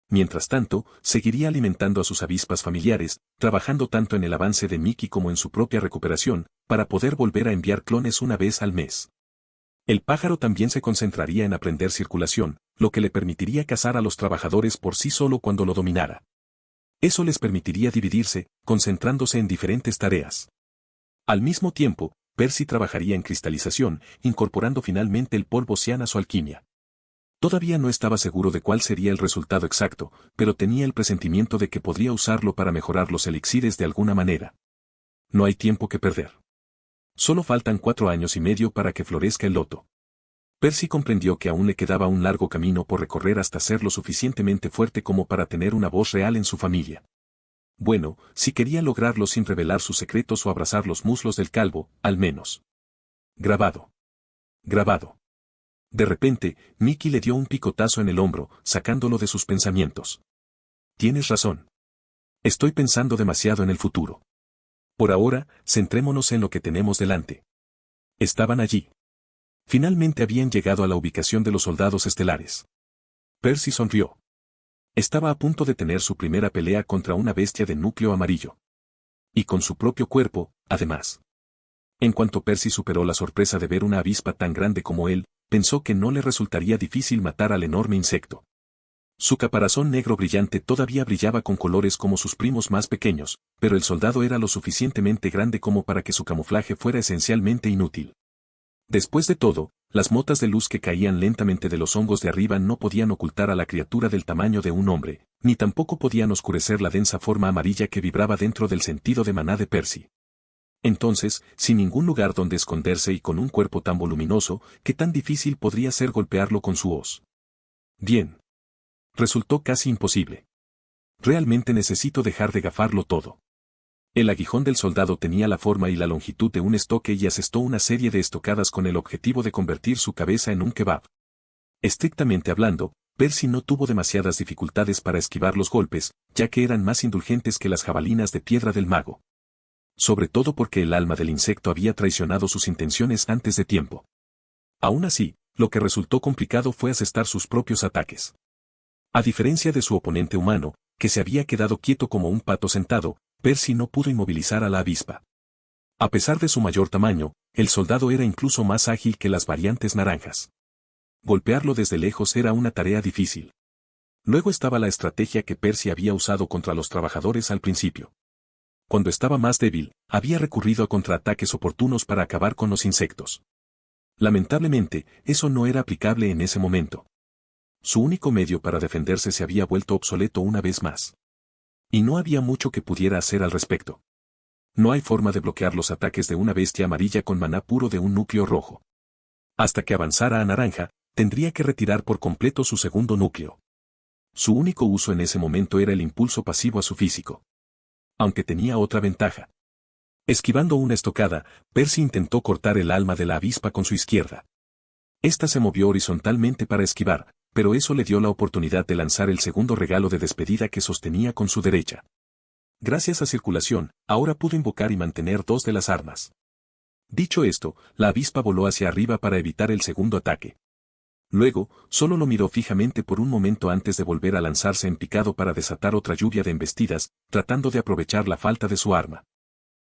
Mientras tanto, seguiría alimentando a sus avispas familiares, trabajando tanto en el avance de Mickey como en su propia recuperación, para poder volver a enviar clones una vez al mes. El pájaro también se concentraría en aprender circulación, lo que le permitiría cazar a los trabajadores por sí solo cuando lo dominara. Eso les permitiría dividirse, concentrándose en diferentes tareas. Al mismo tiempo, Percy trabajaría en cristalización, incorporando finalmente el polvo cian a su alquimia. Todavía no estaba seguro de cuál sería el resultado exacto, pero tenía el presentimiento de que podría usarlo para mejorar los elixires de alguna manera. No hay tiempo que perder. Solo faltan 4 años y medio para que florezca el loto. Percy comprendió que aún le quedaba un largo camino por recorrer hasta ser lo suficientemente fuerte como para tener una voz real en su familia. Bueno, si quería lograrlo sin revelar sus secretos o abrazar los muslos del calvo, al menos. Grabado. Grabado. De repente, Mickey le dio un picotazo en el hombro, sacándolo de sus pensamientos. Tienes razón. Estoy pensando demasiado en el futuro. Por ahora, centrémonos en lo que tenemos delante. Estaban allí. Finalmente habían llegado a la ubicación de los soldados estelares. Percy sonrió. Estaba a punto de tener su primera pelea contra una bestia de núcleo amarillo. Y con su propio cuerpo, además. En cuanto Percy superó la sorpresa de ver una avispa tan grande como él, pensó que no le resultaría difícil matar al enorme insecto. Su caparazón negro brillante todavía brillaba con colores como sus primos más pequeños, pero el soldado era lo suficientemente grande como para que su camuflaje fuera esencialmente inútil. Después de todo, las motas de luz que caían lentamente de los hongos de arriba no podían ocultar a la criatura del tamaño de un hombre, ni tampoco podían oscurecer la densa forma amarilla que vibraba dentro del sentido de maná de Percy. Entonces, sin ningún lugar donde esconderse y con un cuerpo tan voluminoso, ¿qué tan difícil podría ser golpearlo con su hoz? Bien. Resultó casi imposible. Realmente necesito dejar de gafarlo todo. El aguijón del soldado tenía la forma y la longitud de un estoque y asestó una serie de estocadas con el objetivo de convertir su cabeza en un kebab. Estrictamente hablando, Percy no tuvo demasiadas dificultades para esquivar los golpes, ya que eran más indulgentes que las jabalinas de piedra del mago. Sobre todo porque el alma del insecto había traicionado sus intenciones antes de tiempo. Aún así, lo que resultó complicado fue asestar sus propios ataques. A diferencia de su oponente humano, que se había quedado quieto como un pato sentado, Percy no pudo inmovilizar a la avispa. A pesar de su mayor tamaño, el soldado era incluso más ágil que las variantes naranjas. Golpearlo desde lejos era una tarea difícil. Luego estaba la estrategia que Percy había usado contra los trabajadores al principio. Cuando estaba más débil, había recurrido a contraataques oportunos para acabar con los insectos. Lamentablemente, eso no era aplicable en ese momento. Su único medio para defenderse se había vuelto obsoleto una vez más. Y no había mucho que pudiera hacer al respecto. No hay forma de bloquear los ataques de una bestia amarilla con maná puro de un núcleo rojo. Hasta que avanzara a naranja, tendría que retirar por completo su segundo núcleo. Su único uso en ese momento era el impulso pasivo a su físico. Aunque tenía otra ventaja. Esquivando una estocada, Percy intentó cortar el alma de la avispa con su izquierda. Esta se movió horizontalmente para esquivar, pero eso le dio la oportunidad de lanzar el segundo regalo de despedida que sostenía con su derecha. Gracias a circulación, ahora pudo invocar y mantener 2 de las armas. Dicho esto, la avispa voló hacia arriba para evitar el segundo ataque. Luego, solo lo miró fijamente por un momento antes de volver a lanzarse en picado para desatar otra lluvia de embestidas, tratando de aprovechar la falta de su arma.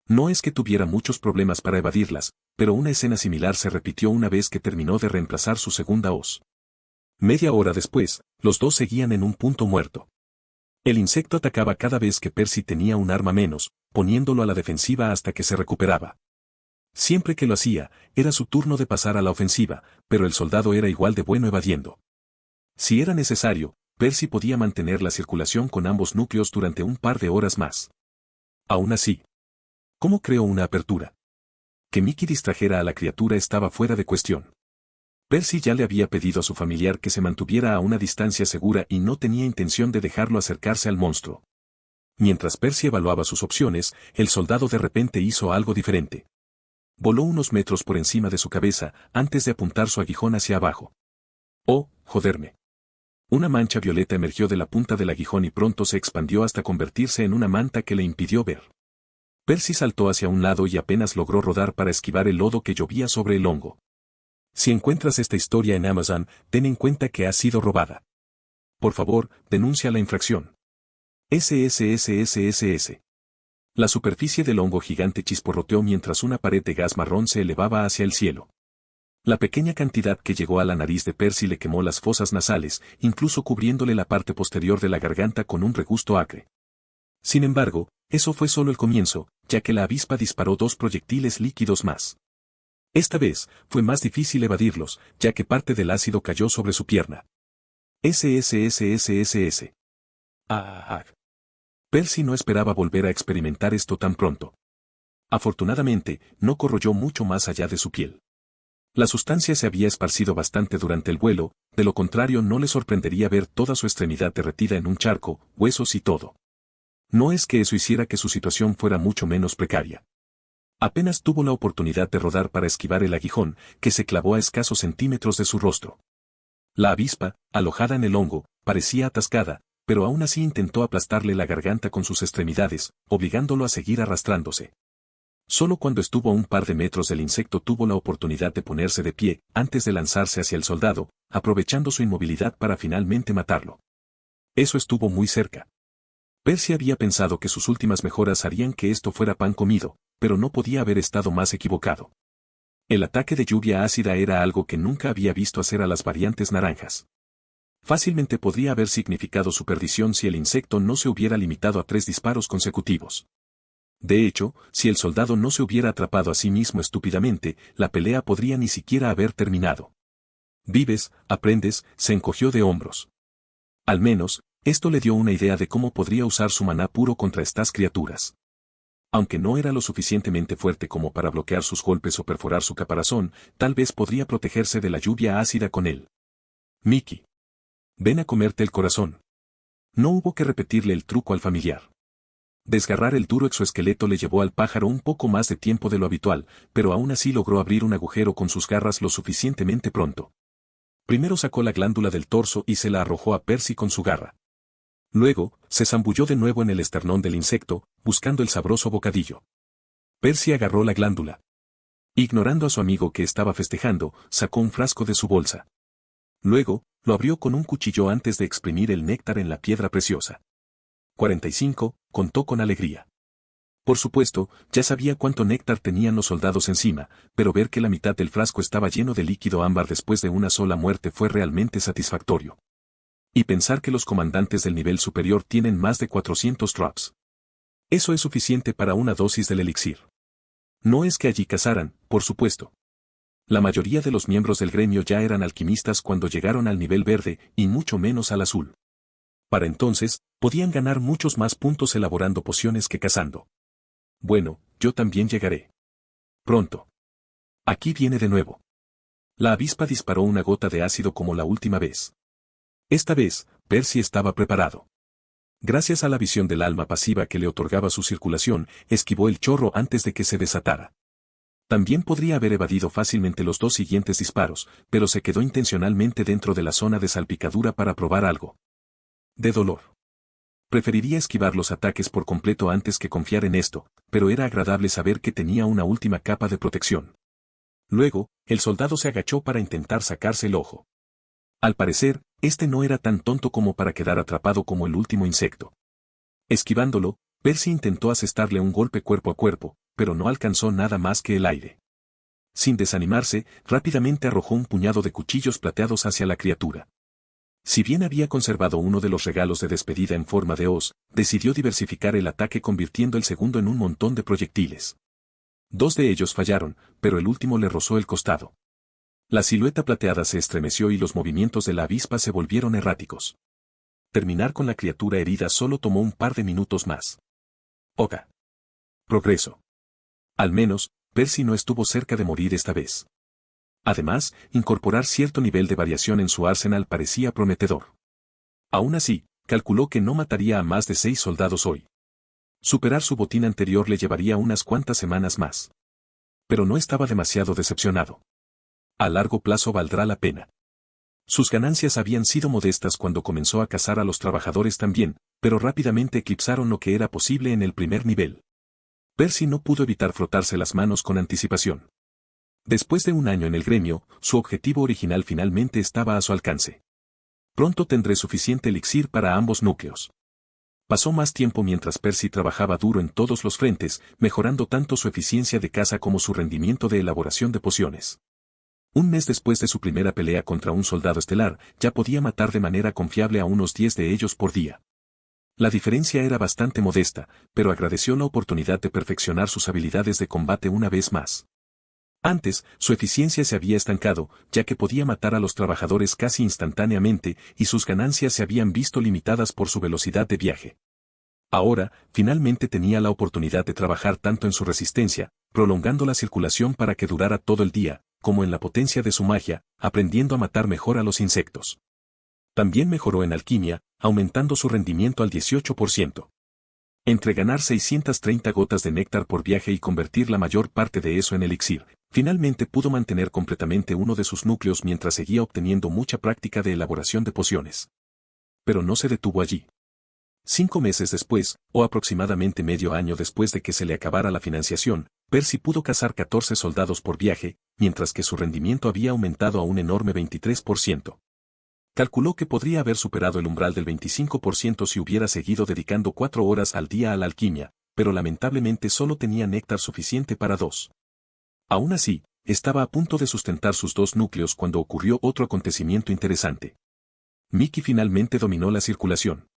No es que tuviera muchos problemas para evadirlas, pero una escena similar se repitió una vez que terminó de reemplazar su segunda hoz. Media hora después, los dos seguían en un punto muerto. El insecto atacaba cada vez que Percy tenía un arma menos, poniéndolo a la defensiva hasta que se recuperaba. Siempre que lo hacía, era su turno de pasar a la ofensiva, pero el soldado era igual de bueno evadiendo. Si era necesario, Percy podía mantener la circulación con ambos núcleos durante un par de horas más. Aún así, ¿cómo creó una apertura? Que Mickey distrajera a la criatura estaba fuera de cuestión. Percy ya le había pedido a su familiar que se mantuviera a una distancia segura y no tenía intención de dejarlo acercarse al monstruo. Mientras Percy evaluaba sus opciones, el soldado de repente hizo algo diferente. Voló unos metros por encima de su cabeza, antes de apuntar su aguijón hacia abajo. ¡Oh, joderme! Una mancha violeta emergió de la punta del aguijón y pronto se expandió hasta convertirse en una manta que le impidió ver. Percy saltó hacia un lado y apenas logró rodar para esquivar el lodo que llovía sobre el hongo. Si encuentras esta historia en Amazon, ten en cuenta que ha sido robada. Por favor, denuncia la infracción. SSSSSS. La superficie del hongo gigante chisporroteó mientras una pared de gas marrón se elevaba hacia el cielo. La pequeña cantidad que llegó a la nariz de Percy le quemó las fosas nasales, incluso cubriéndole la parte posterior de la garganta con un regusto acre. Sin embargo, eso fue solo el comienzo, ya que la avispa disparó 2 proyectiles líquidos más. Esta vez, fue más difícil evadirlos, ya que parte del ácido cayó sobre su pierna. SSSSSS. Ah. Percy no esperaba volver a experimentar esto tan pronto. Afortunadamente, no corroyó mucho más allá de su piel. La sustancia se había esparcido bastante durante el vuelo, de lo contrario no le sorprendería ver toda su extremidad derretida en un charco, huesos y todo. No es que eso hiciera que su situación fuera mucho menos precaria. Apenas tuvo la oportunidad de rodar para esquivar el aguijón, que se clavó a escasos centímetros de su rostro. La avispa, alojada en el hongo, parecía atascada, pero aún así intentó aplastarle la garganta con sus extremidades, obligándolo a seguir arrastrándose. Solo cuando estuvo a un par de metros del insecto tuvo la oportunidad de ponerse de pie, antes de lanzarse hacia el soldado, aprovechando su inmovilidad para finalmente matarlo. Eso estuvo muy cerca. Percy había pensado que sus últimas mejoras harían que esto fuera pan comido, pero no podía haber estado más equivocado. El ataque de lluvia ácida era algo que nunca había visto hacer a las variantes naranjas. Fácilmente podría haber significado su perdición si el insecto no se hubiera limitado a 3 disparos consecutivos. De hecho, si el soldado no se hubiera atrapado a sí mismo estúpidamente, la pelea podría ni siquiera haber terminado. Vives, aprendes, se encogió de hombros. Al menos, esto le dio una idea de cómo podría usar su maná puro contra estas criaturas. Aunque no era lo suficientemente fuerte como para bloquear sus golpes o perforar su caparazón, tal vez podría protegerse de la lluvia ácida con él. Mickey. Ven a comerte el corazón. No hubo que repetirle el truco al familiar. Desgarrar el duro exoesqueleto le llevó al pájaro un poco más de tiempo de lo habitual, pero aún así logró abrir un agujero con sus garras lo suficientemente pronto. Primero sacó la glándula del torso y se la arrojó a Percy con su garra. Luego, se zambulló de nuevo en el esternón del insecto, buscando el sabroso bocadillo. Percy agarró la glándula. Ignorando a su amigo que estaba festejando, sacó un frasco de su bolsa. Luego, lo abrió con un cuchillo antes de exprimir el néctar en la piedra preciosa. 45, contó con alegría. Por supuesto, ya sabía cuánto néctar tenían los soldados encima, pero ver que la mitad del frasco estaba lleno de líquido ámbar después de una sola muerte fue realmente satisfactorio. Y pensar que los comandantes del nivel superior tienen más de 400 drops. Eso es suficiente para una dosis del elixir. No es que allí cazaran, por supuesto. La mayoría de los miembros del gremio ya eran alquimistas cuando llegaron al nivel verde, y mucho menos al azul. Para entonces, podían ganar muchos más puntos elaborando pociones que cazando. Bueno, yo también llegaré. Pronto. Aquí viene de nuevo. La avispa disparó una gota de ácido como la última vez. Esta vez, Percy estaba preparado. Gracias a la visión del alma pasiva que le otorgaba su circulación, esquivó el chorro antes de que se desatara. También podría haber evadido fácilmente los 2 siguientes disparos, pero se quedó intencionalmente dentro de la zona de salpicadura para probar algo. De dolor. Preferiría esquivar los ataques por completo antes que confiar en esto, pero era agradable saber que tenía una última capa de protección. Luego, el soldado se agachó para intentar sacarse el ojo. Al parecer, este no era tan tonto como para quedar atrapado como el último insecto. Esquivándolo, Percy intentó asestarle un golpe cuerpo a cuerpo, pero no alcanzó nada más que el aire. Sin desanimarse, rápidamente arrojó un puñado de cuchillos plateados hacia la criatura. Si bien había conservado uno de los regalos de despedida en forma de hoz, decidió diversificar el ataque convirtiendo el segundo en un montón de proyectiles. 2 de ellos fallaron, pero el último le rozó el costado. La silueta plateada se estremeció y los movimientos de la avispa se volvieron erráticos. Terminar con la criatura herida solo tomó un par de minutos más. Oga. Progreso. Al menos, Percy no estuvo cerca de morir esta vez. Además, incorporar cierto nivel de variación en su arsenal parecía prometedor. Aún así, calculó que no mataría a más de 6 soldados hoy. Superar su botín anterior le llevaría unas cuantas semanas más. Pero no estaba demasiado decepcionado. A largo plazo valdrá la pena. Sus ganancias habían sido modestas cuando comenzó a cazar a los trabajadores también, pero rápidamente eclipsaron lo que era posible en el primer nivel. Percy no pudo evitar frotarse las manos con anticipación. Después de un año en el gremio, su objetivo original finalmente estaba a su alcance. Pronto tendré suficiente elixir para ambos núcleos. Pasó más tiempo mientras Percy trabajaba duro en todos los frentes, mejorando tanto su eficiencia de caza como su rendimiento de elaboración de pociones. Un mes después de su primera pelea contra un soldado estelar, ya podía matar de manera confiable a unos 10 de ellos por día. La diferencia era bastante modesta, pero agradeció la oportunidad de perfeccionar sus habilidades de combate una vez más. Antes, su eficiencia se había estancado, ya que podía matar a los trabajadores casi instantáneamente y sus ganancias se habían visto limitadas por su velocidad de viaje. Ahora, finalmente tenía la oportunidad de trabajar tanto en su resistencia, prolongando la circulación para que durara todo el día, como en la potencia de su magia, aprendiendo a matar mejor a los insectos. También mejoró en alquimia, aumentando su rendimiento al 18%. Entre ganar 630 gotas de néctar por viaje y convertir la mayor parte de eso en elixir, finalmente pudo mantener completamente uno de sus núcleos mientras seguía obteniendo mucha práctica de elaboración de pociones. Pero no se detuvo allí. 5 meses después, o aproximadamente medio año después de que se le acabara la financiación, Percy pudo cazar 14 soldados por viaje, mientras que su rendimiento había aumentado a un enorme 23%. Calculó que podría haber superado el umbral del 25% si hubiera seguido dedicando 4 horas al día a la alquimia, pero lamentablemente solo tenía néctar suficiente para 2. Aún así, estaba a punto de sustentar sus 2 núcleos cuando ocurrió otro acontecimiento interesante. Mickey finalmente dominó la circulación.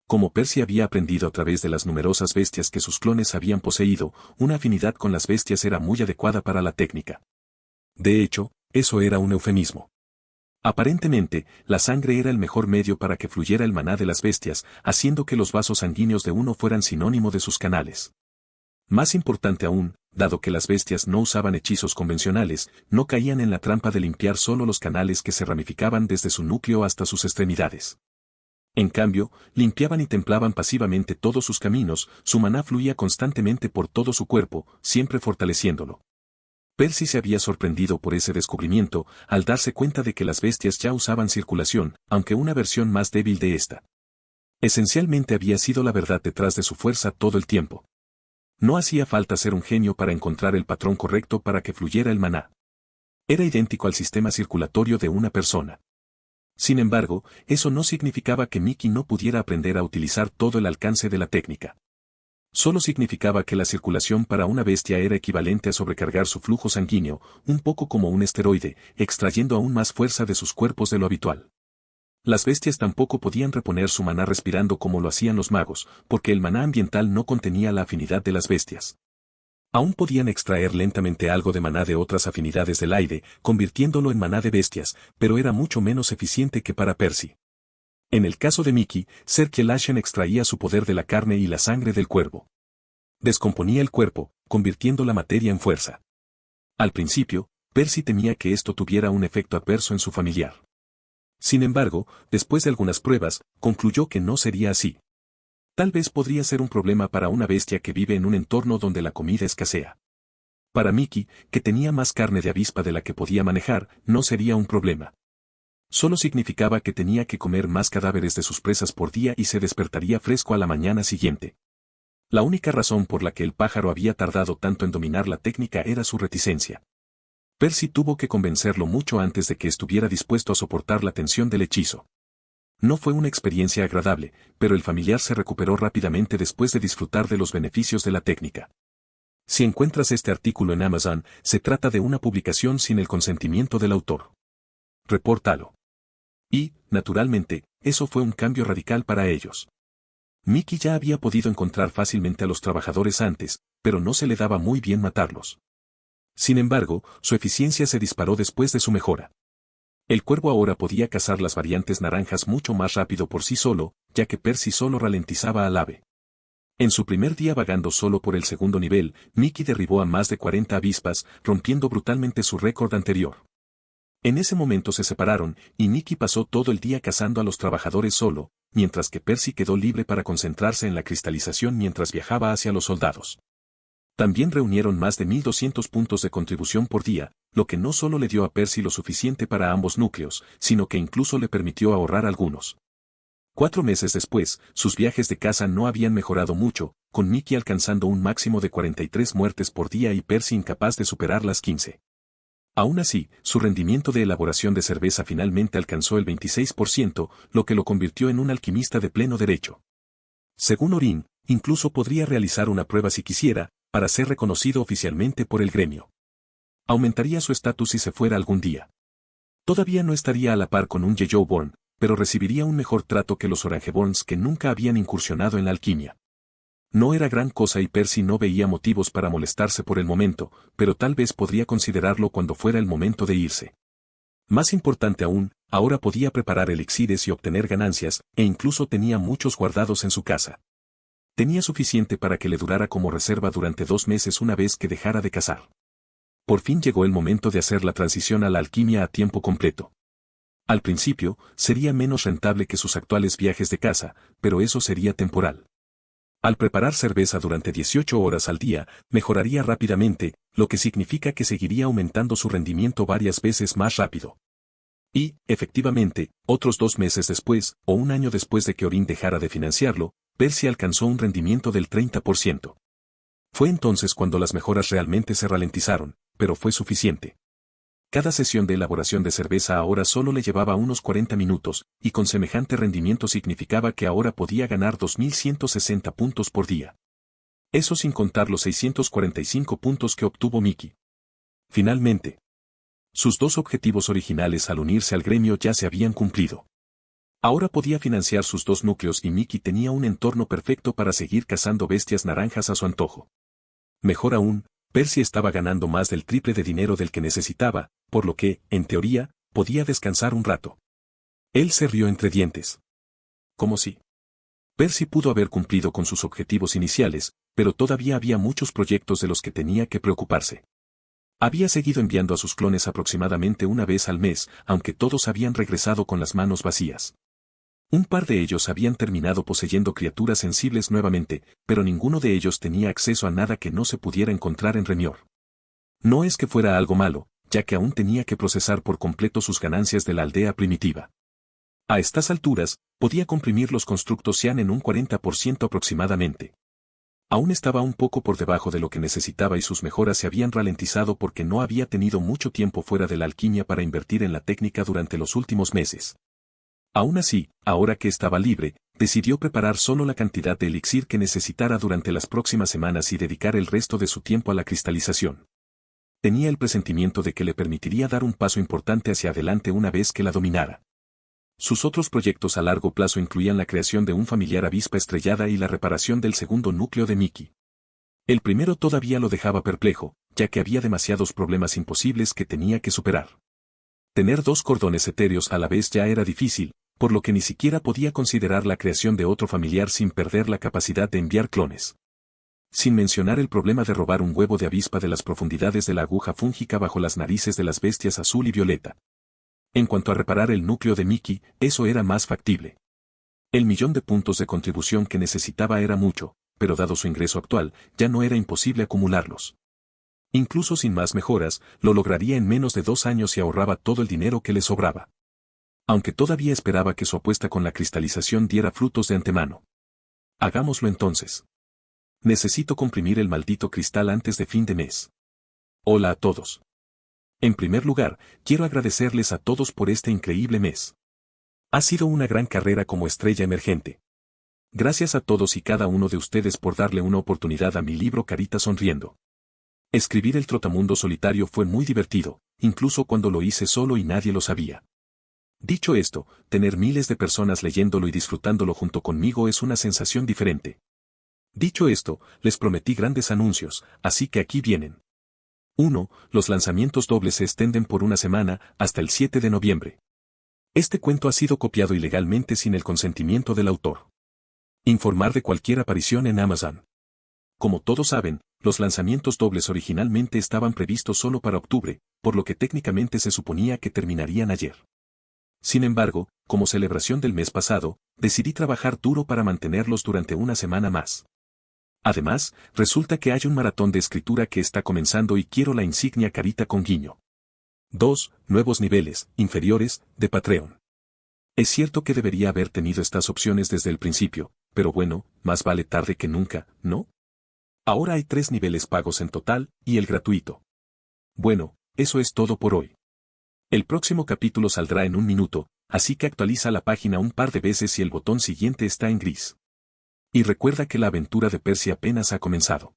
Como Percy había aprendido a través de las numerosas bestias que sus clones habían poseído, una afinidad con las bestias era muy adecuada para la técnica. De hecho, eso era un eufemismo. Aparentemente, la sangre era el mejor medio para que fluyera el maná de las bestias, haciendo que los vasos sanguíneos de uno fueran sinónimo de sus canales. Más importante aún, dado que las bestias no usaban hechizos convencionales, no caían en la trampa de limpiar solo los canales que se ramificaban desde su núcleo hasta sus extremidades. En cambio, limpiaban y templaban pasivamente todos sus caminos, su maná fluía constantemente por todo su cuerpo, siempre fortaleciéndolo. Percy se había sorprendido por ese descubrimiento, al darse cuenta de que las bestias ya usaban circulación, aunque una versión más débil de esta. Esencialmente había sido la verdad detrás de su fuerza todo el tiempo. No hacía falta ser un genio para encontrar el patrón correcto para que fluyera el maná. Era idéntico al sistema circulatorio de una persona. Sin embargo, eso no significaba que Mickey no pudiera aprender a utilizar todo el alcance de la técnica. Solo significaba que la circulación para una bestia era equivalente a sobrecargar su flujo sanguíneo, un poco como un esteroide, extrayendo aún más fuerza de sus cuerpos de lo habitual. Las bestias tampoco podían reponer su maná respirando como lo hacían los magos, porque el maná ambiental no contenía la afinidad de las bestias. Aún podían extraer lentamente algo de maná de otras afinidades del aire, convirtiéndolo en maná de bestias, pero era mucho menos eficiente que para Percy. En el caso de Mickey, Serkiel-Ashen extraía su poder de la carne y la sangre del cuervo. Descomponía el cuerpo, convirtiendo la materia en fuerza. Al principio, Percy temía que esto tuviera un efecto adverso en su familiar. Sin embargo, después de algunas pruebas, concluyó que no sería así. Tal vez podría ser un problema para una bestia que vive en un entorno donde la comida escasea. Para Mickey, que tenía más carne de avispa de la que podía manejar, no sería un problema. Solo significaba que tenía que comer más cadáveres de sus presas por día y se despertaría fresco a la mañana siguiente. La única razón por la que el pájaro había tardado tanto en dominar la técnica era su reticencia. Percy tuvo que convencerlo mucho antes de que estuviera dispuesto a soportar la tensión del hechizo. No fue una experiencia agradable, pero el familiar se recuperó rápidamente después de disfrutar de los beneficios de la técnica. Si encuentras este artículo en Amazon, se trata de una publicación sin el consentimiento del autor. Repórtalo. Y, naturalmente, eso fue un cambio radical para ellos. Mickey ya había podido encontrar fácilmente a los trabajadores antes, pero no se le daba muy bien matarlos. Sin embargo, su eficiencia se disparó después de su mejora. El cuervo ahora podía cazar las variantes naranjas mucho más rápido por sí solo, ya que Percy solo ralentizaba al ave. En su primer día vagando solo por el segundo nivel, Mickey derribó a más de 40 avispas, rompiendo brutalmente su récord anterior. En ese momento se separaron, y Mickey pasó todo el día cazando a los trabajadores solo, mientras que Percy quedó libre para concentrarse en la cristalización mientras viajaba hacia los soldados. También reunieron más de 1200 puntos de contribución por día, lo que no solo le dio a Percy lo suficiente para ambos núcleos, sino que incluso le permitió ahorrar algunos. 4 meses después, sus viajes de caza no habían mejorado mucho, con Mickey alcanzando un máximo de 43 muertes por día y Percy incapaz de superar las 15. Aún así, su rendimiento de elaboración de cerveza finalmente alcanzó el 26%, lo que lo convirtió en un alquimista de pleno derecho. Según Orin, incluso podría realizar una prueba si quisiera, para ser reconocido oficialmente por el gremio. Aumentaría su estatus si se fuera algún día. Todavía no estaría a la par con un Yellowborn, pero recibiría un mejor trato que los Orangeborns que nunca habían incursionado en la alquimia. No era gran cosa y Percy no veía motivos para molestarse por el momento, pero tal vez podría considerarlo cuando fuera el momento de irse. Más importante aún, ahora podía preparar elixires y obtener ganancias, e incluso tenía muchos guardados en su casa. Tenía suficiente para que le durara como reserva durante 2 meses una vez que dejara de cazar. Por fin llegó el momento de hacer la transición a la alquimia a tiempo completo. Al principio, sería menos rentable que sus actuales viajes de caza, pero eso sería temporal. Al preparar cerveza durante 18 horas al día, mejoraría rápidamente, lo que significa que seguiría aumentando su rendimiento varias veces más rápido. Y, efectivamente, otros 2 meses después, o un año después de que Orin dejara de financiarlo, Percy alcanzó un rendimiento del 30%. Fue entonces cuando las mejoras realmente se ralentizaron, pero fue suficiente. Cada sesión de elaboración de cerveza ahora solo le llevaba unos 40 minutos, y con semejante rendimiento significaba que ahora podía ganar 2.160 puntos por día. Eso sin contar los 645 puntos que obtuvo Mickey. Finalmente, sus 2 objetivos originales al unirse al gremio ya se habían cumplido. Ahora podía financiar sus 2 núcleos y Mickey tenía un entorno perfecto para seguir cazando bestias naranjas a su antojo. Mejor aún, Percy estaba ganando más del triple de dinero del que necesitaba, por lo que, en teoría, podía descansar un rato. Él se rió entre dientes. ¿Cómo si? Percy pudo haber cumplido con sus objetivos iniciales, pero todavía había muchos proyectos de los que tenía que preocuparse. Había seguido enviando a sus clones aproximadamente una vez al mes, aunque todos habían regresado con las manos vacías. Un par de ellos habían terminado poseyendo criaturas sensibles nuevamente, pero ninguno de ellos tenía acceso a nada que no se pudiera encontrar en Remior. No es que fuera algo malo, ya que aún tenía que procesar por completo sus ganancias de la aldea primitiva. A estas alturas, podía comprimir los constructos Xian en un 40% aproximadamente. Aún estaba un poco por debajo de lo que necesitaba y sus mejoras se habían ralentizado porque no había tenido mucho tiempo fuera de la alquimia para invertir en la técnica durante los últimos meses. Aún así, ahora que estaba libre, decidió preparar solo la cantidad de elixir que necesitara durante las próximas semanas y dedicar el resto de su tiempo a la cristalización. Tenía el presentimiento de que le permitiría dar un paso importante hacia adelante una vez que la dominara. Sus otros proyectos a largo plazo incluían la creación de un familiar avispa estrellada y la reparación del segundo núcleo de Mickey. El primero todavía lo dejaba perplejo, ya que había demasiados problemas imposibles que tenía que superar. Tener 2 cordones etéreos a la vez ya era difícil, por lo que ni siquiera podía considerar la creación de otro familiar sin perder la capacidad de enviar clones. Sin mencionar el problema de robar un huevo de avispa de las profundidades de la aguja fúngica bajo las narices de las bestias azul y violeta. En cuanto a reparar el núcleo de Mickey, eso era más factible. El 1.000.000 de puntos de contribución que necesitaba era mucho, pero dado su ingreso actual, ya no era imposible acumularlos. Incluso sin más mejoras, lo lograría en menos de 2 años y ahorraba todo el dinero que le sobraba. Aunque todavía esperaba que su apuesta con la cristalización diera frutos de antemano. Hagámoslo entonces. Necesito comprimir el maldito cristal antes de fin de mes. Hola a todos. En primer lugar, quiero agradecerles a todos por este increíble mes. Ha sido una gran carrera como estrella emergente. Gracias a todos y cada uno de ustedes por darle una oportunidad a mi libro Carita Sonriendo. Escribir el Trotamundo solitario fue muy divertido, incluso cuando lo hice solo y nadie lo sabía. Dicho esto, tener miles de personas leyéndolo y disfrutándolo junto conmigo es una sensación diferente. Dicho esto, les prometí grandes anuncios, así que aquí vienen. 1. Los lanzamientos dobles se extienden por una semana, hasta el 7 de noviembre. Este cuento ha sido copiado ilegalmente sin el consentimiento del autor. Informar de cualquier aparición en Amazon. Como todos saben, los lanzamientos dobles originalmente estaban previstos solo para octubre, por lo que técnicamente se suponía que terminarían ayer. Sin embargo, como celebración del mes pasado, decidí trabajar duro para mantenerlos durante una semana más. Además, resulta que hay un maratón de escritura que está comenzando y quiero la insignia carita con guiño. 2. Nuevos niveles, inferiores, de Patreon. Es cierto que debería haber tenido estas opciones desde el principio, pero bueno, más vale tarde que nunca, ¿no? Ahora hay 3 niveles pagos en total, y el gratuito. Bueno, eso es todo por hoy. El próximo capítulo saldrá en un minuto, así que actualiza la página un par de veces y el botón siguiente está en gris. Y recuerda que la aventura de Percy apenas ha comenzado.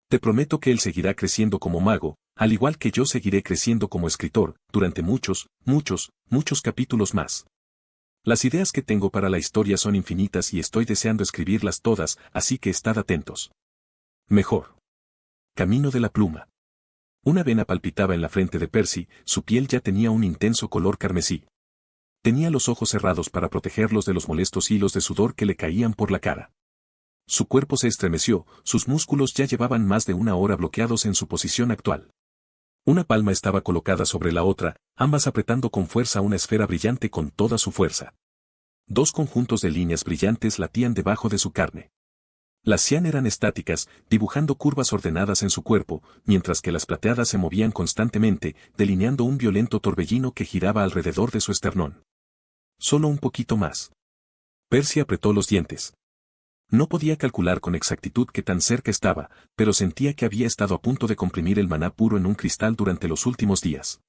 Te prometo que él seguirá creciendo como mago, al igual que yo seguiré creciendo como escritor, durante muchos capítulos más. Las ideas que tengo para la historia son infinitas y estoy deseando escribirlas todas, así que estad atentos. Mejor. Camino de la pluma. Una vena palpitaba en la frente de Percy, su piel ya tenía un intenso color carmesí. Tenía los ojos cerrados para protegerlos de los molestos hilos de sudor que le caían por la cara. Su cuerpo se estremeció, sus músculos ya llevaban más de una hora bloqueados en su posición actual. Una palma estaba colocada sobre la otra, ambas apretando con fuerza una esfera brillante con toda su fuerza. Dos conjuntos de líneas brillantes latían debajo de su carne. Las cian eran estáticas, dibujando curvas ordenadas en su cuerpo, mientras que las plateadas se movían constantemente, delineando un violento torbellino que giraba alrededor de su esternón. Solo un poquito más. Percy apretó los dientes. No podía calcular con exactitud qué tan cerca estaba, pero sentía que había estado a punto de comprimir el maná puro en un cristal durante los últimos días.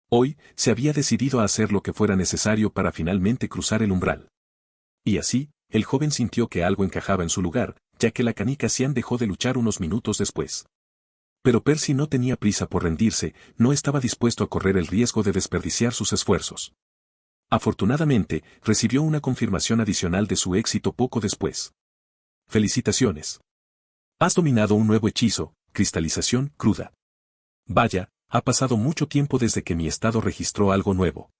Hoy, se había decidido a hacer lo que fuera necesario para finalmente cruzar el umbral. Y así, el joven sintió que algo encajaba en su lugar, ya que la canica cian dejó de luchar unos minutos después. Pero Percy no tenía prisa por rendirse, no estaba dispuesto a correr el riesgo de desperdiciar sus esfuerzos. Afortunadamente, recibió una confirmación adicional de su éxito poco después. Felicitaciones. Has dominado un nuevo hechizo, cristalización cruda. Vaya, ha pasado mucho tiempo desde que mi estado registró algo nuevo.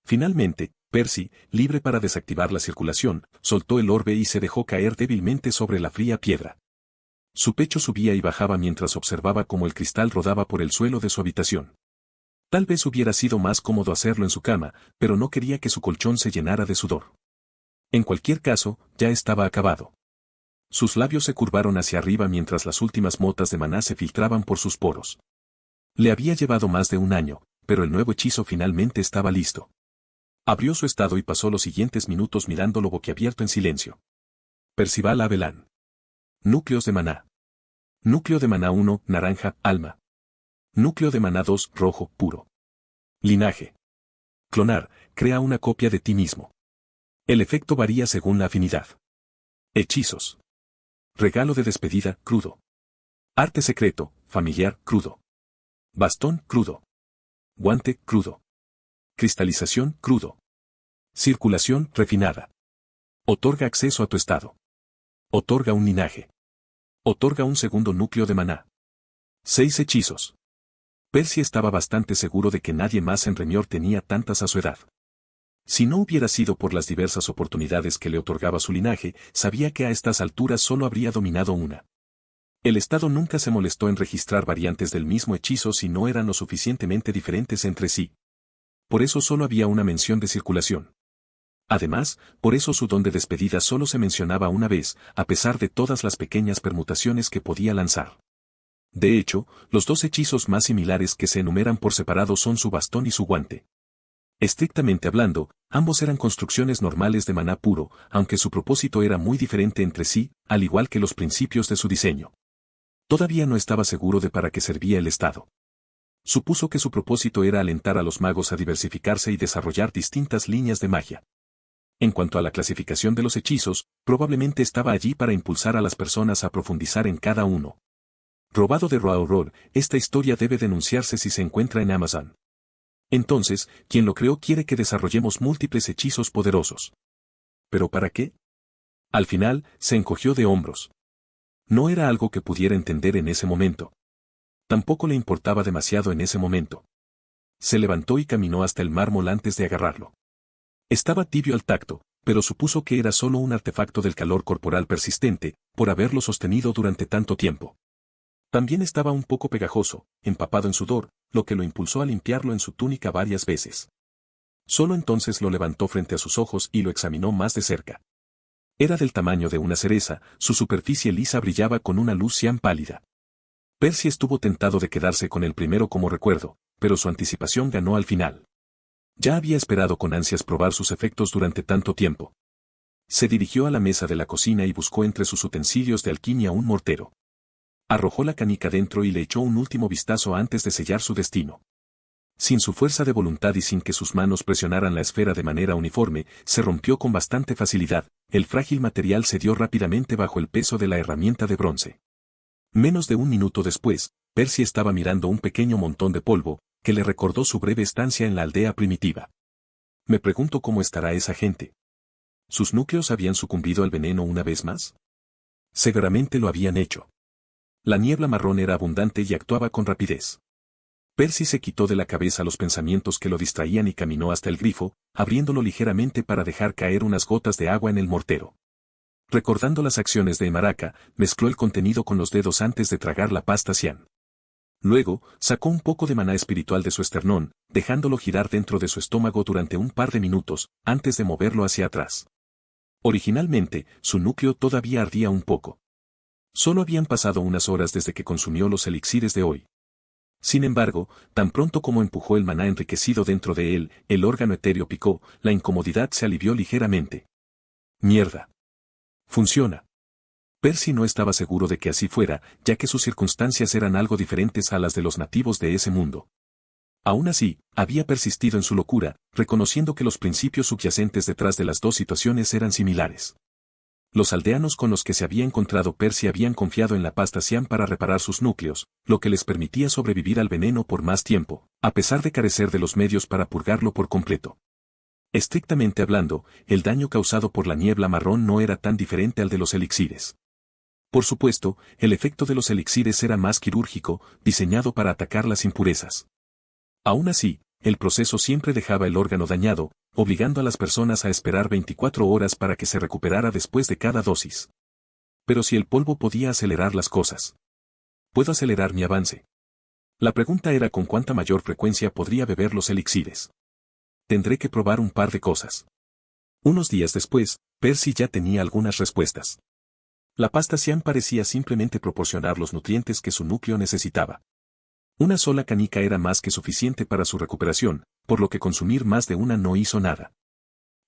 Finalmente, Percy, libre para desactivar la circulación, soltó el orbe y se dejó caer débilmente sobre la fría piedra. Su pecho subía y bajaba mientras observaba cómo el cristal rodaba por el suelo de su habitación. Tal vez hubiera sido más cómodo hacerlo en su cama, pero no quería que su colchón se llenara de sudor. En cualquier caso, ya estaba acabado. Sus labios se curvaron hacia arriba mientras las últimas motas de maná se filtraban por sus poros. Le había llevado más de un año, pero el nuevo hechizo finalmente estaba listo. Abrió su estado y pasó los siguientes minutos mirándolo boquiabierto en silencio. Percival Avelán. Núcleos de maná. Núcleo de maná 1, naranja, alma. Núcleo de maná 2, rojo, puro. Linaje. Clonar, crea una copia de ti mismo. El efecto varía según la afinidad. Hechizos. Regalo de despedida, crudo. Arte secreto, familiar, crudo. Bastón, crudo. Guante, crudo. Cristalización, crudo. Circulación, refinada. Otorga acceso a tu estado. Otorga un linaje. Otorga un segundo núcleo de maná. 6 hechizos. Percy estaba bastante seguro de que nadie más en Remyor tenía tantas a su edad. Si no hubiera sido por las diversas oportunidades que le otorgaba su linaje, sabía que a estas alturas solo habría dominado una. El Estado nunca se molestó en registrar variantes del mismo hechizo si no eran lo suficientemente diferentes entre sí. Por eso solo había una mención de circulación. Además, por eso su don de despedida solo se mencionaba una vez, a pesar de todas las pequeñas permutaciones que podía lanzar. De hecho, los dos hechizos más similares que se enumeran por separado son su bastón y su guante. Estrictamente hablando, ambos eran construcciones normales de maná puro, aunque su propósito era muy diferente entre sí, al igual que los principios de su diseño. Todavía no estaba seguro de para qué servía el estado. Supuso que su propósito era alentar a los magos a diversificarse y desarrollar distintas líneas de magia. En cuanto a la clasificación de los hechizos, probablemente estaba allí para impulsar a las personas a profundizar en cada uno. Robado de Roauror, esta historia debe denunciarse si se encuentra en Amazon. Entonces, quien lo creó quiere que desarrollemos múltiples hechizos poderosos. ¿Pero para qué? Al final, se encogió de hombros. No era algo que pudiera entender en ese momento. Tampoco le importaba demasiado en ese momento. Se levantó y caminó hasta el mármol antes de agarrarlo. Estaba tibio al tacto, pero supuso que era solo un artefacto del calor corporal persistente, por haberlo sostenido durante tanto tiempo. También estaba un poco pegajoso, empapado en sudor, lo que lo impulsó a limpiarlo en su túnica varias veces. Solo entonces lo levantó frente a sus ojos y lo examinó más de cerca. Era del tamaño de una cereza, su superficie lisa brillaba con una luz cian pálida. Percy estuvo tentado de quedarse con el primero como recuerdo, pero su anticipación ganó al final. Ya había esperado con ansias probar sus efectos durante tanto tiempo. Se dirigió a la mesa de la cocina y buscó entre sus utensilios de alquimia un mortero. Arrojó la canica dentro y le echó un último vistazo antes de sellar su destino. Sin su fuerza de voluntad y sin que sus manos presionaran la esfera de manera uniforme, se rompió con bastante facilidad, el frágil material cedió rápidamente bajo el peso de la herramienta de bronce. Menos de un minuto después, Percy estaba mirando un pequeño montón de polvo, que le recordó su breve estancia en la aldea primitiva. Me pregunto cómo estará esa gente. ¿Sus núcleos habían sucumbido al veneno una vez más? Seguramente lo habían hecho. La niebla marrón era abundante y actuaba con rapidez. Percy se quitó de la cabeza los pensamientos que lo distraían y caminó hasta el grifo, abriéndolo ligeramente para dejar caer unas gotas de agua en el mortero. Recordando las acciones de Emaraca, mezcló el contenido con los dedos antes de tragar la pasta cian. Luego, sacó un poco de maná espiritual de su esternón, dejándolo girar dentro de su estómago durante un par de minutos, antes de moverlo hacia atrás. Originalmente, su núcleo todavía ardía un poco. Solo habían pasado unas horas desde que consumió los elixires de hoy. Sin embargo, tan pronto como empujó el maná enriquecido dentro de él, el órgano etéreo picó, la incomodidad se alivió ligeramente. ¡Mierda! Funciona. Percy no estaba seguro de que así fuera, ya que sus circunstancias eran algo diferentes a las de los nativos de ese mundo. Aún así, había persistido en su locura, reconociendo que los principios subyacentes detrás de las dos situaciones eran similares. Los aldeanos con los que se había encontrado Percy habían confiado en la pasta cian para reparar sus núcleos, lo que les permitía sobrevivir al veneno por más tiempo, a pesar de carecer de los medios para purgarlo por completo. Estrictamente hablando, el daño causado por la niebla marrón no era tan diferente al de los elixires. Por supuesto, el efecto de los elixires era más quirúrgico, diseñado para atacar las impurezas. Aún así, el proceso siempre dejaba el órgano dañado, obligando a las personas a esperar 24 horas para que se recuperara después de cada dosis. Pero si el polvo podía acelerar las cosas, ¿puedo acelerar mi avance? La pregunta era con cuánta mayor frecuencia podría beber los elixires. Tendré que probar un par de cosas. Unos días después, Percy ya tenía algunas respuestas. La pasta cian parecía simplemente proporcionar los nutrientes que su núcleo necesitaba. Una sola canica era más que suficiente para su recuperación, por lo que consumir más de una no hizo nada.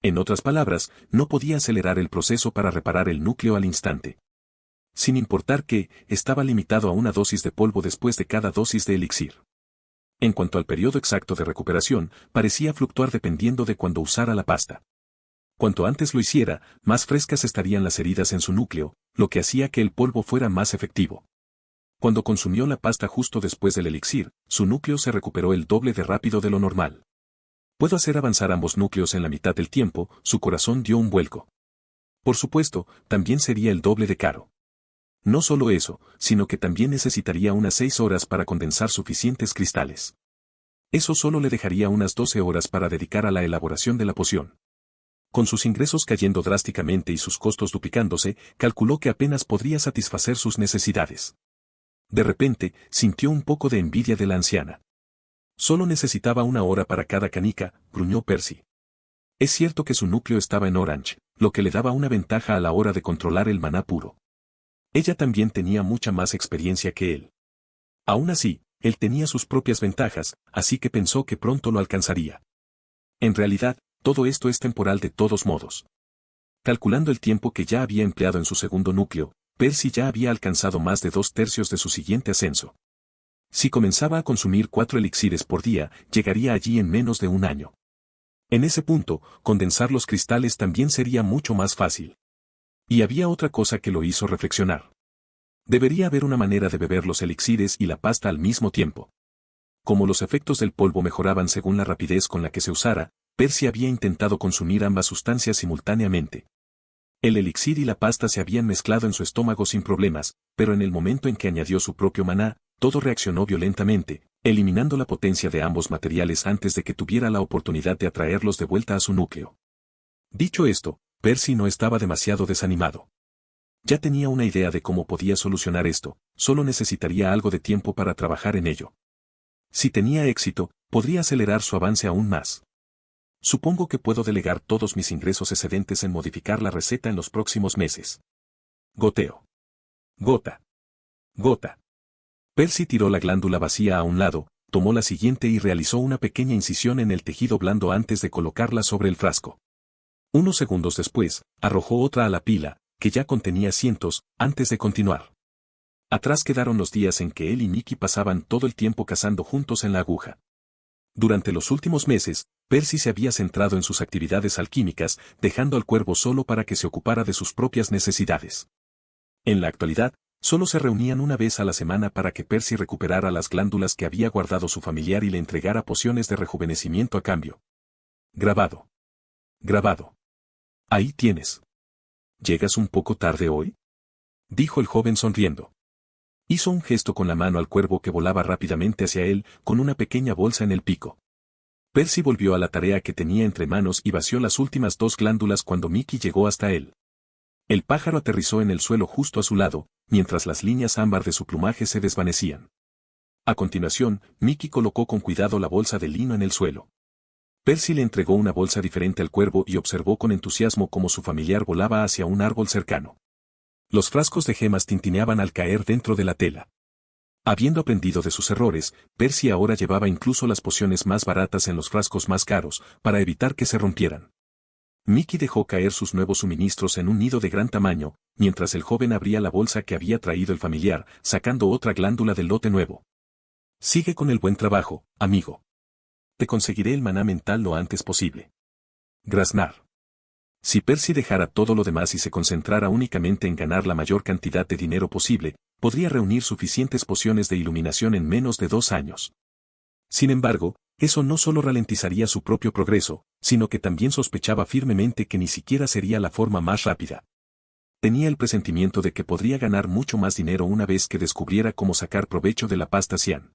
En otras palabras, no podía acelerar el proceso para reparar el núcleo al instante. Sin importar que, estaba limitado a una dosis de polvo después de cada dosis de elixir. En cuanto al periodo exacto de recuperación, parecía fluctuar dependiendo de cuándo usara la pasta. Cuanto antes lo hiciera, más frescas estarían las heridas en su núcleo, lo que hacía que el polvo fuera más efectivo. Cuando consumió la pasta justo después del elixir, su núcleo se recuperó el doble de rápido de lo normal. Puedo hacer avanzar ambos núcleos en la mitad del tiempo, su corazón dio un vuelco. Por supuesto, también sería el doble de caro. No solo eso, sino que también necesitaría unas 6 horas para condensar suficientes cristales. Eso solo le dejaría unas 12 horas para dedicar a la elaboración de la poción. Con sus ingresos cayendo drásticamente y sus costos duplicándose, calculó que apenas podría satisfacer sus necesidades. De repente, sintió un poco de envidia de la anciana. Solo necesitaba 1 hora para cada canica, gruñó Percy. Es cierto que su núcleo estaba en Orange, lo que le daba una ventaja a la hora de controlar el maná puro. Ella también tenía mucha más experiencia que él. Aún así, él tenía sus propias ventajas, así que pensó que pronto lo alcanzaría. En realidad, todo esto es temporal de todos modos. Calculando el tiempo que ya había empleado en su segundo núcleo, Percy ya había alcanzado más de 2/3 de su siguiente ascenso. Si comenzaba a consumir 4 elixires por día, llegaría allí en menos de 1 año. En ese punto, condensar los cristales también sería mucho más fácil. Y había otra cosa que lo hizo reflexionar. Debería haber una manera de beber los elixires y la pasta al mismo tiempo. Como los efectos del polvo mejoraban según la rapidez con la que se usara, Percy había intentado consumir ambas sustancias simultáneamente. El elixir y la pasta se habían mezclado en su estómago sin problemas, pero en el momento en que añadió su propio maná, todo reaccionó violentamente, eliminando la potencia de ambos materiales antes de que tuviera la oportunidad de atraerlos de vuelta a su núcleo. Dicho esto, Percy no estaba demasiado desanimado. Ya tenía una idea de cómo podía solucionar esto, solo necesitaría algo de tiempo para trabajar en ello. Si tenía éxito, podría acelerar su avance aún más. Supongo que puedo delegar todos mis ingresos excedentes en modificar la receta en los próximos meses. Goteo. Gota. Gota. Percy tiró la glándula vacía a un lado, tomó la siguiente y realizó una pequeña incisión en el tejido blando antes de colocarla sobre el frasco. Unos segundos después, arrojó otra a la pila, que ya contenía cientos, antes de continuar. Atrás quedaron los días en que él y Mickey pasaban todo el tiempo cazando juntos en la aguja. Durante los últimos meses, Percy se había centrado en sus actividades alquímicas, dejando al cuervo solo para que se ocupara de sus propias necesidades. En la actualidad, Solo se reunían una vez a la semana para que Percy recuperara las glándulas que había guardado su familiar y le entregara pociones de rejuvenecimiento a cambio. Grabado. Grabado. Ahí tienes. ¿Llegas un poco tarde hoy?, dijo el joven sonriendo. Hizo un gesto con la mano al cuervo que volaba rápidamente hacia él, con una pequeña bolsa en el pico. Percy volvió a la tarea que tenía entre manos y vació las últimas 2 glándulas cuando Mickey llegó hasta él. El pájaro aterrizó en el suelo justo a su lado, mientras las líneas ámbar de su plumaje se desvanecían. A continuación, Mickey colocó con cuidado la bolsa de lino en el suelo. Percy le entregó una bolsa diferente al cuervo y observó con entusiasmo cómo su familiar volaba hacia un árbol cercano. Los frascos de gemas tintineaban al caer dentro de la tela. Habiendo aprendido de sus errores, Percy ahora llevaba incluso las pociones más baratas en los frascos más caros, para evitar que se rompieran. Mickey dejó caer sus nuevos suministros en un nido de gran tamaño, mientras el joven abría la bolsa que había traído el familiar, sacando otra glándula del lote nuevo. Sigue con el buen trabajo, amigo. Te conseguiré el maná mental lo antes posible. Graznar. Si Percy dejara todo lo demás y se concentrara únicamente en ganar la mayor cantidad de dinero posible, podría reunir suficientes pociones de iluminación en menos de 2 años. Sin embargo, eso no solo ralentizaría su propio progreso, sino que también sospechaba firmemente que ni siquiera sería la forma más rápida. Tenía el presentimiento de que podría ganar mucho más dinero una vez que descubriera cómo sacar provecho de la pasta cian.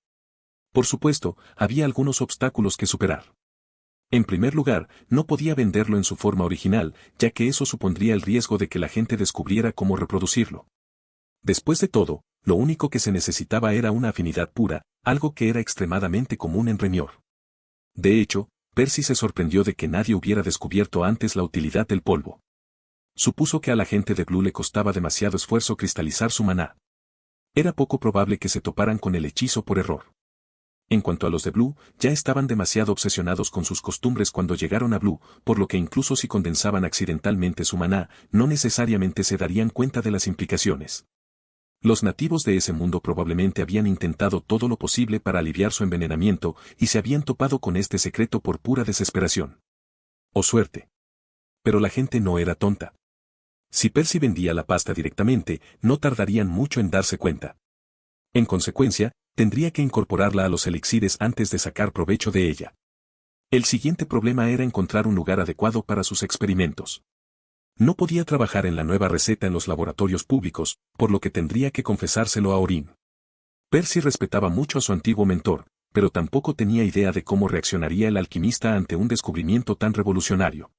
Por supuesto, había algunos obstáculos que superar. En primer lugar, no podía venderlo en su forma original, ya que eso supondría el riesgo de que la gente descubriera cómo reproducirlo. Después de todo, lo único que se necesitaba era una afinidad pura, algo que era extremadamente común en Remior. De hecho, Percy se sorprendió de que nadie hubiera descubierto antes la utilidad del polvo. Supuso que a la gente de Blue le costaba demasiado esfuerzo cristalizar su maná. Era poco probable que se toparan con el hechizo por error. En cuanto a los de Blue, ya estaban demasiado obsesionados con sus costumbres cuando llegaron a Blue, por lo que incluso si condensaban accidentalmente su maná, no necesariamente se darían cuenta de las implicaciones. Los nativos de ese mundo probablemente habían intentado todo lo posible para aliviar su envenenamiento y se habían topado con este secreto por pura desesperación. O suerte. Pero la gente no era tonta. Si Percy vendía la pasta directamente, no tardarían mucho en darse cuenta. En consecuencia, tendría que incorporarla a los elixires antes de sacar provecho de ella. El siguiente problema era encontrar un lugar adecuado para sus experimentos. No podía trabajar en la nueva receta en los laboratorios públicos, por lo que tendría que confesárselo a Orin. Percy respetaba mucho a su antiguo mentor, pero tampoco tenía idea de cómo reaccionaría el alquimista ante un descubrimiento tan revolucionario.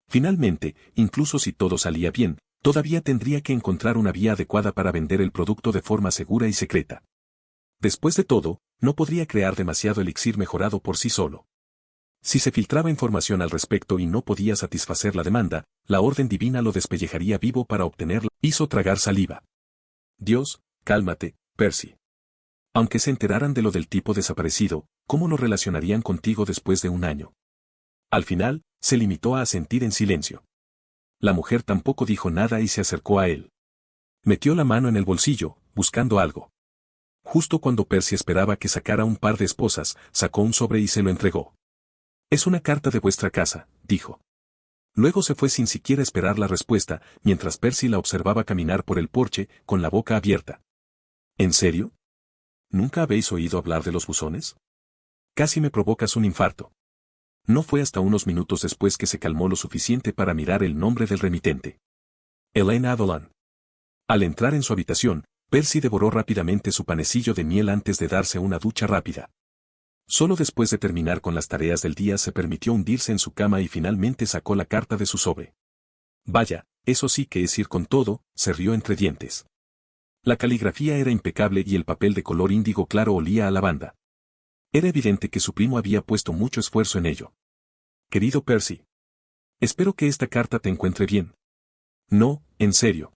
Finalmente, incluso si todo salía bien, todavía tendría que encontrar una vía adecuada para vender el producto de forma segura y secreta. Después de todo, no podría crear demasiado elixir mejorado por sí solo. Si se filtraba información al respecto y no podía satisfacer la demanda, la orden divina lo despellejaría vivo para obtenerla. Hizo tragar saliva. Dios, cálmate, Percy. Aunque se enteraran de lo del tipo desaparecido, ¿cómo lo relacionarían contigo después de 1 año? Al final, se limitó a asentir en silencio. La mujer tampoco dijo nada y se acercó a él. Metió la mano en el bolsillo, buscando algo. Justo cuando Percy esperaba que sacara un par de esposas, sacó un sobre y se lo entregó. Es una carta de vuestra casa, dijo. Luego se fue sin siquiera esperar la respuesta, mientras Percy la observaba caminar por el porche, con la boca abierta. ¿En serio? ¿Nunca habéis oído hablar de los buzones? Casi me provocas un infarto. No fue hasta unos minutos después que se calmó lo suficiente para mirar el nombre del remitente. Elaine Avalon. Al entrar en su habitación, Percy devoró rápidamente su panecillo de miel antes de darse una ducha rápida. Solo después de terminar con las tareas del día se permitió hundirse en su cama y finalmente sacó la carta de su sobre. Vaya, eso sí que es ir con todo, se rió entre dientes. La caligrafía era impecable y el papel de color índigo claro olía a lavanda. Era evidente que su primo había puesto mucho esfuerzo en ello. Querido Percy. Espero que esta carta te encuentre bien. No, en serio.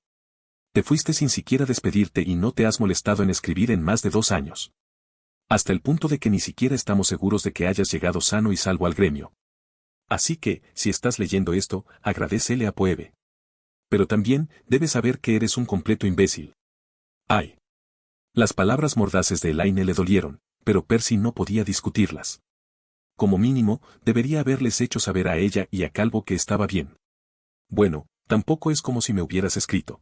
Te fuiste sin siquiera despedirte y no te has molestado en escribir en más de 2 años. Hasta el punto de que ni siquiera estamos seguros de que hayas llegado sano y salvo al gremio. Así que, si estás leyendo esto, agradécele a Poebe. Pero también, debes saber que eres un completo imbécil. ¡Ay! Las palabras mordaces de Elaine le dolieron, pero Percy no podía discutirlas. Como mínimo, debería haberles hecho saber a ella y a Calvo que estaba bien. Bueno, tampoco es como si me hubieras escrito.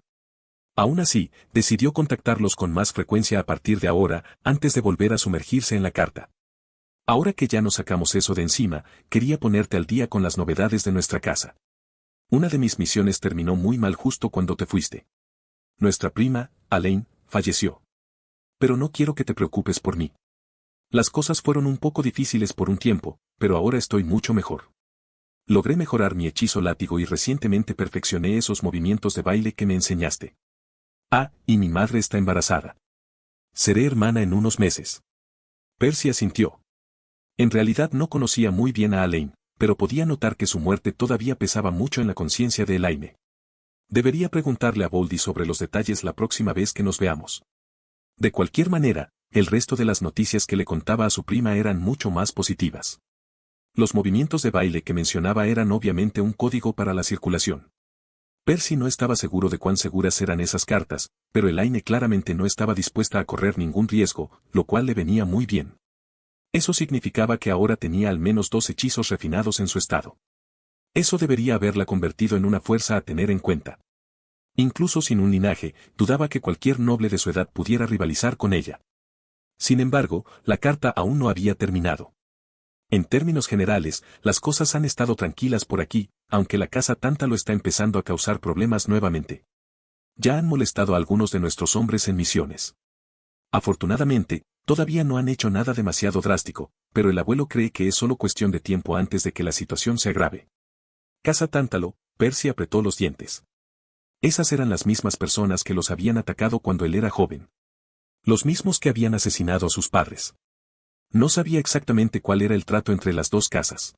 Aún así, decidió contactarlos con más frecuencia a partir de ahora, antes de volver a sumergirse en la carta. Ahora que ya nos sacamos eso de encima, quería ponerte al día con las novedades de nuestra casa. Una de mis misiones terminó muy mal justo cuando te fuiste. Nuestra prima, Alain, falleció. Pero no quiero que te preocupes por mí. Las cosas fueron un poco difíciles por un tiempo, pero ahora estoy mucho mejor. Logré mejorar mi hechizo látigo y recientemente perfeccioné esos movimientos de baile que me enseñaste. Ah, y mi madre está embarazada. Seré hermana en unos meses. Percy asintió. En realidad no conocía muy bien a Alain, pero podía notar que su muerte todavía pesaba mucho en la conciencia de Elaine. Debería preguntarle a Boldy sobre los detalles la próxima vez que nos veamos. De cualquier manera, el resto de las noticias que le contaba a su prima eran mucho más positivas. Los movimientos de baile que mencionaba eran obviamente un código para la circulación. Percy no estaba seguro de cuán seguras eran esas cartas, pero Elaine claramente no estaba dispuesta a correr ningún riesgo, lo cual le venía muy bien. Eso significaba que ahora tenía al menos 2 hechizos refinados en su estado. Eso debería haberla convertido en una fuerza a tener en cuenta. Incluso sin un linaje, dudaba que cualquier noble de su edad pudiera rivalizar con ella. Sin embargo, la carta aún no había terminado. En términos generales, las cosas han estado tranquilas por aquí, aunque la casa Tántalo está empezando a causar problemas nuevamente. Ya han molestado a algunos de nuestros hombres en misiones. Afortunadamente, todavía no han hecho nada demasiado drástico, pero el abuelo cree que es solo cuestión de tiempo antes de que la situación se agrave. Casa Tántalo, Percy apretó los dientes. Esas eran las mismas personas que los habían atacado cuando él era joven. Los mismos que habían asesinado a sus padres. No sabía exactamente cuál era el trato entre las dos casas.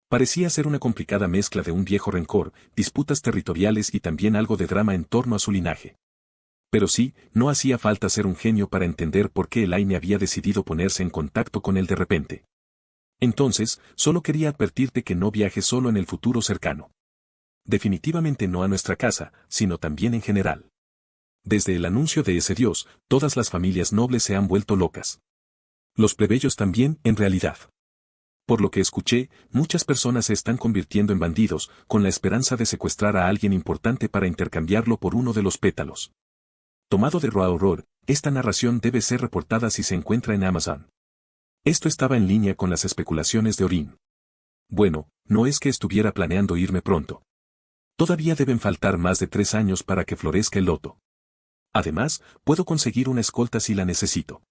Parecía ser una complicada mezcla de un viejo rencor, disputas territoriales y también algo de drama en torno a su linaje. Pero sí, no hacía falta ser un genio para entender por qué Elaine había decidido ponerse en contacto con él de repente. Entonces, solo quería advertirte que no viajes solo en el futuro cercano. Definitivamente no a nuestra casa, sino también en general. Desde el anuncio de ese dios, todas las familias nobles se han vuelto locas. Los plebeyos también, en realidad. Por lo que escuché, muchas personas se están convirtiendo en bandidos, con la esperanza de secuestrar a alguien importante para intercambiarlo por uno de los pétalos. Tomado de Raw Horror, esta narración debe ser reportada si se encuentra en Amazon. Esto estaba en línea con las especulaciones de Orin. Bueno, no es que estuviera planeando irme pronto. Todavía deben faltar más de 3 años para que florezca el loto. Además, puedo conseguir una escolta si la necesito.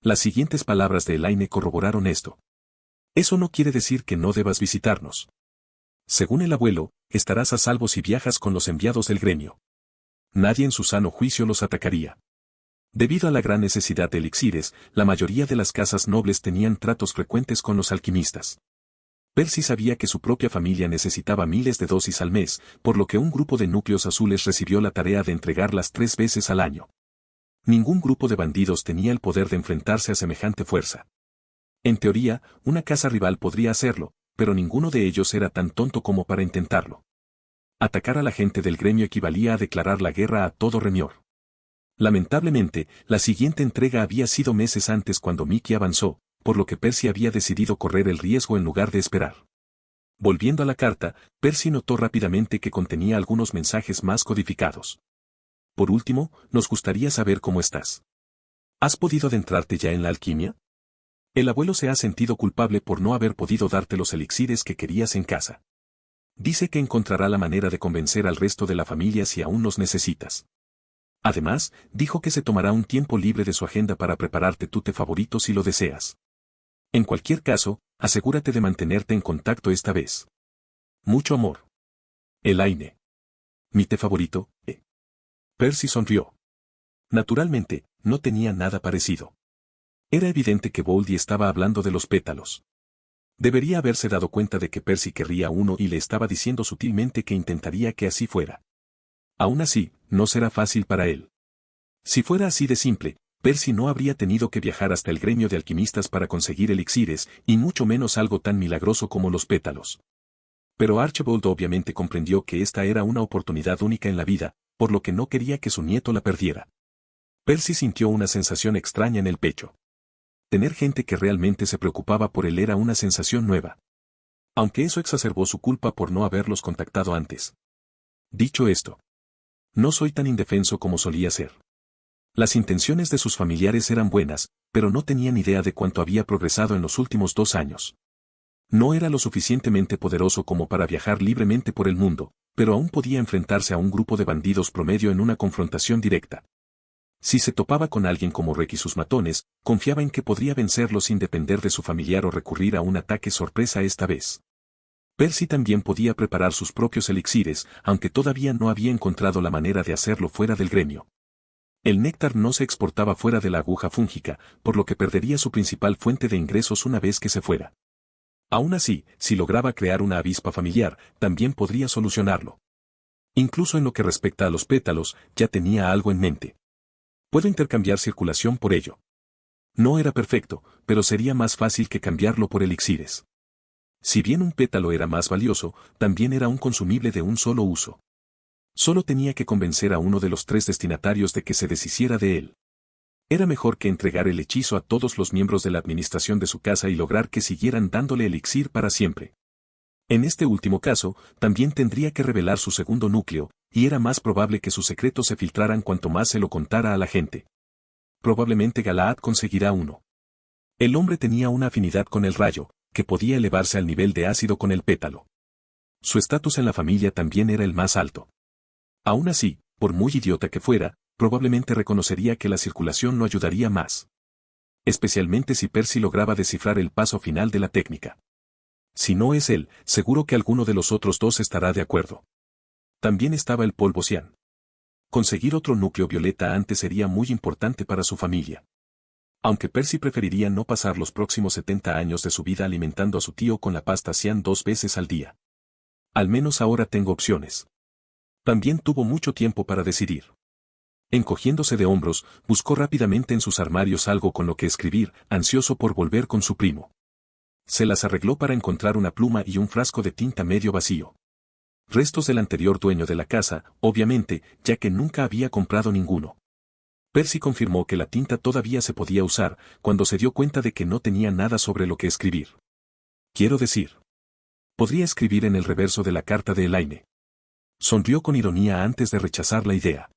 Las siguientes palabras de Elaine corroboraron esto. Eso no quiere decir que no debas visitarnos. Según el abuelo, estarás a salvo si viajas con los enviados del gremio. Nadie en su sano juicio los atacaría. Debido a la gran necesidad de elixires, la mayoría de las casas nobles tenían tratos frecuentes con los alquimistas. Percy sabía que su propia familia necesitaba miles de dosis al mes, por lo que un grupo de núcleos azules recibió la tarea de entregarlas 3 veces al año. Ningún grupo de bandidos tenía el poder de enfrentarse a semejante fuerza. En teoría, una casa rival podría hacerlo, pero ninguno de ellos era tan tonto como para intentarlo. Atacar a la gente del gremio equivalía a declarar la guerra a todo Remior. Lamentablemente, la siguiente entrega había sido meses antes cuando Mickey avanzó, por lo que Percy había decidido correr el riesgo en lugar de esperar. Volviendo a la carta, Percy notó rápidamente que contenía algunos mensajes más codificados. Por último, nos gustaría saber cómo estás. ¿Has podido adentrarte ya en la alquimia? El abuelo se ha sentido culpable por no haber podido darte los elixires que querías en casa. Dice que encontrará la manera de convencer al resto de la familia si aún los necesitas. Además, dijo que se tomará un tiempo libre de su agenda para prepararte tu té favorito si lo deseas. En cualquier caso, asegúrate de mantenerte en contacto esta vez. Mucho amor. Elaine. Mi té favorito, Percy sonrió. Naturalmente, no tenía nada parecido. Era evidente que Boldy estaba hablando de los pétalos. Debería haberse dado cuenta de que Percy querría uno y le estaba diciendo sutilmente que intentaría que así fuera. Aún así, no será fácil para él. Si fuera así de simple, Percy no habría tenido que viajar hasta el gremio de alquimistas para conseguir elixires, y mucho menos algo tan milagroso como los pétalos. Pero Archibald obviamente comprendió que esta era una oportunidad única en la vida, por lo que no quería que su nieto la perdiera. Percy sintió una sensación extraña en el pecho. Tener gente que realmente se preocupaba por él era una sensación nueva. Aunque eso exacerbó su culpa por no haberlos contactado antes. Dicho esto, No soy tan indefenso como solía ser. Las intenciones de sus familiares eran buenas, pero no tenían idea de cuánto había progresado en los últimos 2 años. No era lo suficientemente poderoso como para viajar libremente por el mundo, pero aún podía enfrentarse a un grupo de bandidos promedio en una confrontación directa. Si se topaba con alguien como Rek y sus matones, confiaba en que podría vencerlos sin depender de su familiar o recurrir a un ataque sorpresa esta vez. Percy también podía preparar sus propios elixires, aunque todavía no había encontrado la manera de hacerlo fuera del gremio. El néctar no se exportaba fuera de la aguja fúngica, por lo que perdería su principal fuente de ingresos una vez que se fuera. Aún así, si lograba crear una avispa familiar, también podría solucionarlo. Incluso en lo que respecta a los pétalos, ya tenía algo en mente. Puedo intercambiar circulación por ello. No era perfecto, pero sería más fácil que cambiarlo por elixires. Si bien un pétalo era más valioso, también era un consumible de un solo uso. Solo tenía que convencer a uno de los 3 destinatarios de que se deshiciera de él. Era mejor que entregar el hechizo a todos los miembros de la administración de su casa y lograr que siguieran dándole elixir para siempre. En este último caso, también tendría que revelar su segundo núcleo, y era más probable que sus secretos se filtraran cuanto más se lo contara a la gente. Probablemente Galahad conseguirá uno. El hombre tenía una afinidad con el rayo, que podía elevarse al nivel de ácido con el pétalo. Su estatus en la familia también era el más alto. Aún así, por muy idiota que fuera, probablemente reconocería que la circulación lo ayudaría más. Especialmente si Percy lograba descifrar el paso final de la técnica. Si no es él, seguro que alguno de los otros 2 estará de acuerdo. También estaba el polvo cian. Conseguir otro núcleo violeta antes sería muy importante para su familia. Aunque Percy preferiría no pasar los próximos 70 años de su vida alimentando a su tío con la pasta cian 2 veces al día. Al menos ahora tengo opciones. También tuvo mucho tiempo para decidir. Encogiéndose de hombros, buscó rápidamente en sus armarios algo con lo que escribir, ansioso por volver con su primo. Se las arregló para encontrar una pluma y un frasco de tinta medio vacío. Restos del anterior dueño de la casa, obviamente, ya que nunca había comprado ninguno. Percy confirmó que la tinta todavía se podía usar, cuando se dio cuenta de que no tenía nada sobre lo que escribir. Quiero decir, podría escribir en el reverso de la carta de Elaine. Sonrió con ironía antes de rechazar la idea.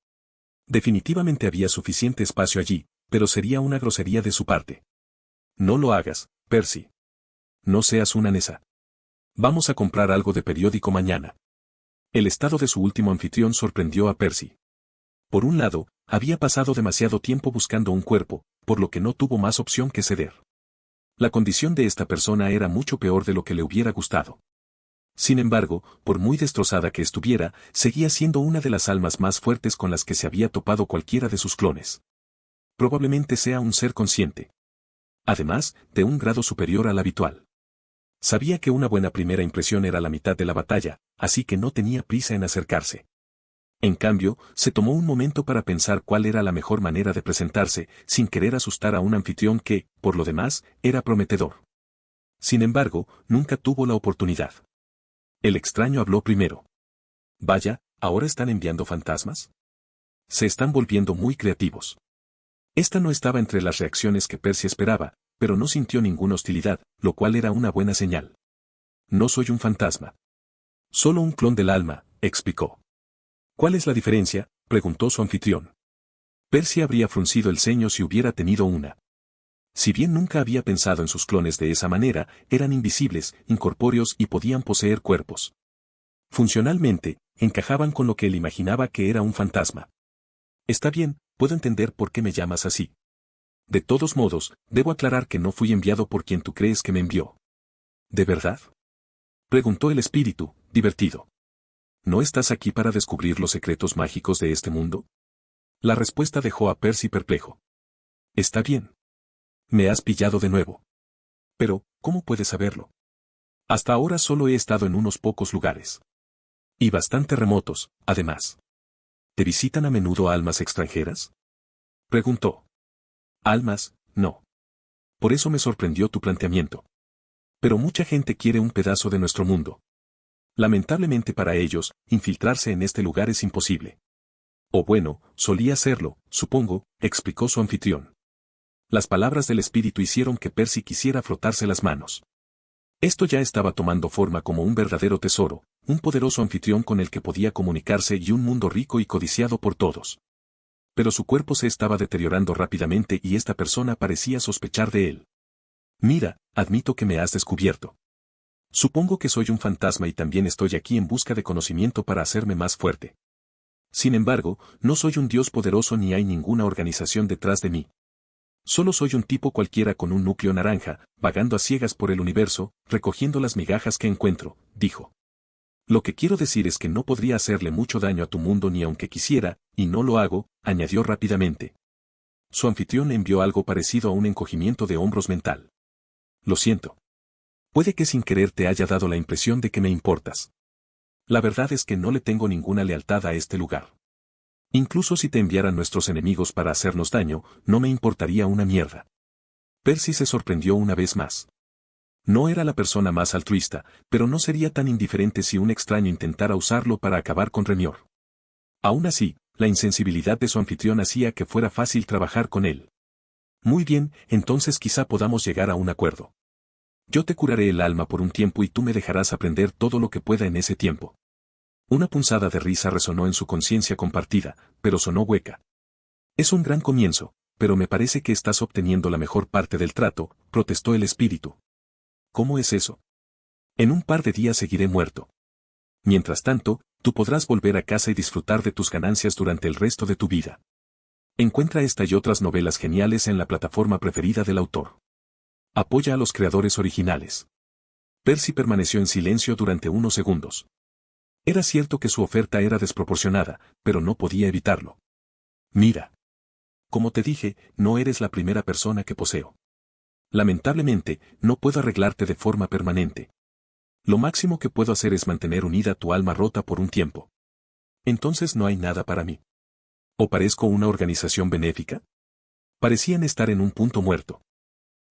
Definitivamente había suficiente espacio allí, pero sería una grosería de su parte. No lo hagas, Percy. No seas una nesa. Vamos a comprar algo de periódico mañana. El estado de su último anfitrión sorprendió a Percy. Por un lado, había pasado demasiado tiempo buscando un cuerpo, por lo que no tuvo más opción que ceder. La condición de esta persona era mucho peor de lo que le hubiera gustado. Sin embargo, por muy destrozada que estuviera, seguía siendo una de las almas más fuertes con las que se había topado cualquiera de sus clones. Probablemente sea un ser consciente. Además, de un grado superior al habitual. Sabía que una buena primera impresión era la mitad de la batalla, así que no tenía prisa en acercarse. En cambio, se tomó un momento para pensar cuál era la mejor manera de presentarse, sin querer asustar a un anfitrión que, por lo demás, era prometedor. Sin embargo, nunca tuvo la oportunidad. El extraño habló primero. Vaya, ¿ahora están enviando fantasmas? Se están volviendo muy creativos. Esta no estaba entre las reacciones que Percy esperaba, pero no sintió ninguna hostilidad, lo cual era una buena señal. No soy un fantasma. Solo un clon del alma, explicó. ¿Cuál es la diferencia?, preguntó su anfitrión. Percy habría fruncido el ceño si hubiera tenido una. Si bien nunca había pensado en sus clones de esa manera, eran invisibles, incorpóreos y podían poseer cuerpos. Funcionalmente, encajaban con lo que él imaginaba que era un fantasma. Está bien, puedo entender por qué me llamas así. De todos modos, debo aclarar que no fui enviado por quien tú crees que me envió. ¿De verdad?, preguntó el espíritu, divertido. ¿No estás aquí para descubrir los secretos mágicos de este mundo? La respuesta dejó a Percy perplejo. Está bien. Me has pillado de nuevo. Pero, ¿cómo puedes saberlo? Hasta ahora solo he estado en unos pocos lugares. Y bastante remotos, además. ¿Te visitan a menudo almas extranjeras?, preguntó. Almas, no. Por eso me sorprendió tu planteamiento. Pero mucha gente quiere un pedazo de nuestro mundo. Lamentablemente para ellos, infiltrarse en este lugar es imposible. O bueno, solía serlo, supongo, explicó su anfitrión. Las palabras del espíritu hicieron que Percy quisiera frotarse las manos. Esto ya estaba tomando forma como un verdadero tesoro, un poderoso anfitrión con el que podía comunicarse y un mundo rico y codiciado por todos. Pero su cuerpo se estaba deteriorando rápidamente y esta persona parecía sospechar de él. Mira, admito que me has descubierto. Supongo que soy un fantasma y también estoy aquí en busca de conocimiento para hacerme más fuerte. Sin embargo, no soy un dios poderoso ni hay ninguna organización detrás de mí. Solo soy un tipo cualquiera con un núcleo naranja, vagando a ciegas por el universo, recogiendo las migajas que encuentro, dijo. Lo que quiero decir es que no podría hacerle mucho daño a tu mundo ni aunque quisiera, y no lo hago, añadió rápidamente. Su anfitrión envió algo parecido a un encogimiento de hombros mental. Lo siento. Puede que sin querer te haya dado la impresión de que me importas. La verdad es que no le tengo ninguna lealtad a este lugar. Incluso si te enviaran nuestros enemigos para hacernos daño, no me importaría una mierda. Percy se sorprendió una vez más. No era la persona más altruista, pero no sería tan indiferente si un extraño intentara usarlo para acabar con Remior. Aún así, la insensibilidad de su anfitrión hacía que fuera fácil trabajar con él. Muy bien, entonces quizá podamos llegar a un acuerdo. Yo te curaré el alma por un tiempo y tú me dejarás aprender todo lo que pueda en ese tiempo. Una punzada de risa resonó en su conciencia compartida, pero sonó hueca. Es un gran comienzo, pero me parece que estás obteniendo la mejor parte del trato, protestó el espíritu. ¿Cómo es eso? En un par de días seguiré muerto. Mientras tanto, tú podrás volver a casa y disfrutar de tus ganancias durante el resto de tu vida. Encuentra esta y otras novelas geniales en la plataforma preferida del autor. Apoya a los creadores originales. Percy permaneció en silencio durante unos segundos. Era cierto que su oferta era desproporcionada, pero no podía evitarlo. Mira. Como te dije, no eres la primera persona que poseo. Lamentablemente, no puedo arreglarte de forma permanente. Lo máximo que puedo hacer es mantener unida tu alma rota por un tiempo. Entonces no hay nada para mí. ¿O parezco una organización benéfica? Parecían estar en un punto muerto.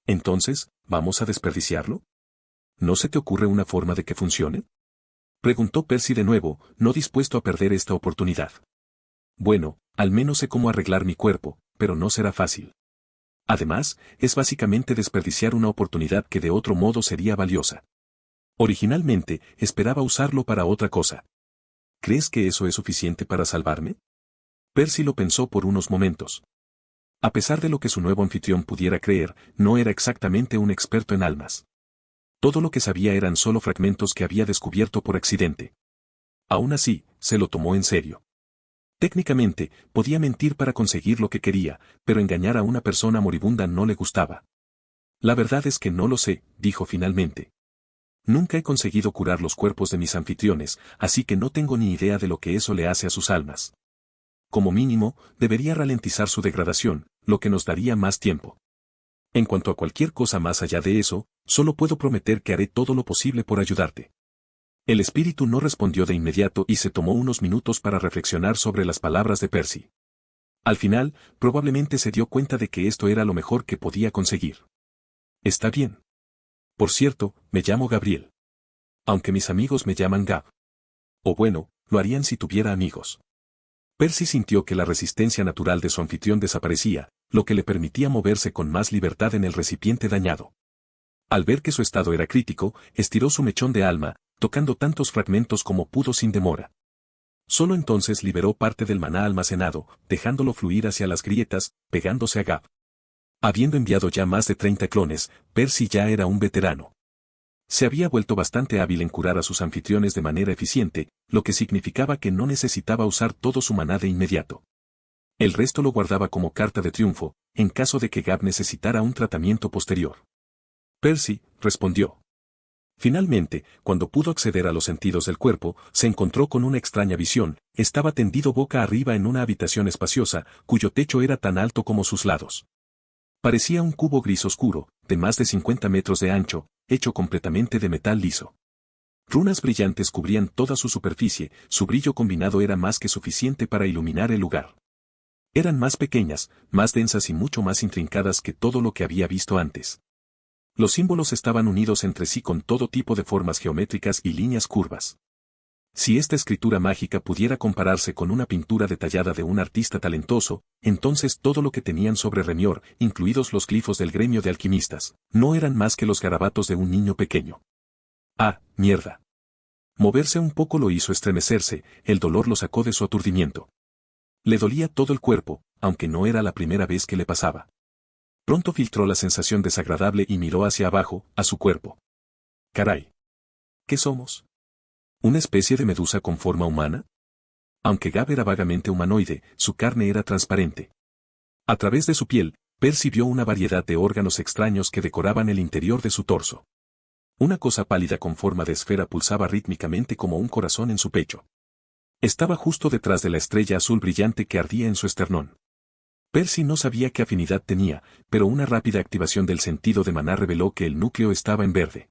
Entonces, ¿vamos a desperdiciarlo? ¿No se te ocurre una forma de que funcione? Preguntó Percy de nuevo, no dispuesto a perder esta oportunidad. Bueno, al menos sé cómo arreglar mi cuerpo, pero no será fácil. Además, es básicamente desperdiciar una oportunidad que de otro modo sería valiosa. Originalmente, esperaba usarlo para otra cosa. ¿Crees que eso es suficiente para salvarme? Percy lo pensó por unos momentos. A pesar de lo que su nuevo anfitrión pudiera creer, no era exactamente un experto en almas. Todo lo que sabía eran solo fragmentos que había descubierto por accidente. Aún así, se lo tomó en serio. Técnicamente, podía mentir para conseguir lo que quería, pero engañar a una persona moribunda no le gustaba. La verdad es que no lo sé, dijo finalmente. Nunca he conseguido curar los cuerpos de mis anfitriones, así que no tengo ni idea de lo que eso le hace a sus almas. Como mínimo, debería ralentizar su degradación, lo que nos daría más tiempo. En cuanto a cualquier cosa más allá de eso, solo puedo prometer que haré todo lo posible por ayudarte. El espíritu no respondió de inmediato y se tomó unos minutos para reflexionar sobre las palabras de Percy. Al final, probablemente se dio cuenta de que esto era lo mejor que podía conseguir. Está bien. Por cierto, me llamo Gabriel. Aunque mis amigos me llaman Gab. O bueno, lo harían si tuviera amigos. Percy sintió que la resistencia natural de su anfitrión desaparecía, lo que le permitía moverse con más libertad en el recipiente dañado. Al ver que su estado era crítico, estiró su mechón de alma, tocando tantos fragmentos como pudo sin demora. Solo entonces liberó parte del maná almacenado, dejándolo fluir hacia las grietas, pegándose a Gab. Habiendo enviado ya más de 30 clones, Percy ya era un veterano. Se había vuelto bastante hábil en curar a sus anfitriones de manera eficiente, lo que significaba que no necesitaba usar todo su maná de inmediato. El resto lo guardaba como carta de triunfo, en caso de que Gab necesitara un tratamiento posterior. Percy, respondió. Finalmente, cuando pudo acceder a los sentidos del cuerpo, se encontró con una extraña visión, estaba tendido boca arriba en una habitación espaciosa, cuyo techo era tan alto como sus lados. Parecía un cubo gris oscuro, de más de 50 metros de ancho, hecho completamente de metal liso. Runas brillantes cubrían toda su superficie, su brillo combinado era más que suficiente para iluminar el lugar. Eran más pequeñas, más densas y mucho más intrincadas que todo lo que había visto antes. Los símbolos estaban unidos entre sí con todo tipo de formas geométricas y líneas curvas. Si esta escritura mágica pudiera compararse con una pintura detallada de un artista talentoso, entonces todo lo que tenían sobre Remior, incluidos los glifos del gremio de alquimistas, no eran más que los garabatos de un niño pequeño. ¡Ah, mierda! Moverse un poco lo hizo estremecerse, el dolor lo sacó de su aturdimiento. Le dolía todo el cuerpo, aunque no era la primera vez que le pasaba. Pronto filtró la sensación desagradable y miró hacia abajo, a su cuerpo. Caray. ¿Qué somos? ¿Una especie de medusa con forma humana? Aunque Gab era vagamente humanoide, su carne era transparente. A través de su piel, Percy vio una variedad de órganos extraños que decoraban el interior de su torso. Una cosa pálida con forma de esfera pulsaba rítmicamente como un corazón en su pecho. Estaba justo detrás de la estrella azul brillante que ardía en su esternón. Percy no sabía qué afinidad tenía, pero una rápida activación del sentido de maná reveló que el núcleo estaba en verde.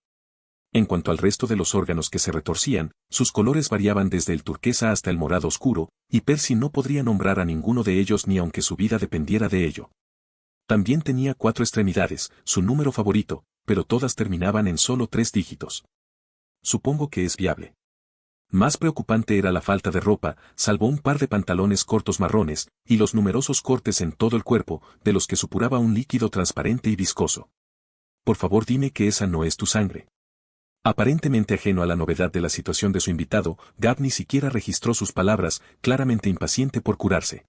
En cuanto al resto de los órganos que se retorcían, sus colores variaban desde el turquesa hasta el morado oscuro, y Percy no podría nombrar a ninguno de ellos ni aunque su vida dependiera de ello. También tenía 4 extremidades, su número favorito, pero todas terminaban en solo 3 dígitos. Supongo que es viable. Más preocupante era la falta de ropa, salvo un par de pantalones cortos marrones, y los numerosos cortes en todo el cuerpo, de los que supuraba un líquido transparente y viscoso. Por favor dime que esa no es tu sangre. Aparentemente ajeno a la novedad de la situación de su invitado, Gab ni siquiera registró sus palabras, claramente impaciente por curarse.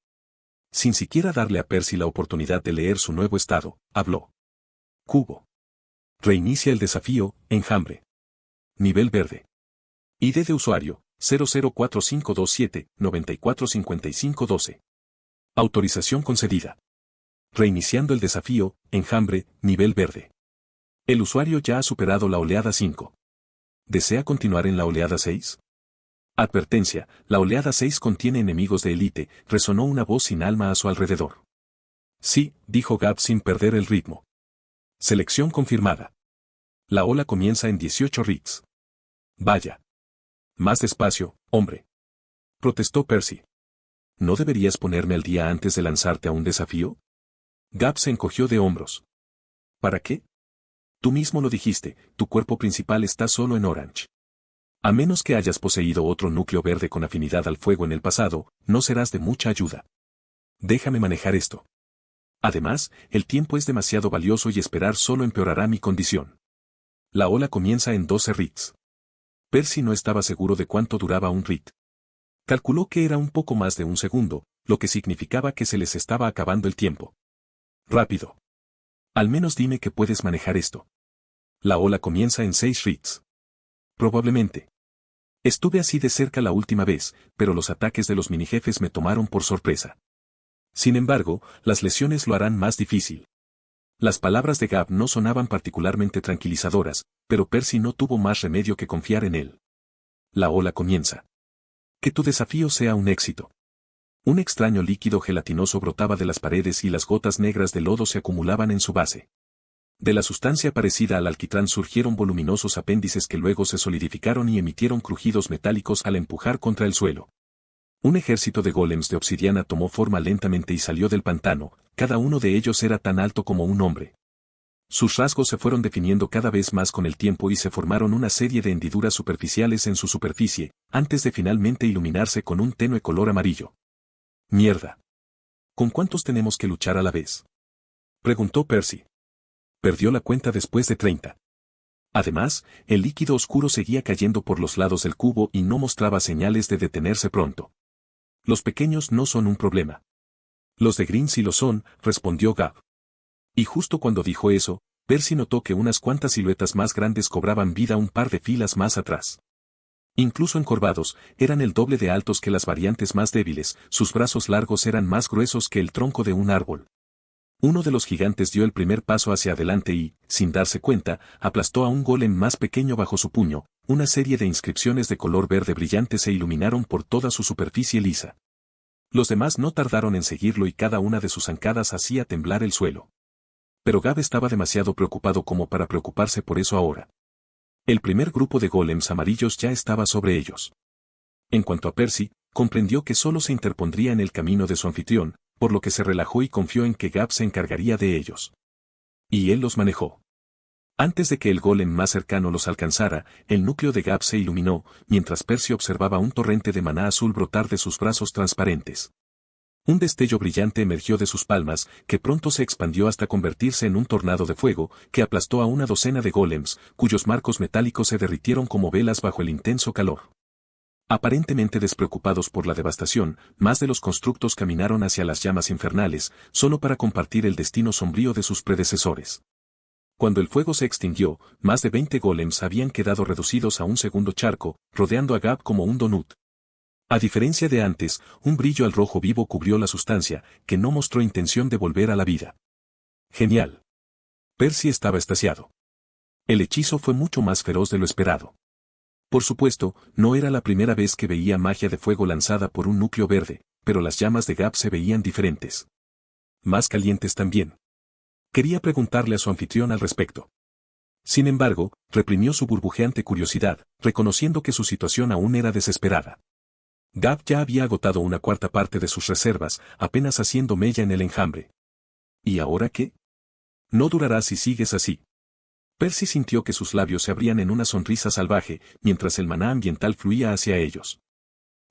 Sin siquiera darle a Percy la oportunidad de leer su nuevo estado, habló. Cubo. Reinicia el desafío, enjambre. Nivel verde. ID de usuario, 004527-945512. Autorización concedida. Reiniciando el desafío, enjambre, nivel verde. El usuario ya ha superado la oleada 5. ¿Desea continuar en la oleada 6? Advertencia, la oleada 6 contiene enemigos de élite, resonó una voz sin alma a su alrededor. Sí, dijo Gab sin perder el ritmo. Selección confirmada. La ola comienza en 18 rits. Vaya. Más despacio, hombre. Protestó Percy. ¿No deberías ponerme al día antes de lanzarte a un desafío? Gab se encogió de hombros. ¿Para qué? Tú mismo lo dijiste, tu cuerpo principal está solo en Orange. A menos que hayas poseído otro núcleo verde con afinidad al fuego en el pasado, no serás de mucha ayuda. Déjame manejar esto. Además, el tiempo es demasiado valioso y esperar solo empeorará mi condición. La ola comienza en 12 rits. Percy no estaba seguro de cuánto duraba un rit. Calculó que era un poco más de un segundo, lo que significaba que se les estaba acabando el tiempo. Rápido. Al menos dime que puedes manejar esto. La ola comienza en 6 rits. Probablemente. Estuve así de cerca la última vez, pero los ataques de los minijefes me tomaron por sorpresa. Sin embargo, las lesiones lo harán más difícil. Las palabras de Gab no sonaban particularmente tranquilizadoras, pero Percy no tuvo más remedio que confiar en él. La ola comienza. Que tu desafío sea un éxito. Un extraño líquido gelatinoso brotaba de las paredes y las gotas negras de lodo se acumulaban en su base. De la sustancia parecida al alquitrán surgieron voluminosos apéndices que luego se solidificaron y emitieron crujidos metálicos al empujar contra el suelo. Un ejército de golems de obsidiana tomó forma lentamente y salió del pantano, cada uno de ellos era tan alto como un hombre. Sus rasgos se fueron definiendo cada vez más con el tiempo y se formaron una serie de hendiduras superficiales en su superficie, antes de finalmente iluminarse con un tenue color amarillo. Mierda. ¿Con cuántos tenemos que luchar a la vez? Preguntó Percy. Perdió la cuenta después de 30. Además, el líquido oscuro seguía cayendo por los lados del cubo y no mostraba señales de detenerse pronto. Los pequeños no son un problema. Los de Green sí lo son, respondió Gab. Y justo cuando dijo eso, Percy notó que unas cuantas siluetas más grandes cobraban vida un par de filas más atrás. Incluso encorvados, eran el doble de altos que las variantes más débiles, sus brazos largos eran más gruesos que el tronco de un árbol. Uno de los gigantes dio el primer paso hacia adelante y, sin darse cuenta, aplastó a un golem más pequeño bajo su puño. Una serie de inscripciones de color verde brillante se iluminaron por toda su superficie lisa. Los demás no tardaron en seguirlo y cada una de sus zancadas hacía temblar el suelo. Pero Gab estaba demasiado preocupado como para preocuparse por eso ahora. El primer grupo de golems amarillos ya estaba sobre ellos. En cuanto a Percy, comprendió que solo se interpondría en el camino de su anfitrión, por lo que se relajó y confió en que Gab se encargaría de ellos. Y él los manejó. Antes de que el golem más cercano los alcanzara, el núcleo de Gab se iluminó, mientras Percy observaba un torrente de maná azul brotar de sus brazos transparentes. Un destello brillante emergió de sus palmas, que pronto se expandió hasta convertirse en un tornado de fuego, que aplastó a una docena de golems, cuyos marcos metálicos se derritieron como velas bajo el intenso calor. Aparentemente despreocupados por la devastación, más de los constructos caminaron hacia las llamas infernales, solo para compartir el destino sombrío de sus predecesores. Cuando el fuego se extinguió, más de 20 golems habían quedado reducidos a un segundo charco, rodeando a Gab como un donut. A diferencia de antes, un brillo al rojo vivo cubrió la sustancia, que no mostró intención de volver a la vida. Genial. Percy estaba extasiado. El hechizo fue mucho más feroz de lo esperado. Por supuesto, no era la primera vez que veía magia de fuego lanzada por un núcleo verde, pero las llamas de Gab se veían diferentes. Más calientes también. Quería preguntarle a su anfitrión al respecto. Sin embargo, reprimió su burbujeante curiosidad, reconociendo que su situación aún era desesperada. Gab ya había agotado una cuarta parte de sus reservas, apenas haciendo mella en el enjambre. ¿Y ahora qué? No durará si sigues así. Percy sintió que sus labios se abrían en una sonrisa salvaje, mientras el maná ambiental fluía hacia ellos.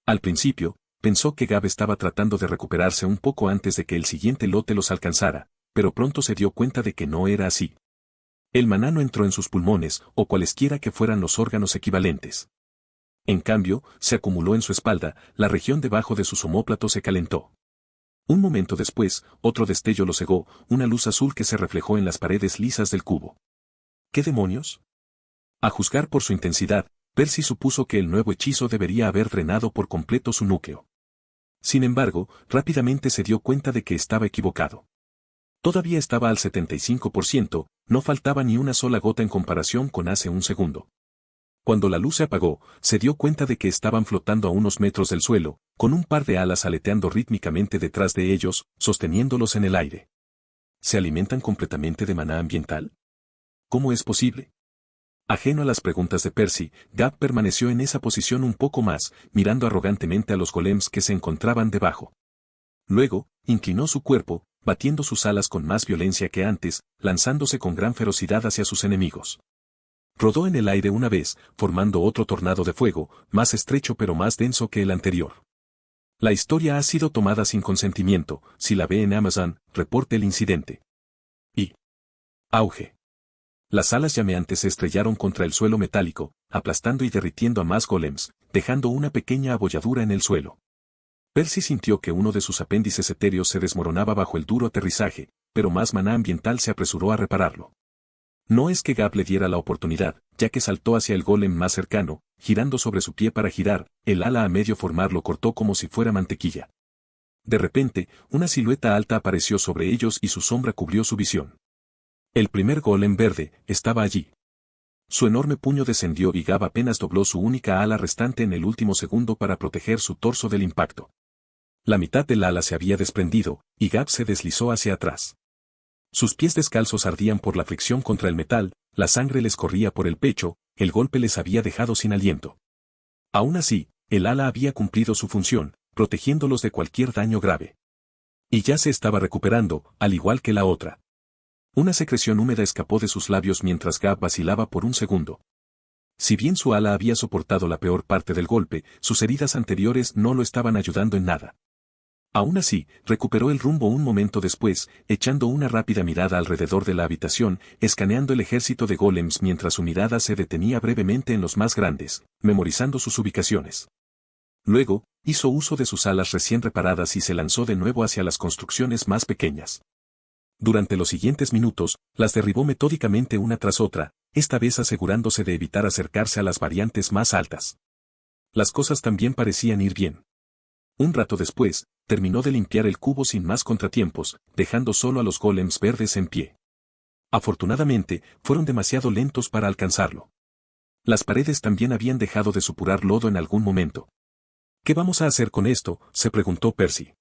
Al principio, pensó que Gab estaba tratando de recuperarse un poco antes de que el siguiente lote los alcanzara, pero pronto se dio cuenta de que no era así. El maná no entró en sus pulmones, o cualesquiera que fueran los órganos equivalentes. En cambio, se acumuló en su espalda, la región debajo de sus omóplatos se calentó. Un momento después, otro destello lo cegó, una luz azul que se reflejó en las paredes lisas del cubo. ¿Qué demonios? A juzgar por su intensidad, Percy supuso que el nuevo hechizo debería haber drenado por completo su núcleo. Sin embargo, rápidamente se dio cuenta de que estaba equivocado. Todavía estaba al 75%, no faltaba ni una sola gota en comparación con hace un segundo. Cuando la luz se apagó, se dio cuenta de que estaban flotando a unos metros del suelo, con un par de alas aleteando rítmicamente detrás de ellos, sosteniéndolos en el aire. ¿Se alimentan completamente de maná ambiental? ¿Cómo es posible? Ajeno a las preguntas de Percy, Gab permaneció en esa posición un poco más, mirando arrogantemente a los golems que se encontraban debajo. Luego, inclinó su cuerpo, batiendo sus alas con más violencia que antes, lanzándose con gran ferocidad hacia sus enemigos. Rodó en el aire una vez, formando otro tornado de fuego, más estrecho pero más denso que el anterior. La historia ha sido tomada sin consentimiento, si la ve en Amazon, reporte el incidente. Y auge. Las alas llameantes se estrellaron contra el suelo metálico, aplastando y derritiendo a más golems, dejando una pequeña abolladura en el suelo. Percy sintió que uno de sus apéndices etéreos se desmoronaba bajo el duro aterrizaje, pero más maná ambiental se apresuró a repararlo. No es que Gab le diera la oportunidad, ya que saltó hacia el golem más cercano, girando sobre su pie para girar, el ala a medio formar lo cortó como si fuera mantequilla. De repente, una silueta alta apareció sobre ellos y su sombra cubrió su visión. El primer golem verde estaba allí. Su enorme puño descendió y Gab apenas dobló su única ala restante en el último segundo para proteger su torso del impacto. La mitad del ala se había desprendido, y Gab se deslizó hacia atrás. Sus pies descalzos ardían por la fricción contra el metal, la sangre les corría por el pecho, el golpe les había dejado sin aliento. Aún así, el ala había cumplido su función, protegiéndolos de cualquier daño grave. Y ya se estaba recuperando, al igual que la otra. Una secreción húmeda escapó de sus labios mientras Gab vacilaba por un segundo. Si bien su ala había soportado la peor parte del golpe, sus heridas anteriores no lo estaban ayudando en nada. Aún así, recuperó el rumbo un momento después, echando una rápida mirada alrededor de la habitación, escaneando el ejército de golems mientras su mirada se detenía brevemente en los más grandes, memorizando sus ubicaciones. Luego, hizo uso de sus alas recién reparadas y se lanzó de nuevo hacia las construcciones más pequeñas. Durante los siguientes minutos, las derribó metódicamente una tras otra, esta vez asegurándose de evitar acercarse a las variantes más altas. Las cosas también parecían ir bien. Un rato después, terminó de limpiar el cubo sin más contratiempos, dejando solo a los golems verdes en pie. Afortunadamente, fueron demasiado lentos para alcanzarlo. Las paredes también habían dejado de supurar lodo en algún momento. ¿Qué vamos a hacer con esto?, se preguntó Percy.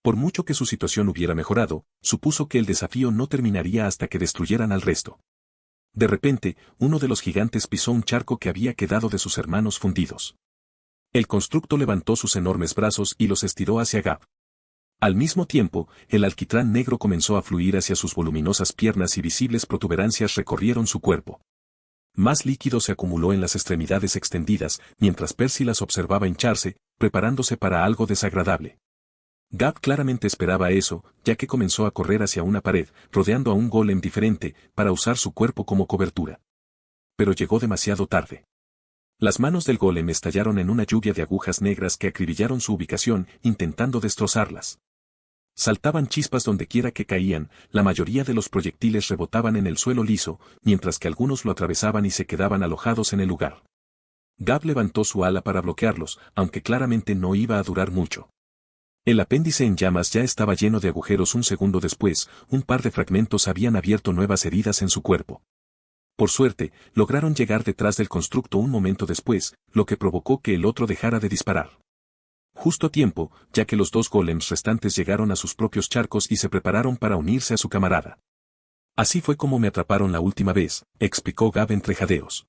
Por mucho que su situación hubiera mejorado, supuso que el desafío no terminaría hasta que destruyeran al resto. De repente, uno de los gigantes pisó un charco que había quedado de sus hermanos fundidos. El constructo levantó sus enormes brazos y los estiró hacia Gab. Al mismo tiempo, el alquitrán negro comenzó a fluir hacia sus voluminosas piernas y visibles protuberancias recorrieron su cuerpo. Más líquido se acumuló en las extremidades extendidas, mientras Percy las observaba hincharse, preparándose para algo desagradable. Gab claramente esperaba eso, ya que comenzó a correr hacia una pared, rodeando a un golem diferente, para usar su cuerpo como cobertura. Pero llegó demasiado tarde. Las manos del golem estallaron en una lluvia de agujas negras que acribillaron su ubicación, intentando destrozarlas. Saltaban chispas donde quiera que caían, la mayoría de los proyectiles rebotaban en el suelo liso, mientras que algunos lo atravesaban y se quedaban alojados en el lugar. Gab levantó su ala para bloquearlos, aunque claramente no iba a durar mucho. El apéndice en llamas ya estaba lleno de agujeros. Un segundo después, un par de fragmentos habían abierto nuevas heridas en su cuerpo. Por suerte, lograron llegar detrás del constructo un momento después, lo que provocó que el otro dejara de disparar. Justo a tiempo, ya que los dos golems restantes llegaron a sus propios charcos y se prepararon para unirse a su camarada. Así fue como me atraparon la última vez, explicó Gab entre jadeos.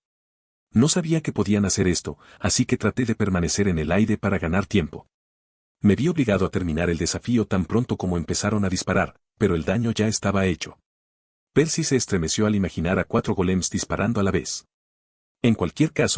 No sabía que podían hacer esto, así que traté de permanecer en el aire para ganar tiempo. Me vi obligado a terminar el desafío tan pronto como empezaron a disparar, pero el daño ya estaba hecho. Percy se estremeció al imaginar a 4 golems disparando a la vez. En cualquier caso,